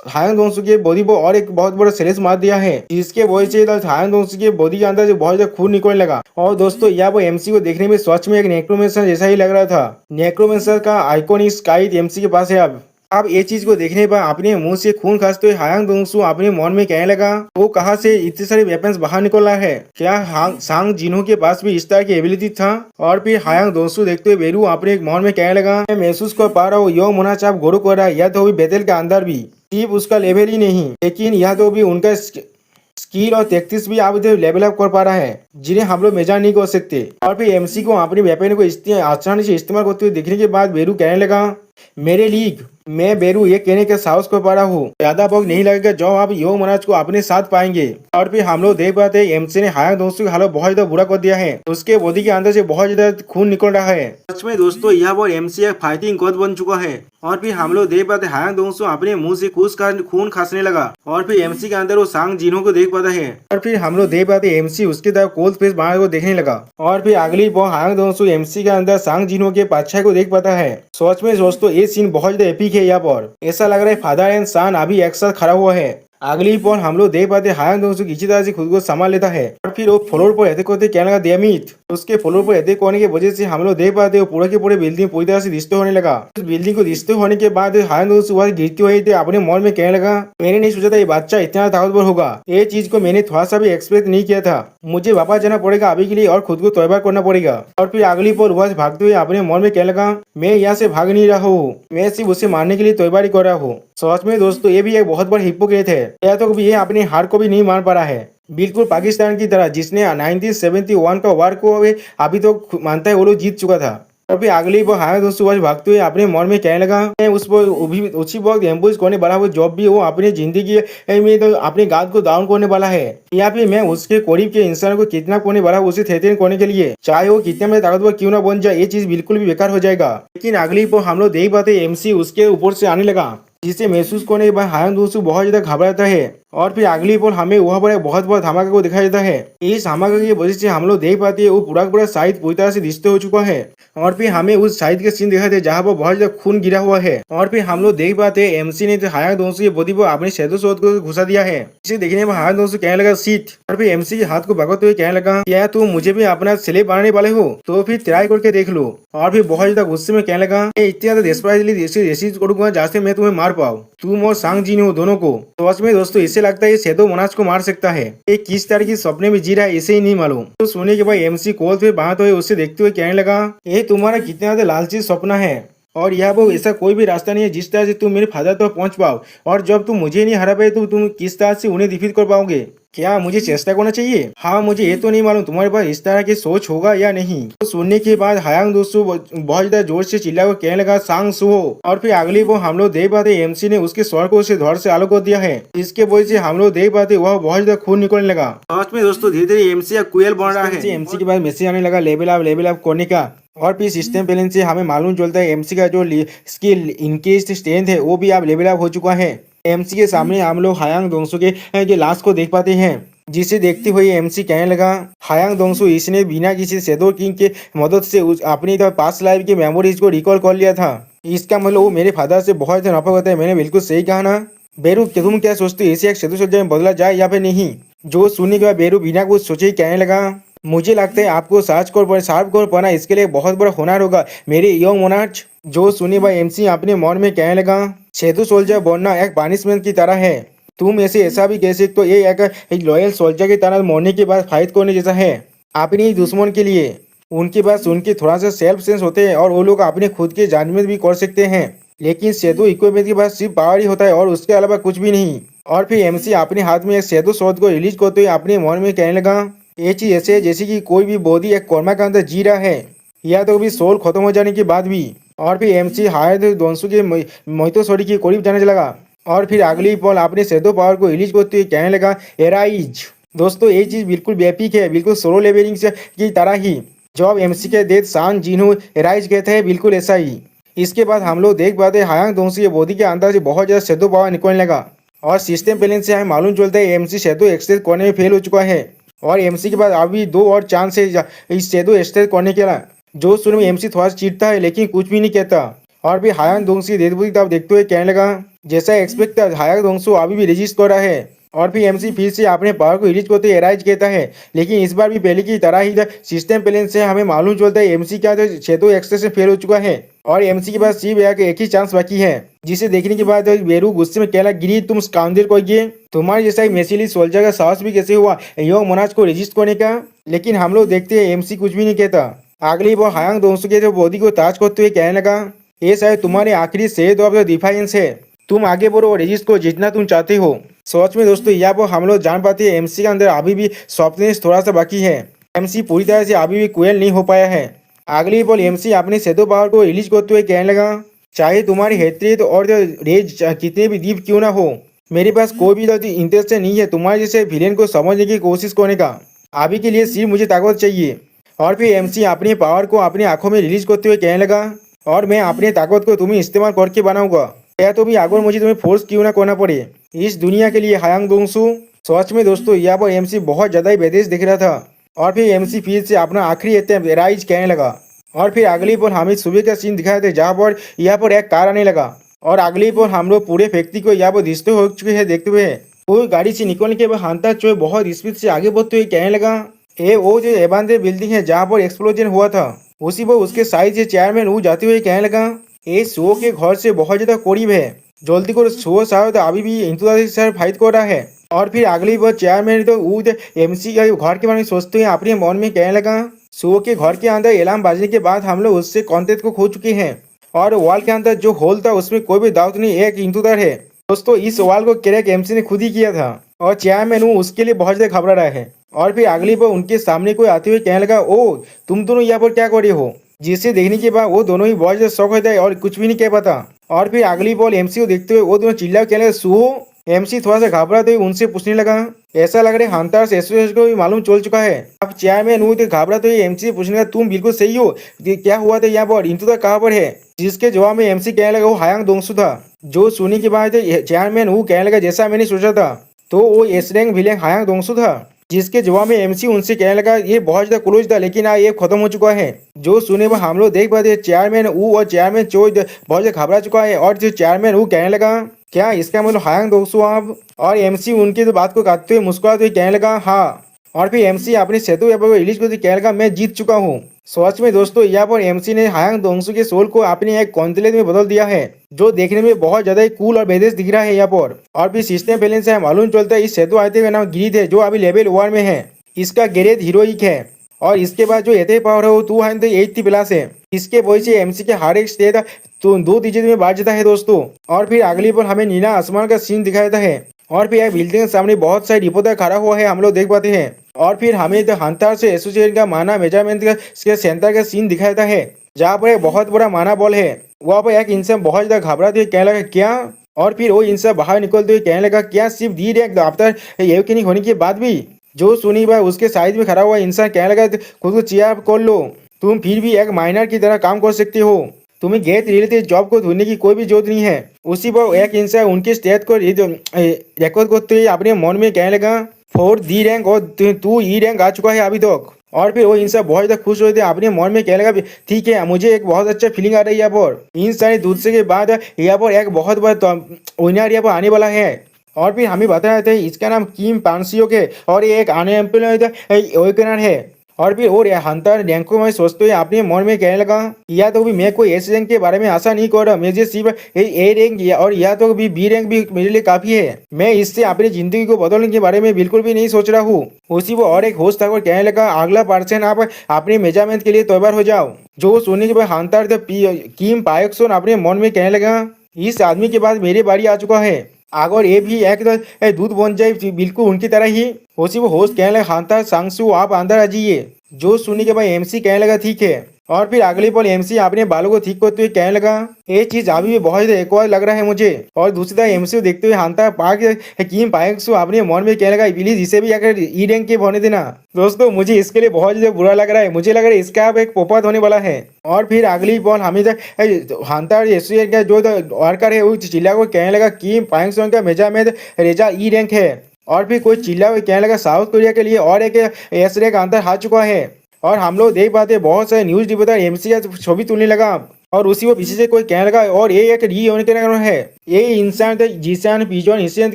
हायांग दोंगसू के बॉडी पर और एक बहुत बड़ा स्लैश मार दिया है, जिसके वजह से हायांग दोंगसू के बॉडी के अंदर से बहुत ज्यादा खून निकलने लगा। और दोस्तों यहाँ पर एमसी को देखने में सच में एक नेक्रोमेंसर जैसा ही लग रहा था। नेक्रोमेंसर का आइकॉनिक स्काइट एमसी के पास है। अब ये चीज को देखने पर अपने मुंह से खून खासते हुए हायांग दोंगसू अपने मन में कहने लगा, वो कहाँ से इतने सारे वेपन्स बाहर निकल रहा है, क्या सांग जिनो के पास भी इस तरह की एबिलिटी था। और फिर हायांग दोंगसू देखते हुए बेरू अपने मन में कहने लगा, मैं महसूस कर पा रहा हूँ यो मोनाचाप गोरो कर रहा है, या तो भी बैटल के अंदर भी सिर्फ उसका लेवल ही नहीं, लेकिन यह तो भी उनका स्किल और टैक्टिक्स भी आप लेवल अप कर पा रहा है, जिन्हें हम लोग मेजर नहीं कर सकते। और फिर एमसी को अपने वेपन को आसानी से इस्तेमाल करते हुए देखने के बाद बेरू कहने लगा, मेरे लीग मैं बेरू ये कहने के साहस को पा रहा हूँ, ज्यादा वक्त नहीं लगेगा जब आप यो महाराज को अपने साथ पाएंगे। और फिर हम लोग देख पाते हैं एमसी ने हायांग दोंगसू की हालत बहुत ज्यादा बुरा कर दिया है, उसके बॉडी के अंदर से बहुत ज्यादा खून निकल रहा है। सच में दोस्तों यहाँ पर एमसी एक फाइटिंग गॉड बन चुका है। और फिर हम लोग देख पाते हायांग दोंगसू अपने मुंह से खून खांसने लगा। और फिर एमसी के अंदर वो सांग जिनो को देख पाता है। और फिर हम लोग देख पाते एमसी उसके तरफ कोल्ड फेस बनाने को देखने लगा। और फिर अगली बार हायांग दोंगसू एमसी के अंदर सांग जिनो के पाछा को देख पाता है। सच में दोस्तों ये सीन बहुत ज्यादा एपिक है। यहाँ पर ऐसा लग रहा है फादर एंड सन अभी एक साथ खड़ा हुआ है। अगली पॉन हम लोग देख पाते हायांग दोंगसू किसी तरह से खुद को संभाल लेता है। और फिर वो फ्लोर पर अटैक करते क्या लगा देमित, उसके फ्लोर पर अटैक करने की वजह से हम लोग देख पाते वो पूरे के पूरे बिल्डिंग पूरी तरह से डिस्ट्रॉय होने लगा। उस बिल्डिंग को डिस्ट्रॉय होने के बाद हायांग दोंगसू वहां गिरते हुए थे अपने मॉल में कहने लगा, मैंने नहीं सोचा था ये बच्चा इतना ताकतवर होगा, ये चीज को मैंने थोड़ा सा भी एक्सपेक्ट नहीं किया था, मुझे वापस जाना पड़ेगा अभी के लिए और खुद को तौबा करना पड़ेगा। और फिर अगली पर वहां से भागते हुए अपने मॉल में कहने लगा, मैं यहाँ से भाग नहीं रहा हूँ, मैं सिर्फ उसे मारने के लिए तैयारी कर रहा हूँ। सच में दोस्तों ये भी एक बहुत बड़ा हिपोक्रेट है, या तो ये अपने हार को भी नहीं मान पा रहा है, बिल्कुल पाकिस्तान की तरह जिसने 1971 का वार को अभी तो मानता है वो लोग जीत चुका था। और फिर अगली बार हायांग दोंगसू भागते हुए अपने मन में कहने लगा, मैं उसी वक्त एम्बुश करने वाला वो जॉब भी वो अपनी जिंदगी में तो अपने गाद को डाउन करने वाला है, या फिर मैं उसके करीब के इंसान को किडनैप करने वाला उसे थ्रेटन करने के लिए, चाहे वो कितने में ताकतवर क्यों ना बन जाए, ये चीज बिल्कुल भी बेकार हो जाएगा। लेकिन अगली बार हम लोग देख पाते एमसी उसके ऊपर से आने लगा, जिसे महसूस करने के बाद हायांग दोंगसू बहुत ज्यादा घबराता है। और फिर अगली पल हमें वहाँ पर एक बहुत बड़ा धमाका को दिखाई देता है। इस धमाका की वजह से हम लोग देख पाते हैं वो पूरा साइड पूरी तरह से डिस्ट्रॉय हो चुका है। और फिर हमें उस साइड के सीन दिखाई दे जहाँ पर बहुत ज्यादा खून गिरा हुआ है। और फिर हम लोग देख पाते हैं एमसी ने हायांग दोंगसू की बॉडी पर अपने शैडो स्वॉर्ड को घुसा दिया है। इसे देखने में हायांग दोंगसू कहने लगा सीट। और फिर एमसी के हाथ को पकड़ते हुए कहने लगा, क्या तुम मुझे भी अपना स्लेव बनाने वाले हो, तो फिर ट्राई करके देख लो। और फिर बहुत ज्यादा गुस्से में कहने लगा, इतनी ज्यादा डेस्परेटली करूंगा जहाँ से मैं तुम्हें मार पाऊँ, तुम और सांग जिनो दोनों को। तो सच में दोस्तों इससे इसे लगता है ये सेदो मोनाज को मार सकता है। ये किस तरह की सपने में जी रहा है इसे ही नहीं मालूम। तो सोने के बाद एमसी कॉल पे बात हुई, उससे देखते हुए कहने लगा ये तुम्हारा कितना ज्यादा लालची सपना है और यह वो ऐसा कोई भी रास्ता नहीं है जिस तरह से तुम मेरे फादर तक पहुंच पाओ, और जब तुम मुझे नहीं हरा पाए तो तुम किस तरह से उन्हें डिफीट कर पाओगे। क्या मुझे चेष्टा करना चाहिए? हाँ, मुझे ये तो नहीं मालूम तुम्हारे पास इस तरह की सोच होगा या नहीं। तो सुनने के बाद हायांग दोस्तों बहुत ज्यादा जोर से चिल्लाकर कहने लगा सांग सुहो। और फिर अगली वो हम लोग देख पाते एमसी ने उसके स्वर को उसे धड़ से आलोक कर दिया है। इसके वजह से हम लोग देख पाते वह बहुत ज्यादा खून निकलने लगा। लास्ट में दोस्तों धीरे धीरे एमसी का कुएल बन रहा है। एमसी के बाद मैसेज आने लगा लेवल अप करने का। और फिर सिस्टम बैलेंस से हमें मालूम चलता है एमसी का जो स्किल इनक्रीज स्ट्रेंथ है वो भी अब लेवल अप हो चुका है। एमसी के सामने हम लोग हायांग दोंगसू के लाश को देख पाते हैं, जिसे देखते हुए एमसी कहने लगा हायांग दोंगसू इसने बिना किसी शैडो किंग के मदद से अपनी पास्ट लाइफ की मेमोरीज को रिकॉल कर लिया था। इसका मतलब वो मेरे फादर से बहुत नफरत करता है। मैंने बिल्कुल सही कहा ना? बेरू तुम क्या सोचते हो इसे एक शैडो सोल्जर में बदला जाए या फिर नहीं? जो सुनने के बाद बेरू बिना कुछ सोचे ही कहने लगा मुझे लगता है आपको शार्प कोर पाना इसके लिए बहुत बड़ा हुनर होगा मेरे यंग मोनार्च। जो सुने भाई एमसी अपने मन में कहने लगा शैडो सोल्जर बनना एक पनिशमेंट की तरह है। तुम ऐसा भी कह सकते हो ये एक लॉयल सोल्जर की तरह मरने के बाद फाइट करने जैसा है अपने ही दुश्मन के लिए। उनके पास उनके थोड़ा सा सेल्फ सेंस होते हैं और वो लोग अपने खुद के जजमेंट भी कर सकते हैं, लेकिन शैडो इक्विपमेंट के पास सिर्फ पावर ही होता है और उसके अलावा कुछ भी नहीं। और फिर एमसी अपने हाथ में एक शैडो शॉट को रिलीज करते हुए अपने मन में कहने लगा ये चीज ऐसे है जैसे कि कोई भी बॉडी एक कोरमा के अंदर जी रहा है या तो अभी सोल खत्म हो जाने के बाद भी। और फिर एमसी हायर दोनसू के मोहितोसोरी के करीब जाने लगा और फिर अगली पल अपने शैडो पावर को रिलीज करते हुए कहने लगा एराइज। दोस्तों ये चीज बिल्कुल बेपिक है, बिल्कुल सोलो लेवलिंग से की तरह ही जब एमसी के डेथ शान जिन्हों एराइज कहते हैं बिल्कुल ऐसा ही। इसके बाद हम लोग देख पाते हायांग दोंगसू के बॉडी के अंदर से बहुत ज्यादा शैडो पावर निकलने लगा और सिस्टम बैलेंस से हमें मालूम चलता है एमसी शैडो एक्सटेंड करने में फेल हो चुका है और एमसी के बाद अभी 2 और चांस है इस शैडो एक्सटेंड करने के लिए। जो सुन में एमसी थोड़ा चीरता है लेकिन कुछ भी नहीं कहता। और फिर हायांग दोंगसू देवभूति तब देखते हुए कहने लगा जैसा एक्सपेक्ट था हायांग दोंगसू अभी भी रजिस्ट कर रहा है। और फिर एमसी फिर से अपने पावर को रिलीज करते एराइज कहता है, लेकिन इस बार भी पहले की तरह ही सिस्टम बैलेंस से हमें मालूम चलता है एमसी का शैडो एक्सटेंशन फेल हो चुका है और एमसी के पास सिर्फ एक ही चांस बाकी है। जिसे देखने के बाद बेरू गुस्से में कहला गिरी तुम स्काउंडर को ये तुम्हारे जैसा एक मैसिली सोल्जर का साहस भी कैसे हुआ यंग मोनाज को रजिस्ट करने का। लेकिन हम लोग देखते हैं एमसी कुछ भी नहीं कहता। अगली बार हायांग दोंगसू के बॉडी को ताज करते हुए कहने लगा ये शायद तुम्हारे आखिरी शेड ऑफ द डिफाइंस है, तुम आगे बढ़ो और रजिस्ट को जितना तुम चाहते हो। सोच में दोस्तों यहाँ पर हम लोग जान पाते हैं एमसी के अंदर अभी भी सॉफ्टनेस थोड़ा सा बाकी है। एमसी पूरी तरह से अभी भी क्वेल नहीं हो पाया है। अगली बॉल एमसी अपने शैडो पावर को रिलीज करते हुए कहने लगा चाहे तुम्हारी हेट्रेड और रेज कितने भी डीप क्यों ना हो मेरे पास कोई भी इंटरेस्ट नहीं है तुम्हारे जैसे विलेन को समझने की कोशिश करने का। अभी के लिए सिर्फ मुझे ताकत चाहिए। और फिर एमसी अपनी पावर को अपनी आंखों में रिलीज करते हुए कहने लगा और मैं अपनी ताकत को तुम्हें इस्तेमाल करके बनाऊंगा या तो भी अगर मुझे तुम्हें फोर्स क्यों ना करना पड़े इस दुनिया के लिए हायांग दोंगसू। सच में दोस्तों यहाँ पर एमसी बहुत ज्यादा ही बेदेश दिख रहा था। और फिर एमसी फिर से अपना आखिरी अटेम्प्ट एराइज कहने लगा और फिर अगली पर हमें सुबह का सीन दिखाया था जहाँ पर यहाँ पर एक कार आने लगा और अगली पर हम लोग पूरे फैक्ट्री को यहाँ पर दिखते हो चुके हैं देखते हुए। वो गाड़ी से निकलने के बाद हंता चोय बहुत स्पीड से आगे बढ़ते हुए कहने लगा ये वो जो एबांदे बिल्डिंग है जहाँ पर एक्सप्लोजन हुआ था उसी पर उसके साइड से चेयरमैन वो जाते हुए कहने लगा ये शो के घर से बहुत ज्यादा करीब है, जल्दी करो शो शायद अभी भी इंतजार से फाइट कर रहा है। और फिर अगली बार चेयरमैन तो वो एमसी का घर के बारे में सोचते हुए अपने मन में कहने लगा शो के घर के अंदर अलार्म बजने के बाद हम लोग उससे कॉन्टेक्ट को खो चुके हैं और वॉल के अंदर जो होल था उसमें कोई भी डाउट नहीं एक इंतजार है। दोस्तों इस वॉल को क्रैक एमसी ने खुद ही किया था और चेयरमैन वो उसके लिए बहुत ज्यादा घबरा रहा है। और फिर अगली बार उनके सामने कोई आते हुए कहने लगा ओ तुम दोनों यहाँ पर क्या कर रहे हो, जिसे देखने के बाद वो दोनों ही बहुत ज्यादा शौक होता है और कुछ भी नहीं कह पाता। और फिर अगली बॉल एमसी को देखते हुए वो दोनों चिल्ला कहने लगा सुहो। एमसी थोड़ा सा घबराते हुए उनसे पूछने लगा ऐसा लग रहा है हंटर्स एसोसिएशन को भी मालूम चल चुका है। अब चेयरमैन हुए थे घबराते हुए एमसी से पूछने लगा तुम बिल्कुल सही हो क्या हुआ था यहाँ पर इंतजार कहाँ पर है। जिसके जवाब में एमसी कहने लगा वो हायांग दोंगसू था। जो सुनने के बाद चेयरमैन वो कहने लगा जैसा मैंने सोचा था तो वो एस रैंक विलेन हायांग दोंगसू था। जिसके जवाब में एमसी उनसे कहने लगा ये बहुत ज्यादा क्लोज था लेकिन ये खत्म हो चुका है। जो सुने पर हम लोग देख पाते चेयरमैन वो और चेयरमैन चो बहुत ज्यादा घबरा चुका है और जो चेयरमैन वो कहने लगा क्या इसका मतलब हायांग दोंगसू आप। और एमसी उनकी तो बात को काटते हुए मुस्कुराते हुए कहने लगा हाँ और फिर एमसी अपने सेतु व्यापार को रिलीज करते कहने लगा मैं जीत चुका हूँ। सच में दोस्तों यहाँ पर एमसी ने हायांग दोंगसू के सोल को अपने एक कॉन्टिनेंट में बदल दिया है, जो देखने में बहुत ज्यादा ही कूल और बेदेश दिख रहा है यहाँ पर। और फिर सिस्टम बैलेंस से मालूम चलता है इस सेतु आयते का नाम गिरीथ है, जो अभी लेवल 1 में है। इसका ग्रेड हीरोइक है और इसके बाद जो एथे पावर है वो 280 प्लस है। इसके वजह से एमसी के हर एक स्टेट तो 2 डिजिट में बढ़ जाता है दोस्तों। और फिर अगली पर हमें नीला आसमान का सीन दिखाया जाता है और फिर एक बिल्डिंग के सामने बहुत सारे रिपोर्टर खड़ा हुआ है, हम लोग देख पाते हैं। और फिर हमें तो हंटर से एसोसिएशन का माना मेजरमेंट का सेंटर का सीन दिखाया जाता है, जहाँ पर एक बहुत बड़ा माना बॉल है। वहाँ पर एक इंसान बहुत ज्यादा घबराते हुए कहने लगा क्या, और फिर वो इंसान बाहर निकलते हुए कहने लगा क्या सिर्फ दी रैंक आफ्टर एवोकनिंग होने के बाद भी। जो सुनी भाई उसके साइड में खड़ा हुआ इंसान कहने लगा खुद को चेयर अप कर लो, तुम फिर भी एक माइनर की तरह काम कर सकते हो, तुम्हें गेट रिलेटेड जॉब को ढूंढने की कोई भी जरूरत नहीं है। उसी पर एक इंसान उनके स्टेट को रिकॉर्ड करते हुए अपने मन में कहने लगा 4 डी रैंक और 2 ई रैंक आ चुका है अभी तक। और फिर वो इंसान बहुत ज्यादा खुश होते अपने मन में कहने लगा ठीक है मुझे एक बहुत अच्छा फीलिंग आ रही है यहाँ पर। इन सारे दूसरे के बाद यहाँ पर एक बहुत बड़ा विनर यहाँ पर आने वाला है। और फिर हमें बता रहे थे इसका नाम किम पांसियोक है और ये एक अनएम्प्लॉयड ओकेनर है। और फिर और हंटर रैंक को मैं सोचते हुए अपने मन में कहने लगा या तो भी मैं कोई एस रैंक के बारे में आशा नहीं कर रहा, मुझे सिर्फ ए रैंक और या तो भी बी रैंक भी मेरे लिए काफी है, मैं इससे अपनी जिंदगी को बदलने के बारे में बिल्कुल भी नहीं सोच रहा हूँ। उसी वो और एक होस्ट था और कहने लगा अगला पर्सन आप अपने मेजरमेंट के लिए तैयार हो जाओ। जो सुनने के बाद हंटर किम पायक्सोन अपने मन में कहने लगा इस आदमी के बाद मेरी बारी आ चुका है, अगर ये भी एक दूध बन जाए बिल्कुल उनकी तरह ही। उसी वो होस्ट कहने लगा हंटर सांगसू आप अंदर आ जाइए। जो सुनने के बाद एमसी कहने लगा ठीक है। और फिर अगले पल एमसी अपने बालों को ठीक करते हुए कहने लगा ये चीज अभी भी बहुत एकवार लग रहा है मुझे। और दूसरी तरफ एमसी को देखते हुए हंता पाक किम पायक्सू अपने मन में कहने लगा प्लीज इसे भी अगर ई रैंक के होने देना। दोस्तों मुझे इसके लिए बहुत ज्यादा बुरा लग रहा है, मुझे लग रहा है इसका अब एक पोपट होने वाला है। और फिर अगली बॉल हमें हंता एसोसिएशन का जो वर्कर है वो चिल्ला को कहने लगा किम पायक्सू का मेजरमेंट रेजा ई रैंक है। और फिर कोई चिल्ला कहने लगा साउथ कोरिया के लिए और एक एस रैंक अंतर हार चुका है। और हम लोग देख पाते बहुत सारे न्यूज रिपोर्टर एमसी का छवि तुलने लगा और उसी को पीछे से कोई कहने लगा और ये एक है, ये इंसान जिसान पिजन इंसिडेंट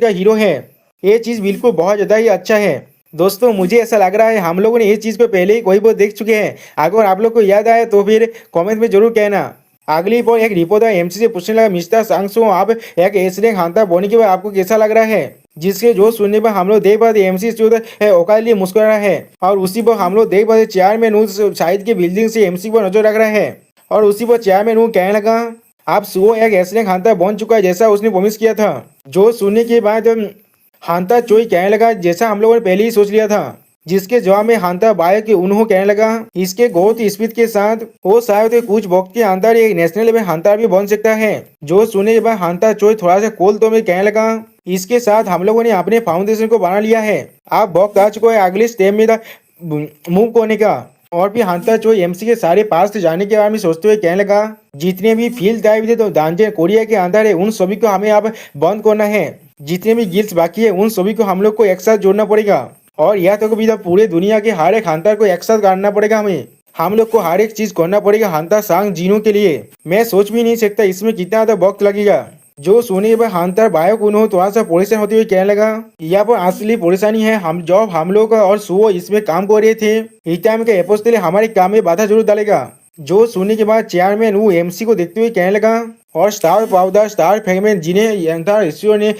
का हीरो है। ये चीज बिल्कुल बहुत ज्यादा ही अच्छा है। दोस्तों मुझे ऐसा लग रहा है हम लोगों ने ये चीज को पहले ही कोई बहुत देख चुके हैं, अगर आप लोग को याद आए तो फिर कमेंट में जरूर कहना। अगली पर एक रिपोर्टर एमसी से पूछने लगा मिस्टर सांगसू आप एक एस रैंक हंटर बोने के बाद आपको कैसा लग रहा है, जिसके जो सुनने पर हम लोग देख पाते एमसी ओका लिए मुस्कुरा रहा है। और उसी पर हम लोग देख पाते चेयरमैन उस साइड की बिल्डिंग से एमसी पर नजर रख रहा है। और उसी पर चेयरमैन वो कहने लगा आप सुओ एक एस रैंक हंटर बन चुका है जैसा उसने प्रॉमिस किया था। जो सुनने के बाद हंटर चोई कहने लगा जैसा हम लोगों ने पहले ही सोच लिया था, जिसके जवाब में हंटर बाय के उन्होंने कहने लगा इसके बहुत स्पीड के साथ वो शायद कुछ वक्त के अंदर एक नेशनल लेवल हंटर भी बन सकता है। जो सुनने के बाद हंटर चोई थोड़ा सा कोल तो में कहने लगा इसके साथ हम लोगों ने अपने फाउंडेशन को बना लिया है, आप वक्त आ चुका है अगले स्टेप में मूव करने का। और भी हंटर चोई एमसी के सारे पास से जाने के बारे में सोचते हुए कहने लगा जितने भी फील्ड टाइप थे तो दांजे कोरिया के अंदर है उन सभी को हमें अब बंद करना है, जितने भी गिल्स बाकी है उन सभी को हम लोग को एक साथ जोड़ना पड़ेगा। और यह तो भी पूरे दुनिया के हर एक हंटर को एक साथ करना पड़ेगा, हम लोग को हर एक चीज करना पड़ेगा हंटर सांग जीनो के लिए। मैं सोच भी नहीं सकता इसमें कितना ज्यादा वक्त लगेगा। जो सुने पर हंटर बायो उन्होंने थोड़ा सा परेशान होते हुए कहने लगा यहाँ पर असली परेशानी है हम जब हम लोग और सुओ इसमें काम कर रहे थे इस टाइम के एपोस्टल हमारे काम में बाधा जरूर डालेगा। जो सुनने के बाद चेयरमैन वो एमसी को देखते हुए कहने लगा और स्टार पाउडर स्टार फ्रेगमेंट जिन्हें ने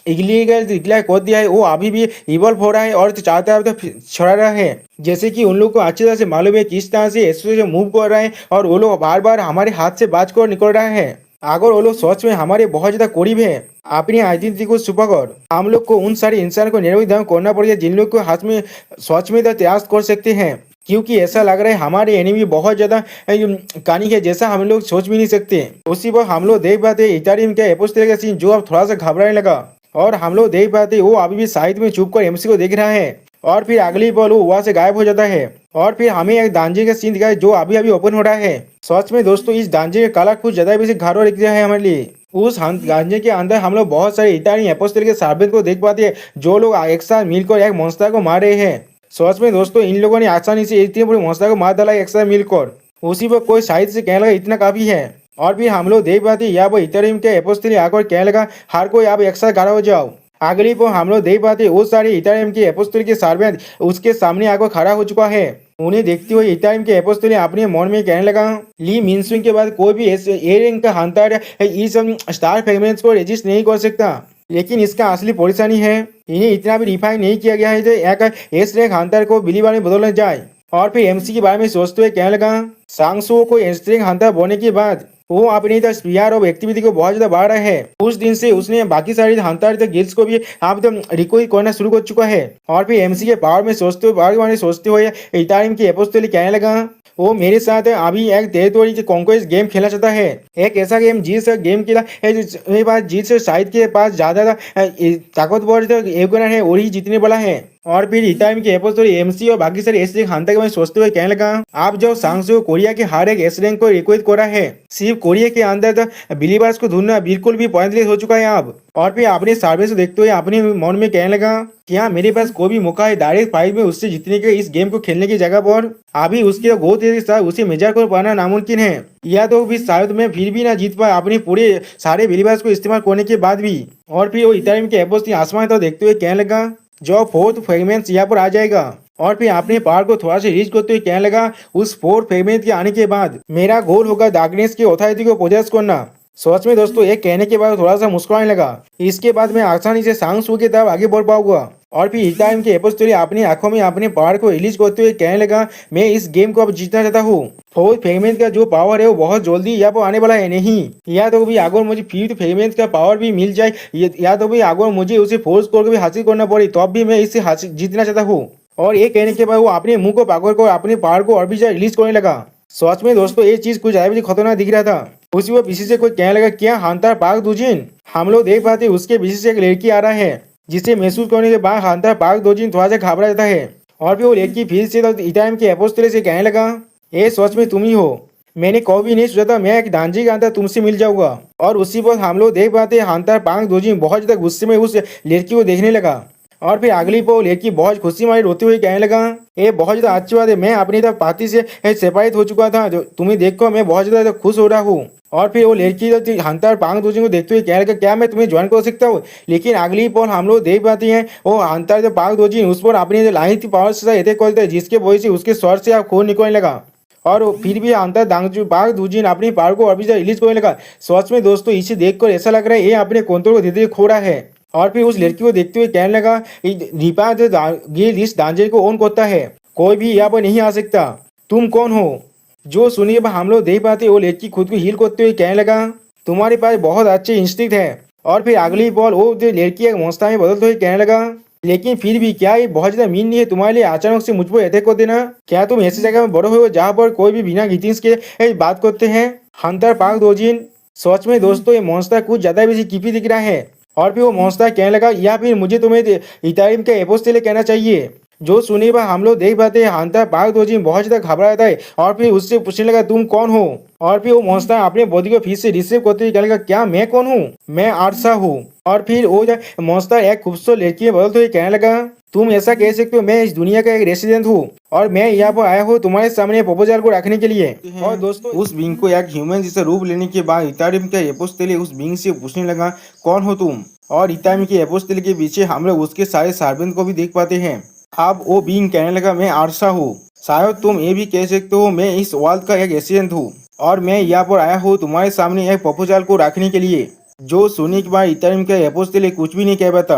इलीगल डिक्लेयर कर दिया है वो अभी भी इवॉल्व हो रहा है और चाहता है तो छड़ा रहा है, जैसे कि उन लोग को अच्छी तरह से मालूम है किस तरह से एसोसिएशन मूव कर रहा है और वो लोग बार बार हमारे हाथ से बाज कर निकल रहा है। अगर वो लोग सच में हमारे बहुत ज्यादा करीब है अपनी आइडेंटिटी को छुपा कर हम लोग को उन सारे इंसान को निर्विधान करना पड़ेगा जिन लोग को हाथ में सच में त्याग कर सकते हैं, क्योंकि ऐसा लग रहा है हमारे एनिमी बहुत ज्यादा कानी है जैसा हम लोग सोच भी नहीं सकते। उसी पर हम लोग देख पाते इटारियम के एपोस्टल का सीन जो अब थोड़ा सा घबराने लगा और हम लोग देख पाते वो अभी भी साइड में छुप कर एमसी को देख रहा है। और फिर अगली बॉल वो वहां से गायब हो जाता है और फिर हमें एक दांजे का सीन दिखाया जो अभी अभी ओपन हो रहा है। सच में दोस्तों इस दांजे का कलर कुछ ज्यादा भी घारो दिख रहा है हमारे लिए। उस दांजे के अंदर हम लोग बहुत सारे इटालियन एपोस्टल के सर्वेंट को देख पाते हैं जो लोग एक साथ मिलकर एक मॉन्स्टर को मार रहे हैं। सच में दोस्तों इन लोगों ने आसानी से इतने बड़े मॉन्स्टर को मार डाला एक साथ मिलकर, उसी पर कोई साइड से कहने लगा इतना काफी है। और फिर हम लोग देख पाते यहाँ पर इटालियन के एपोस्टल आकर कहने लगा हर कोई आप एक साथ खड़ा हो जाओ, अगली पर हम लोग देख पाते वो सारे इथारियम के एपोस्टल के सर्वेंट उसके सामने आकर खड़ा हो चुका है। उन्हें देखते हुए इथारियम के एपोस्टल अपने मन में कहने लगा, ली मिनसुइंग के बाद कोई भी ए रैंक का हंटर इस स्टार फ्रेगमेंट्स को रजिस्ट नहीं कर सकता। लेकिन इसका असली परेशानी है इन्हें इतना भी रिफाइन नहीं किया गया है जो एक एस रैंक हंटर को बिलीवर में बदलना जाए। और फिर एमसी के बारे में सोचते हुए कहने लगा, सांगसो को एस रैंक हंटर बनने के बाद वो अपनी स्पीयर ऑफ एक्टिविटी को बहुत ज्यादा बढ़ा रहा है। उस दिन से उसने बाकी सारी हंटर गिल्ड्स को भी आप रिक्वेस्ट करना शुरू कर चुका है। और फिर एमसी के पावर में सोचते हुए इथारियम की एपोस्टल कहने लगा, वो मेरे साथ अभी एक टेरिटोरी के कॉन्क्वेस्ट गेम खेलना चाहता है। एक ऐसा गेम जिस गेम के पास जिस साइड के पास ज्यादा ताकतवर एगोनर है वही जीतने वाला है। और फिर इथारियम के एपोस्टल एमसी और बाकी सारे एस रैंक हंटर के बारे में सोचते हुए कहने लगा, आप जो सांगसो कोरिया के हर एक एस रैंक को रिक्वेस्ट करा है सिर्फ कोरिया के अंदर बिलीवर्स को ढूंढना बिल्कुल भी पॉइंटलेस हो चुका है अब। और फिर अपने सर्वे से देखते हुए अपने मन में कहने लगा, क्या मेरे पास कोई भी मौका है डायरेक्ट फाइट में उससे जीतने के इस गेम को खेलने की जगह पर अभी उसकी तो बहुत तेजी से उसे मेजर कर पाना नामुमकिन है। या तो भी शायद मैं फिर भी ना जीत पाए अपने पूरे सारे बिलीवर्स को इस्तेमाल करने के बाद भी। और फिर वो इथारियम के एपोस्टल आसमान तो देखते हुए कहने लगा, जो फोर्थ फ्रेगमेंट्स यहाँ पर आ जाएगा। और फिर अपने पावर को थोड़ा सा रीच करते हुए कहने लगा, उस फोर्थ फ्रेगमेंट के आने के बाद मेरा गोल होगा डार्कनेस की अथॉरिटी को पोजेस करना। सोच में दोस्तों एक कहने के बाद थोड़ा सा मुस्कुराने लगा। इसके बाद मैं आसानी से सांगसू की तरफ आगे बढ़ पाऊंगा। और फिर इथारियम के एपोस्टल अपनी आंखों में अपने पावर को रिलीज करते हुए कहने लगा, मैं इस गेम को अब जीतना चाहता हूँ। फोर्थ फ्रेगमेंट का जो पावर है वो बहुत जल्दी यहाँ पर आने वाला है नहीं। या तो भी अगर मुझे फिफ्थ फ्रेगमेंट का पावर भी मिल जाए या तो भी अगर मुझे उसे फोर्स करके भी हासिल करना पड़े तब भी मैं इसे जीतना चाहता हूँ। और ये कहने के बाद वो अपने मुंह को पागल कर अपने पावर को और भी ज्यादा रिलीज करने लगा। सच में दोस्तों ये चीज कुछ ज्यादा खतरनाक दिख रहा था। उसी वो पीछे से कोई कहने लगा, क्या हंटर पार्क दोजिन। हम लोग देख पाते उसके पीछे से एक लड़की आ रहा है जिसे महसूस करने के बाद हंटर पार्क दोजिन थोड़ा सा घबरा जाता है। और फिर वो लड़की फिर से इथारियम के एपोस्टल से कहने लगा, ये सच में तुम ही हो। मैंने कभी नहीं सोचा था मैं एक डांजी के अंदर तुमसे मिल जाऊंगा। और उसी पर हम लोग देख पाते हंटर पार्क दोजिन बहुत ज्यादा गुस्से में उस लड़की को देखने लगा। और फिर अगली पर लड़की बहुत खुशी मारी रोते हुए कहने लगा, ये बहुत ज्यादा अच्छी बात है, मैं अपनी तरफ पार्टी से सेपरेट हो चुका था, जो तुम्हें देखकर मैं बहुत ज्यादा खुश हो रहा हूँ। और फिर वो लड़की हंटर पांग दोजिन को देखते हुए कहने लगा, क्या मैं तुम्हें ज्वाइन कर सकता हूँ। लेकिन अगली पर हम लोग देख पाते हैं वो हंटर पांग दोजिन उस पर अपनी लाइन थी पावर से अटैक करता है जिसके वजह से उसके स्वर से खून निकलने लगा। और फिर भी हंटर पांग दोजिन अपनी पावर को अभी रिलीज करने लगा। सच में दोस्तों इसे देखकर ऐसा लग रहा है ये अपने कंट्रोल को धीरे धीरे खो रहा है। और फिर उस लड़की को देखते हुए कहने लगा, रिपा जो इस डांजर को ऑन करता है कोई भी यहाँ पर नहीं आ सकता, तुम कौन हो। जो सुनिए हम लोग देख पाते वो लड़की खुद को हील करते हुए कहने लगा, तुम्हारे पास बहुत अच्छे इंस्टिंक्ट है। और फिर अगली बॉल वो जो लड़की एक मौसम में बदलते हुए कहने लगा, लेकिन फिर भी क्या ये बहुत ज्यादा मीन नहीं है तुम्हारे लिए अचानक से मुझ पर अटैक कर देना। क्या तुम ऐसी जगह में बड़े हुए हो जहाँ पर कोई भी बिना गिटिंग्स के बात करते हैं। हंटर पार्क दोजिन सच में दोस्तों ये मॉन्स्टर कुछ ज्यादा भी कीपी दिख रहा है। और फिर वो मॉन्स्टर कहने लगा, या फिर मुझे तुम्हें इथारियम के एपोस्टल कहना चाहिए। जो सुने पर हम लोग देख पाते हैं हंटर पार्क दोजिन बहुत ज्यादा घबरा जाता है और फिर उससे पूछने लगा, तुम कौन हो। और फिर वो मॉन्स्टर अपने बॉडी को फिर से रिसीव करते हुए कहने लगा, क्या मैं कौन हूँ, मैं आरसा हूँ। और फिर वो मॉन्स्टर एक खूबसूरत लड़की में बदलते हुए कहने लगा, तुम ऐसा कह सकते हो मैं इस दुनिया का एक रेसिडेंट हूँ और मैं यहाँ पर आया हूँ तुम्हारे सामने प्रपोजल को रखने के लिए। और दोस्तों उस बींग को एक ह्यूमन जैसा रूप लेने के बाद इथारियम का एपोस्टल उस बींग से पूछने लगा, कौन हो तुम। और इथारियम के एपोस्टल के पीछे हम लोग उसके सारे सर्वेंट को भी देख पाते हैं। अब वो बींग कहने लगा, मैं आरसा हूँ, शायद तुम ये भी कह सकते हो मैं इस वर्ल्ड का एक रेसिडेंट हूँ और मैं यहाँ पर आया हूँ तुम्हारे सामने एक प्रपोजल को रखने के लिए। जो सुनने के बाद इथारियम का एपोस्टल कुछ भी नहीं कह पाता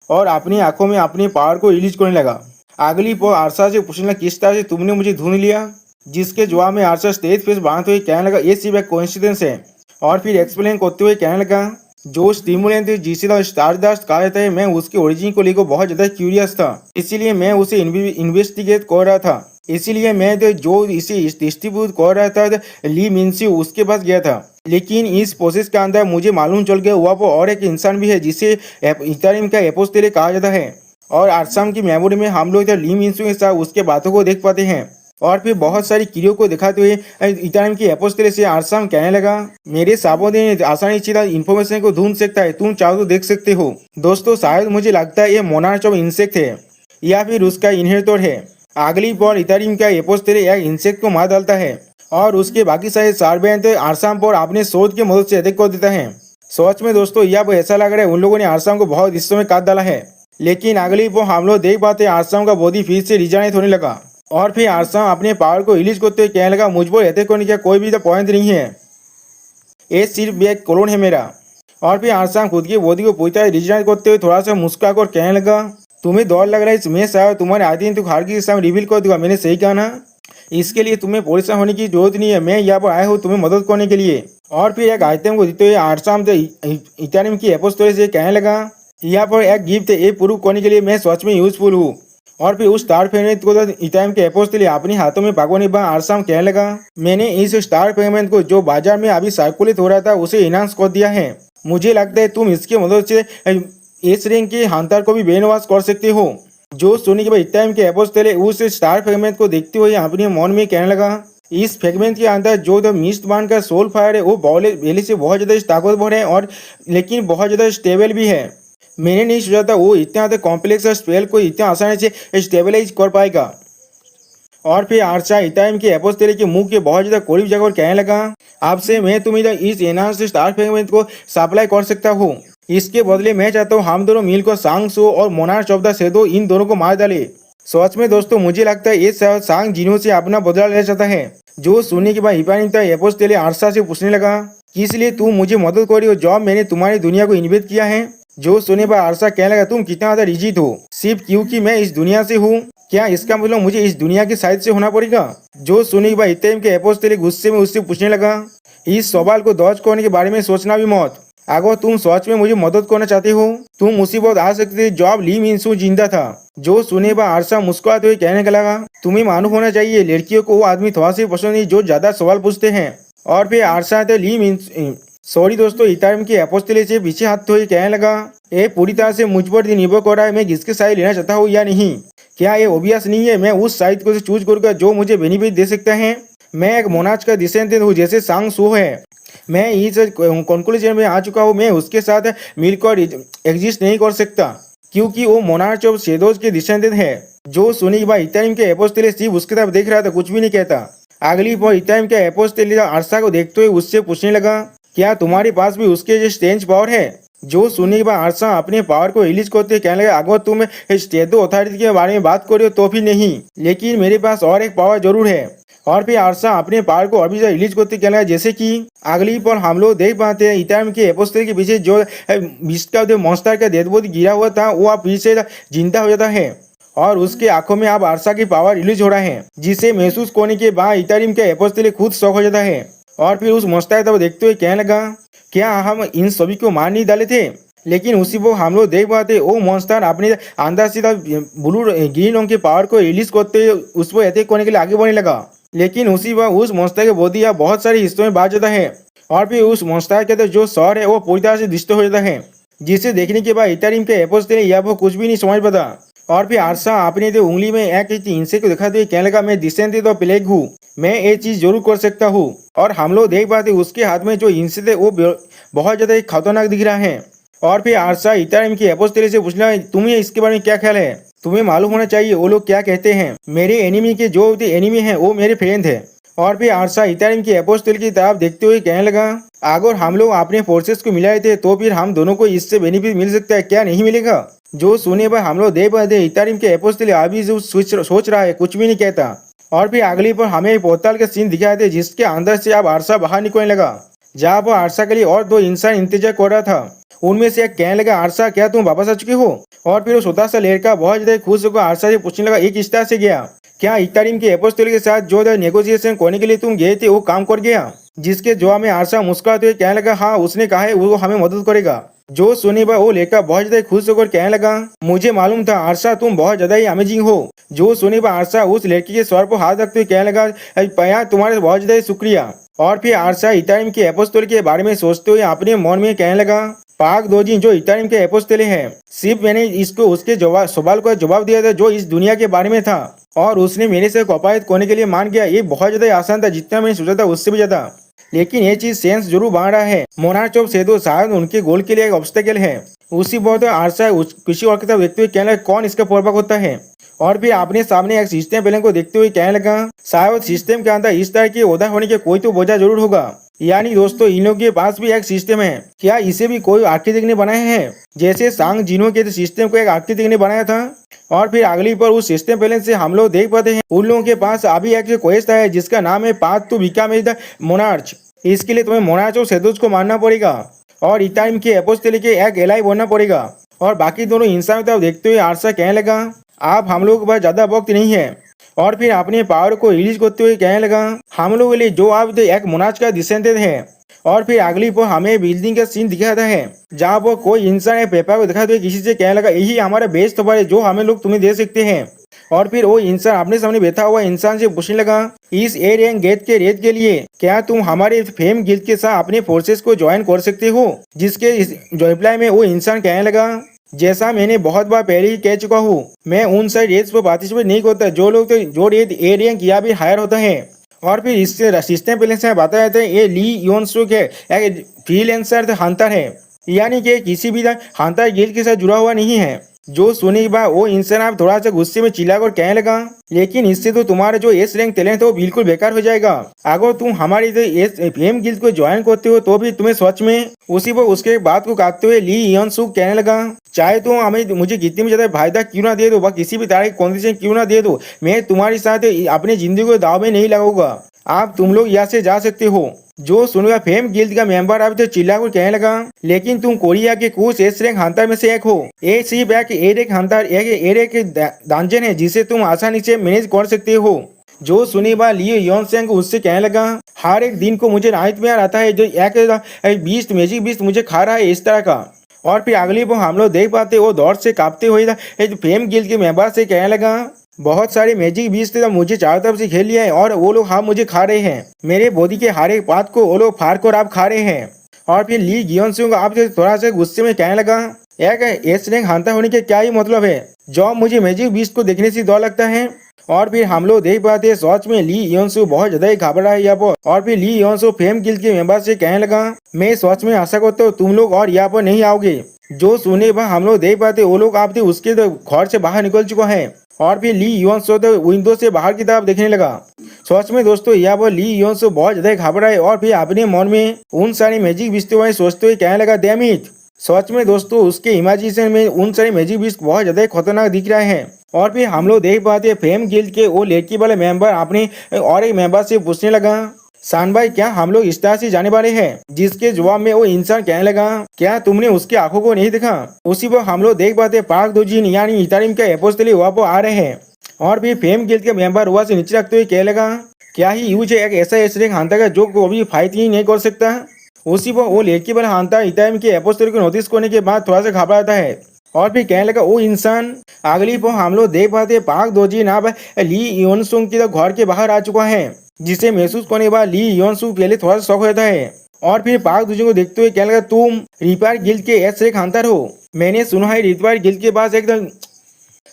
और अपनी आंखों में अपने पावर को रिलीज करने लगा। अगली पर आरसा से पूछने लगा, किस तरह से तुमने मुझे ढूंढ लिया। जिसके जवाब में आरसा स्टेज फेस बांधते हुए कहने लगा, ये सिर्फ एक कोइंसिडेंस है। और फिर एक्सप्लेन करते हुए कहने लगा, जो स्टिमुलेंट जिसे स्टारडस्ट कहा जाता है मैं उसके ओरिजिन को लेकर बहुत ज्यादा क्यूरियस था, इसीलिए मैं उसे इन्वेस्टिगेट कर रहा था। इसीलिए मैं जो इसे डिस्ट्रीब्यूट कर रहा था ली मिनस्यू उसके पास गया था। लेकिन इस प्रोसेस के अंदर मुझे मालूम चल गया वहाँ पर और एक इंसान भी है जिसे इथारियम का एपोस्टल कहा जाता है। और आसाम की मेमोरी में हम लोग ली मिनस्यू के साथ उसके बातों को देख पाते हैं। और फिर बहुत सारी क्रियो को दिखाते हुए इथारियम की एपोस्टल से आरसाम कहने लगा, मेरे साबों ने आसानी से इन्फॉर्मेशन को ढूंढ सकता है, तुम चाहो तो देख सकते हो। दोस्तों शायद मुझे लगता है ये मोनार्च ऑफ इंसेक्ट है या फिर उसका इनहेरिटर है। अगली बार इथारियम का एपोस्टल एक इंसेक्ट को मार डालता है और उसके बाकी सारे सर्वेंट आरसाम पर अपने शोध की मदद से अटैक कर देता है। सच में दोस्तों यहाँ पर ऐसा लग रहा है उन लोगों ने आरसाम को बहुत हिस्सों में काट डाला है। लेकिन अगली वो हम लोग देख पाते आरसाम का बॉडी फिर से रिजनेट होने लगा और फिर आरसाम अपने पावर को रिलीज करते हुए कहने लगा मुझ पर अटैक करने का कोई भी पॉइंट नहीं है, ये सिर्फ एक क्लोन है मेरा। और फिर आरसाम खुद की बॉडी को पूरी तरह रिजनेट करते हुए थोड़ा सा मुस्कुरा कर कहने लगा तुम्हें डर लग रहा है मैं शायद तुम्हारे आदि तो हार के सामने रिवील कर दूंगा, मैंने सही कहा ना। इसके लिए तुम्हें परेशान होने की जरूरत नहीं है, मैं यहाँ पर आया हूँ तुम्हें मदद करने के लिए। और फिर एक आइटम को देते हुए आरसाम तो इथेरियम की एपोस्टोरी से कहने लगा यहाँ पर एक गिफ्ट है, ये प्रूव करने के लिए मैं सच में यूजफुल हूँ। और फिर उस स्टार फ्रेगमेंट को इथेरियम के एपोस्टोरी अपने हाथों में पकड़ने पर आरसाम कहने लगा मैंने इस स्टार फ्रेगमेंट को जो बाजार में अभी सर्कुलेट हो रहा था उसे इनहांस कर दिया है। मुझे लगता है तुम इसकी मदद से इस रैंक के हंटर को भी ब्रेन वॉश कर सकते हो। जो सुनने के बाद इथेरियम के एपोस्टोरी उस स्टार फ्रेगमेंट को देखते हुए अपने मन में कहने लगा इस फ्रेगमेंट के अंदर जो द मिस्ट बांड का सोल फायर है वो पहले से बहुत ज़्यादा ताकतवर है और लेकिन बहुत ज़्यादा स्टेबल भी है। मैंने नहीं सोचा था वो इतना ज़्यादा कॉम्प्लेक्स स्पेल को इतना आसानी से स्टेबलाइज कर पाएगा। और फिर आरसा इथेरियम के एपोस्टोरी के मुंह के बहुत ज़्यादा करीब जाकर कहने लगा आपसे मैं तुम्हें इस एनहांस्ड स्टार फ्रेगमेंट को सप्लाई कर सकता हूँ, इसके बदले मैं चाहता हूँ हम दोनों मिलकर सांग सो और मोनार्च ऑफ द शैडो इन दोनों को मार डाले। सच में दोस्तों मुझे लगता है ये सांग जिन्हों से अपना बदला लेना चाहता है। जो सुनने के बाद हिपानिता एपोस्टोरी आरसा से पूछने लगा किस लिए तुम मुझे मदद कर रही हो जब मैंने तुम्हारी दुनिया को इन्वेट किया है। जो सुनने पर आरसा कहने लगा तुम कितना ज्यादा रिजिड हो सिर्फ क्योंकि मैं इस दुनिया से हूँ, क्या इसका मतलब मुझे इस दुनिया की साइड से होना पड़ेगा। जो सुनने के बाद इथेरियम के एपोस्टोरी गुस्से में उससे पूछने लगा इस सवाल को दर्ज करने के बारे में सोचना भी मत, अगर तुम सच में मुझे मदद करना चाहते हो तुम मुसीबत आ सकती थी जब ली मिनसू जिंदा था। जो सुने पर आरसा मुस्कुराते हुए कहने का लगा तुम्हें मालूम होना चाहिए लड़कियों को वो आदमी थोड़ा से पसंद नहीं जो ज्यादा सवाल पूछते हैं। और फिर आरसा सॉरी दोस्तों इथेरियम की एपोस्टोरी से पीछे हाथ हुए कहने लगा ये पूरी तरह से मुझ पर निर्भर कर रहा है मैं किसके साइड लेना चाहता हूँ या नहीं। क्या ये ओबियस नहीं है मैं उस साइड को चूज करूँगा जो मुझे बेनिफिट दे सकता है। मैं एक मोनार्च का डिसेंडेंट हूँ जैसे सांग सो है, मैं इस कंक्लूजन में आ चुका हूँ मैं उसके साथ मिलकर एग्जिस्ट नहीं कर सकता क्योंकि वो मोनार्च ऑफ शैडोज के डिसेंडेंट है। जो सुनी बात इथेरियम के एपोस्टोरी सिर्फ उसकी तरफ देख रहा था कुछ भी नहीं कहता। अगली बार इथेरियम के एपोस्टोरी आरसा को देखते हुए उससे पूछने लगा क्या तुम्हारे पास भी उसके जो स्ट्रेंज पावर है। जो सुनने के बाद आरसा अपने पावर को रिलीज करते कहने लगा अगर तुम शैडो अथॉरिटी के बारे में बात करो तो भी नहीं, लेकिन मेरे पास और एक पावर जरूर है। और फिर आरसा अपने पावर को अभी से रिलीज करते कहने लगा जैसे कि अगली पर हम लोग देख पाते हैं इथेरियम के एपोस्टोरी के पीछे जो बिस्ट का जो मॉन्स्टर का डेड बॉडी गिरा हुआ था वो अब फिर से जिंदा हो जाता है और उसके आंखों में अब आरसा की पावर रिलीज हो रहा है जिसे महसूस करने के बाद इथेरियम के एपोस्टोरी खुद शॉक हो जाता है। और फिर उस मॉन्स्टर को देखते हुए कहने लगा क्या हम इन सभी को मार नहीं डाले थे, लेकिन उसी वो हम लोग देख पाते वो मॉन्स्टर अपने अंदर से ब्लू ग्रीन रंग के पावर को रिलीज करते उस पर अटैक करने के लिए आगे बढ़ने लगा। लेकिन उसी वक्त उस मॉन्स्टर के बॉडी अब बहुत सारे हिस्सों में बांट जाता है और फिर उस मॉन्स्टर के जो शहर है वो पूरी तरह से डिस्ट्रॉय हो जाता है जिसे देखने के बाद इथेरियम के एपोस्टोरी या वो कुछ भी नहीं समझ पाता। और फिर आरसा अपने जो उंगली में एक इंसे को दिखाते हुए कहने लगा मैं डिसेंडेंट ऑफ प्लेग हूँ, मैं ये चीज जरूर कर सकता हूँ। और हम लोग देख पाते उसके हाथ में जो इंसे थे वो बहुत ज्यादा खतरनाक दिख रहा है। और फिर आरसा इथेरियम की एपोस्टोरी से पूछना तुम्हें इसके बारे में क्या ख्याल है, तुम्हें मालूम होना चाहिए वो लोग क्या कहते हैं, मेरे एनिमी के जो एनिमी है वो मेरे फ्रेंड है। और फिर आरसा इथेरियम की एपोस्टोरी की तरफ देखते हुए कहने लगा अगर हम लोग अपने फोर्सेस को मिलाए थे तो फिर हम दोनों को इससे बेनिफिट मिल सकता है, क्या नहीं मिलेगा। जो सुने पर हम लोग देख पाते इथेरियम के एपोस्टोरी अभी जो सोच रहा है कुछ भी नहीं कहता। और फिर अगली पर हमें एक पोर्टल का सीन दिखाए थे जिसके अंदर से अब आरसा बाहर निकलने लगा जहाँ पर आरसा के लिए और दो इंसान इंतजार कर रहा था। उनमें से एक कहने लगा आरसा क्या तुम वापस आ चुके हो। और फिर वो छोटा सा लड़का बहुत ज्यादा खुश होकर आरसा से पूछने लगा एक किस तरह से गया, क्या इथेरियम के एपोस्टोरी के साथ जो नेगोशिएशन करने के लिए तुम गए थे वो काम कर गया। जिसके जवाब में आरसा मुस्कुराते हुए कहने लगा हाँ उसने कहा है वो हमें मदद करेगा। जो सुनी पर वो लड़का बहुत ज्यादा खुश होकर कहने लगा मुझे मालूम था आरसा तुम बहुत ज्यादा ही अमेजिंग हो। जो सुनी पर आरसा उस लड़की के स्वर पर हाथ रखते हुए कहने लगा पया तुम्हारे बहुत ज्यादा शुक्रिया। और फिर आरसा इथेरियम के एपोस्टोरी के बारे में सोचते हुए अपने मन में कहने लगा पाक दोजी जो इथेरियम के एपोस्टोरी है सिर्फ मैंने इसको उसके सवाल का जवाब दिया था जो इस दुनिया के बारे में था और उसने मेरे से कोऑपरेट करने के लिए मान गया। ये बहुत ज्यादा आसान था जितना मैंने सोचा था उससे भी ज्यादा, लेकिन ये चीज सेंस जरूर बढ़ रहा है। मोनार्च ऑफ शैडो शायद उनके गोल के लिए एक ऑब्स्टेकल है। उसी बहुत आरसा किसी और की तरफ देखते हुए कहना कौन इसका पूर्वक होता है। और फिर अपने सामने एक सिस्टम प्लेन को देखते हुए कहने लगा, शायद सिस्टम के अंदर इस तरह के उदार होने के कोई तो वजह जरूर होगा। यानी दोस्तों इन लोगों के पास भी एक सिस्टम है, क्या इसे भी कोई आर्किटेक्ट ने बनाया है, जैसे सांग जिनो के सिस्टम को एक आर्किटेक्ट ने बनाया था। और फिर अगली पर उस सिस्टम बैलेंस से हम लोग देख पाते हैं उन लोगों के पास अभी एक क्वेस्ट है जिसका नाम है path to become the monarch. इसके लिए तुम्हें मोनार्च और सेदुस को मारना पड़ेगा और इटाइम के एपोस्टोली के एक एलाई बनना पड़ेगा। और बाकी दोनों इंसान को देखते हुए आरसा कहने लगा, आप हम लोगों के पास ज्यादा वक्त नहीं है। और फिर अपने पावर को रिलीज करते हुए कहने लगा, हम लोगों के लिए जो आप एक मोनार्च का डिसेंडेंट है। और फिर अगली पर हमें बिल्डिंग का सीन दिखाता है जहाँ पर कोई इंसान पेपर को दिखाते हुए किसी से कहने लगा, यही हमारा बेस्ट खबर है जो हमें लोग तुम्हें दे सकते हैं। और फिर वो इंसान अपने सामने बैठा हुआ इंसान से पूछने लगा, इस ए रैंक गेट के रेट के लिए क्या तुम हमारे फेम गिल्ड के साथ अपने फोर्सेस को ज्वाइन कर सकते हो। जिसके रिप्लाई में वो इंसान कहने लगा, जैसा मैंने बहुत बार पहले ही कह चुका हूँ, मैं उन सारे रेट्स पर पार्टिसिपेट नहीं करता जो रेट ए रैंक या भी हायर होता है। और फिर इससे सिस्टम पहले से बताया जाता है ये ली योनसुक है, एक फ्रीलांसर हंटर है, यानी कि किसी भी हंटर गिल्ड के साथ जुड़ा हुआ नहीं है। जो सुने के बाद वो इंसान आप थोड़ा सा गुस्से में चिल्लाकर कहने लगा, लेकिन इससे तो तुम्हारा जो एस रैंक टैलेंट है वो बिल्कुल बेकार हो जाएगा। अगर तुम हमारी एस फेम गिल्ड को ज्वाइन करते हो तो भी तुम्हें सच में उसी पर उसके बात को काटते हुए ली योनसुक कहने लगा, चाहे तुम हमें मुझे कितनी भी ज्यादा फायदा क्यों ना दे दो व किसी भी तरह की कंडीशन क्यों ना दे दो, मैं तुम्हारे साथ अपनी जिंदगी को दाव में नहीं लगाऊंगा। आप तुम लोग यहाँ से जा सकते हो। जो सुनेगा फेम गिल्ड का मेंबर अब तो चिल्लाकर कहने लगा, लेकिन तुम कोरिया के कुछ एस रैंक हंटर में से एक हो। ये सिर्फ एक ए रैंक हंटर एक डंजन है जिसे तुम आसानी से मैनेज कर सकते हो। जो सुनी बात लियो योनसेंग उससे कहने लगा, हर एक दिन को मुझे नाइटमेयर आता है जो एक बीस्ट मैजिक बीस्ट मुझे खा रहा है इस तरह का। और फिर अगली पर हम लोग देख पाते वो दौड़ से कांपते हुए फेम गिल्ड के मेंबर से कहने लगा, बहुत सारे मैजिक बीस्ट मुझे चारों तरफ से खेल लिया है और वो लोग हाँ मुझे खा रहे हैं, मेरे बॉडी के हर एक पार्ट को वो लोग फाड़ कर आप खा रहे हैं। और फिर ली गियोनसुंग आपसे थोड़ा सा गुस्से में कहने लगा, एक एस रैंक हंटर होने के क्या ही मतलब है जो मुझे मैजिक बीस्ट को देखने से डर लगता है। और फिर हम लोग देख पाते हैं सच में ली योनसु बहुत ज्यादा ही घबरा है यहाँ पर। और फिर ली योनसु फेम गिल्ड के मेंबर से कहने लगा, मैं सच में आशा करता हूँ तुम लोग और यहाँ पर नहीं आओगे। जो सुने पर हम लोग देख पाते वो लोग आप उसके घर से बाहर निकल चुका है। और फिर ली योनसो तो विंडो से बाहर की तरफ देखने लगा। सच में दोस्तों यहाँ पर ली योनसो बहुत ज्यादा घबरा है और फिर अपने मन में उन सारे मैजिक बीस्ट हुए सोचते हुए कहने लगा, डैम इट। सच में दोस्तों उसके इमेजिनेशन में उन सारे मैजिक बीस्ट बहुत ज्यादा खतरनाक दिख रहे हैं। और फिर हम लोग देख पाते फेम गिल्ड के वो लड़की वाले मेंबर अपने और एक मेंबर से पूछने लगा, शान भाई क्या हम लोग इस तरह से जाने वाले हैं। जिसके जवाब में वो इंसान कहने लगा, क्या तुमने उसकी आंखों को नहीं देखा। उसी पर हम लोग देख पाते पार्क दोजिन यानी इतारिम के एपोस्टली वहाँ पर आ रहे हैं। और फिर फेम गिल्ड के मेंबर वहाँ से नीचे रखते हुए कहने लगा, क्या ही यूज है एक ऐसा एसरेक हंटर का जो कभी फाइट ही नहीं कर सकता। उसी पर वो लड़की वाला हंटर इतारिम के एपोस्टली को नोटिस करने के बाद थोड़ा सा घबराता है। और फिर कहने लगा वो इंसान। अगली पर हम लोग देख पाते पार्क दोजिन अब ली योनसुंग के घर के बाहर आ चुका है, जिसे महसूस करने के बाद ली योनसु पहले थोड़ा सा शौक होता है। और फिर पार्क दूसरे को देखते हुए कहने लगा, तुम रिपायर गिल्ड के एस रैंक हंटर हो। मैंने सुना है रिपायर गिल्ड के पास एकदम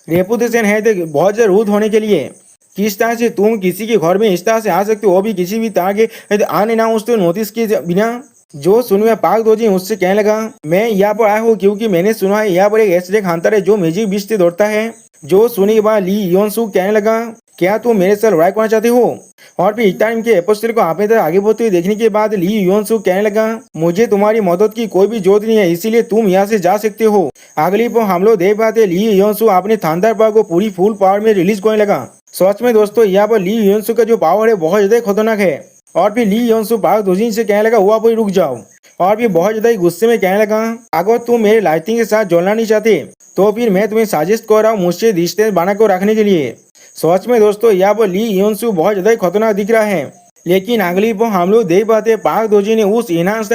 रेपुटेशन है तो बहुत ज्यादा रूड होने के लिए। किस तरह से तुम किसी के घर में इस तरह से आ सकते हो, वो भी किसी भी तरह के आने ना उसको नोटिस किए बिना। जो सुनूया पार्क दोजी उससे कहने लगा, मैं यहाँ पर आया हूँ क्योंकि मैंने सुना है यहाँ पर एक एस रैंक हंटर है जो मैजिक बीस्ट से दौड़ता है। जो सुनने के बाद ली योनसु कहने लगा, क्या तुम मेरे साथ लड़ाई करना चाहते हो। और फिर इतारिम के एपोस्टल को आपने तक आगे बढ़ते हुए देखने के बाद ली योनसु कहने लगा, मुझे तुम्हारी मदद की कोई भी जरूरत नहीं है, इसीलिए तुम यहाँ से जा सकते हो। अगली पर हम लोग देख पाते ली योनसु अपने थंडर पावर को पूरी फुल पावर में रिलीज करने लगा। सच में दोस्तों यहाँ पर ली योनसु का जो पावर है बहुत ज्यादा खतरनाक है। और फिर ली योनसु पावर दोजिन से कहने लगा, हुआ कोई रुक जाओ। और फिर बहुत ज्यादा गुस्से में कहने लगा, अगर तुम मेरे लाइटिंग के साथ जोड़ना नहीं चाहते तो फिर मैं तुम्हें सजेस्ट कर रहा हूँ मुझसे डिस्टेंस बना कर रखने के लिए। सच में दोस्तों यहाँ पर ली योनसु बहुत ज्यादा खतरनाक दिख रहा है। लेकिन अगली पर हम लोग देख पाते पार्क दोजी ने उस इनहांस्ड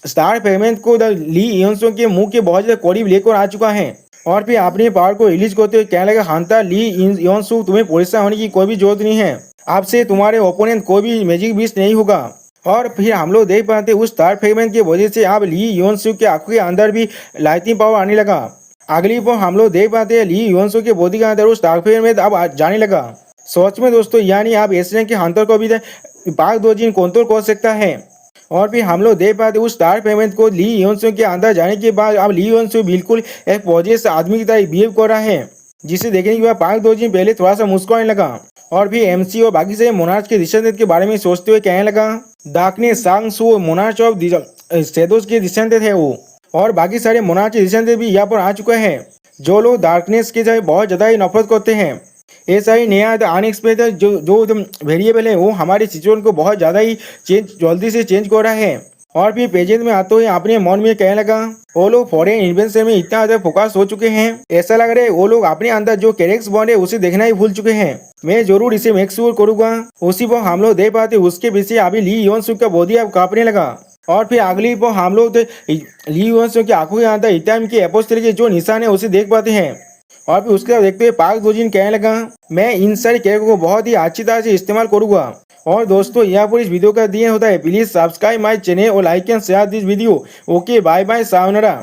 स्टार पेमेंट को ली योनसु के मुंह के बहुत ज्यादा करीब लेकर आ चुका है। और फिर अपने पावर को रिलीज करते हुए कहने लगा, हंटर ली योनसु तुम्हें परेशान होने की कोई भी जरूरत नहीं है, आपसे तुम्हारे ओपोनेंट कोई भी मैजिक बीस्ट नहीं होगा। और फिर हम लोग देख पाते उस स्टार फ्रेगमेंट की वजह से अब ली योनसु के आंखों के अंदर भी लाइटिंग पावर आने लगा। अगली पर हम लोग देख पाते हैं ली योनसु के बॉडी के अंदर उस स्टार फ्रेगमेंट अब जाने लगा। सोच में दोस्तों यानी आप एस रैंक के हंटर को भी पार्क दोजिन कंट्रोल कर सकता है। और फिर हम लोग देख पाते उस स्टार पेमेंट को ली योनसु के अंदर जाने के बाद अब ली योनसु बिल्कुल एक पॉजिटिव आदमी की तरह बिहेव कर रहा है। जिसे देखने के बाद पार्क दोजिन पहले थोड़ा सा मुस्कुराने लगा और फिर एमसी और बाकी से मोनार्च के दिशांत के बारे में सोचते हुए कहने लगा। डार्कनेस सांग सू मोनार्च ऑफ शेडोज के दिशांत है वो, और बाकी सारे मोनार्च के दिशांत भी यहाँ पर आ चुके हैं जो लोग डार्कनेस के जो बहुत ज़्यादा ही नफरत करते हैं। ऐसा ही नया अनएक्सपेक्टेड जो वेरिएबल है वो हमारे सिचुएशन को बहुत ज़्यादा ही जल्दी से चेंज कर रहा है। और फिर प्रेजेंट में आते हुए अपने मन में कहने लगा वो लोग फॉरेन इन्वेंशन में इतना ज़्यादा फोकस हो चुके हैं, ऐसा लग रहा है वो लोग अपने अंदर जो कैरेक्स बॉन्ड है उसे देखना ही भूल चुके हैं। मैं जरूर इसे मेक श्योर करूंगा। उसी पर हम लोग देख पाते उसके पीछे अभी ली योन सुक का बॉडी अब कांपने लगा और फिर अगली पर हम लोग ली योन सुक की आंखों के अंदर इटाम के एपोस्टल के जो निशान है उसे देख पाते हैं। और फिर उसके बाद देखते हुए पार्क दोजिन कहने लगा मैं इन सारे कैरेक्टर को बहुत ही अच्छी तरह से इस्तेमाल करूंगा। और दोस्तों यहाँ पर इस वीडियो का दिया होता है, प्लीज सब्सक्राइब माय चैनल और like and share this video. Okay bye bye sayonara.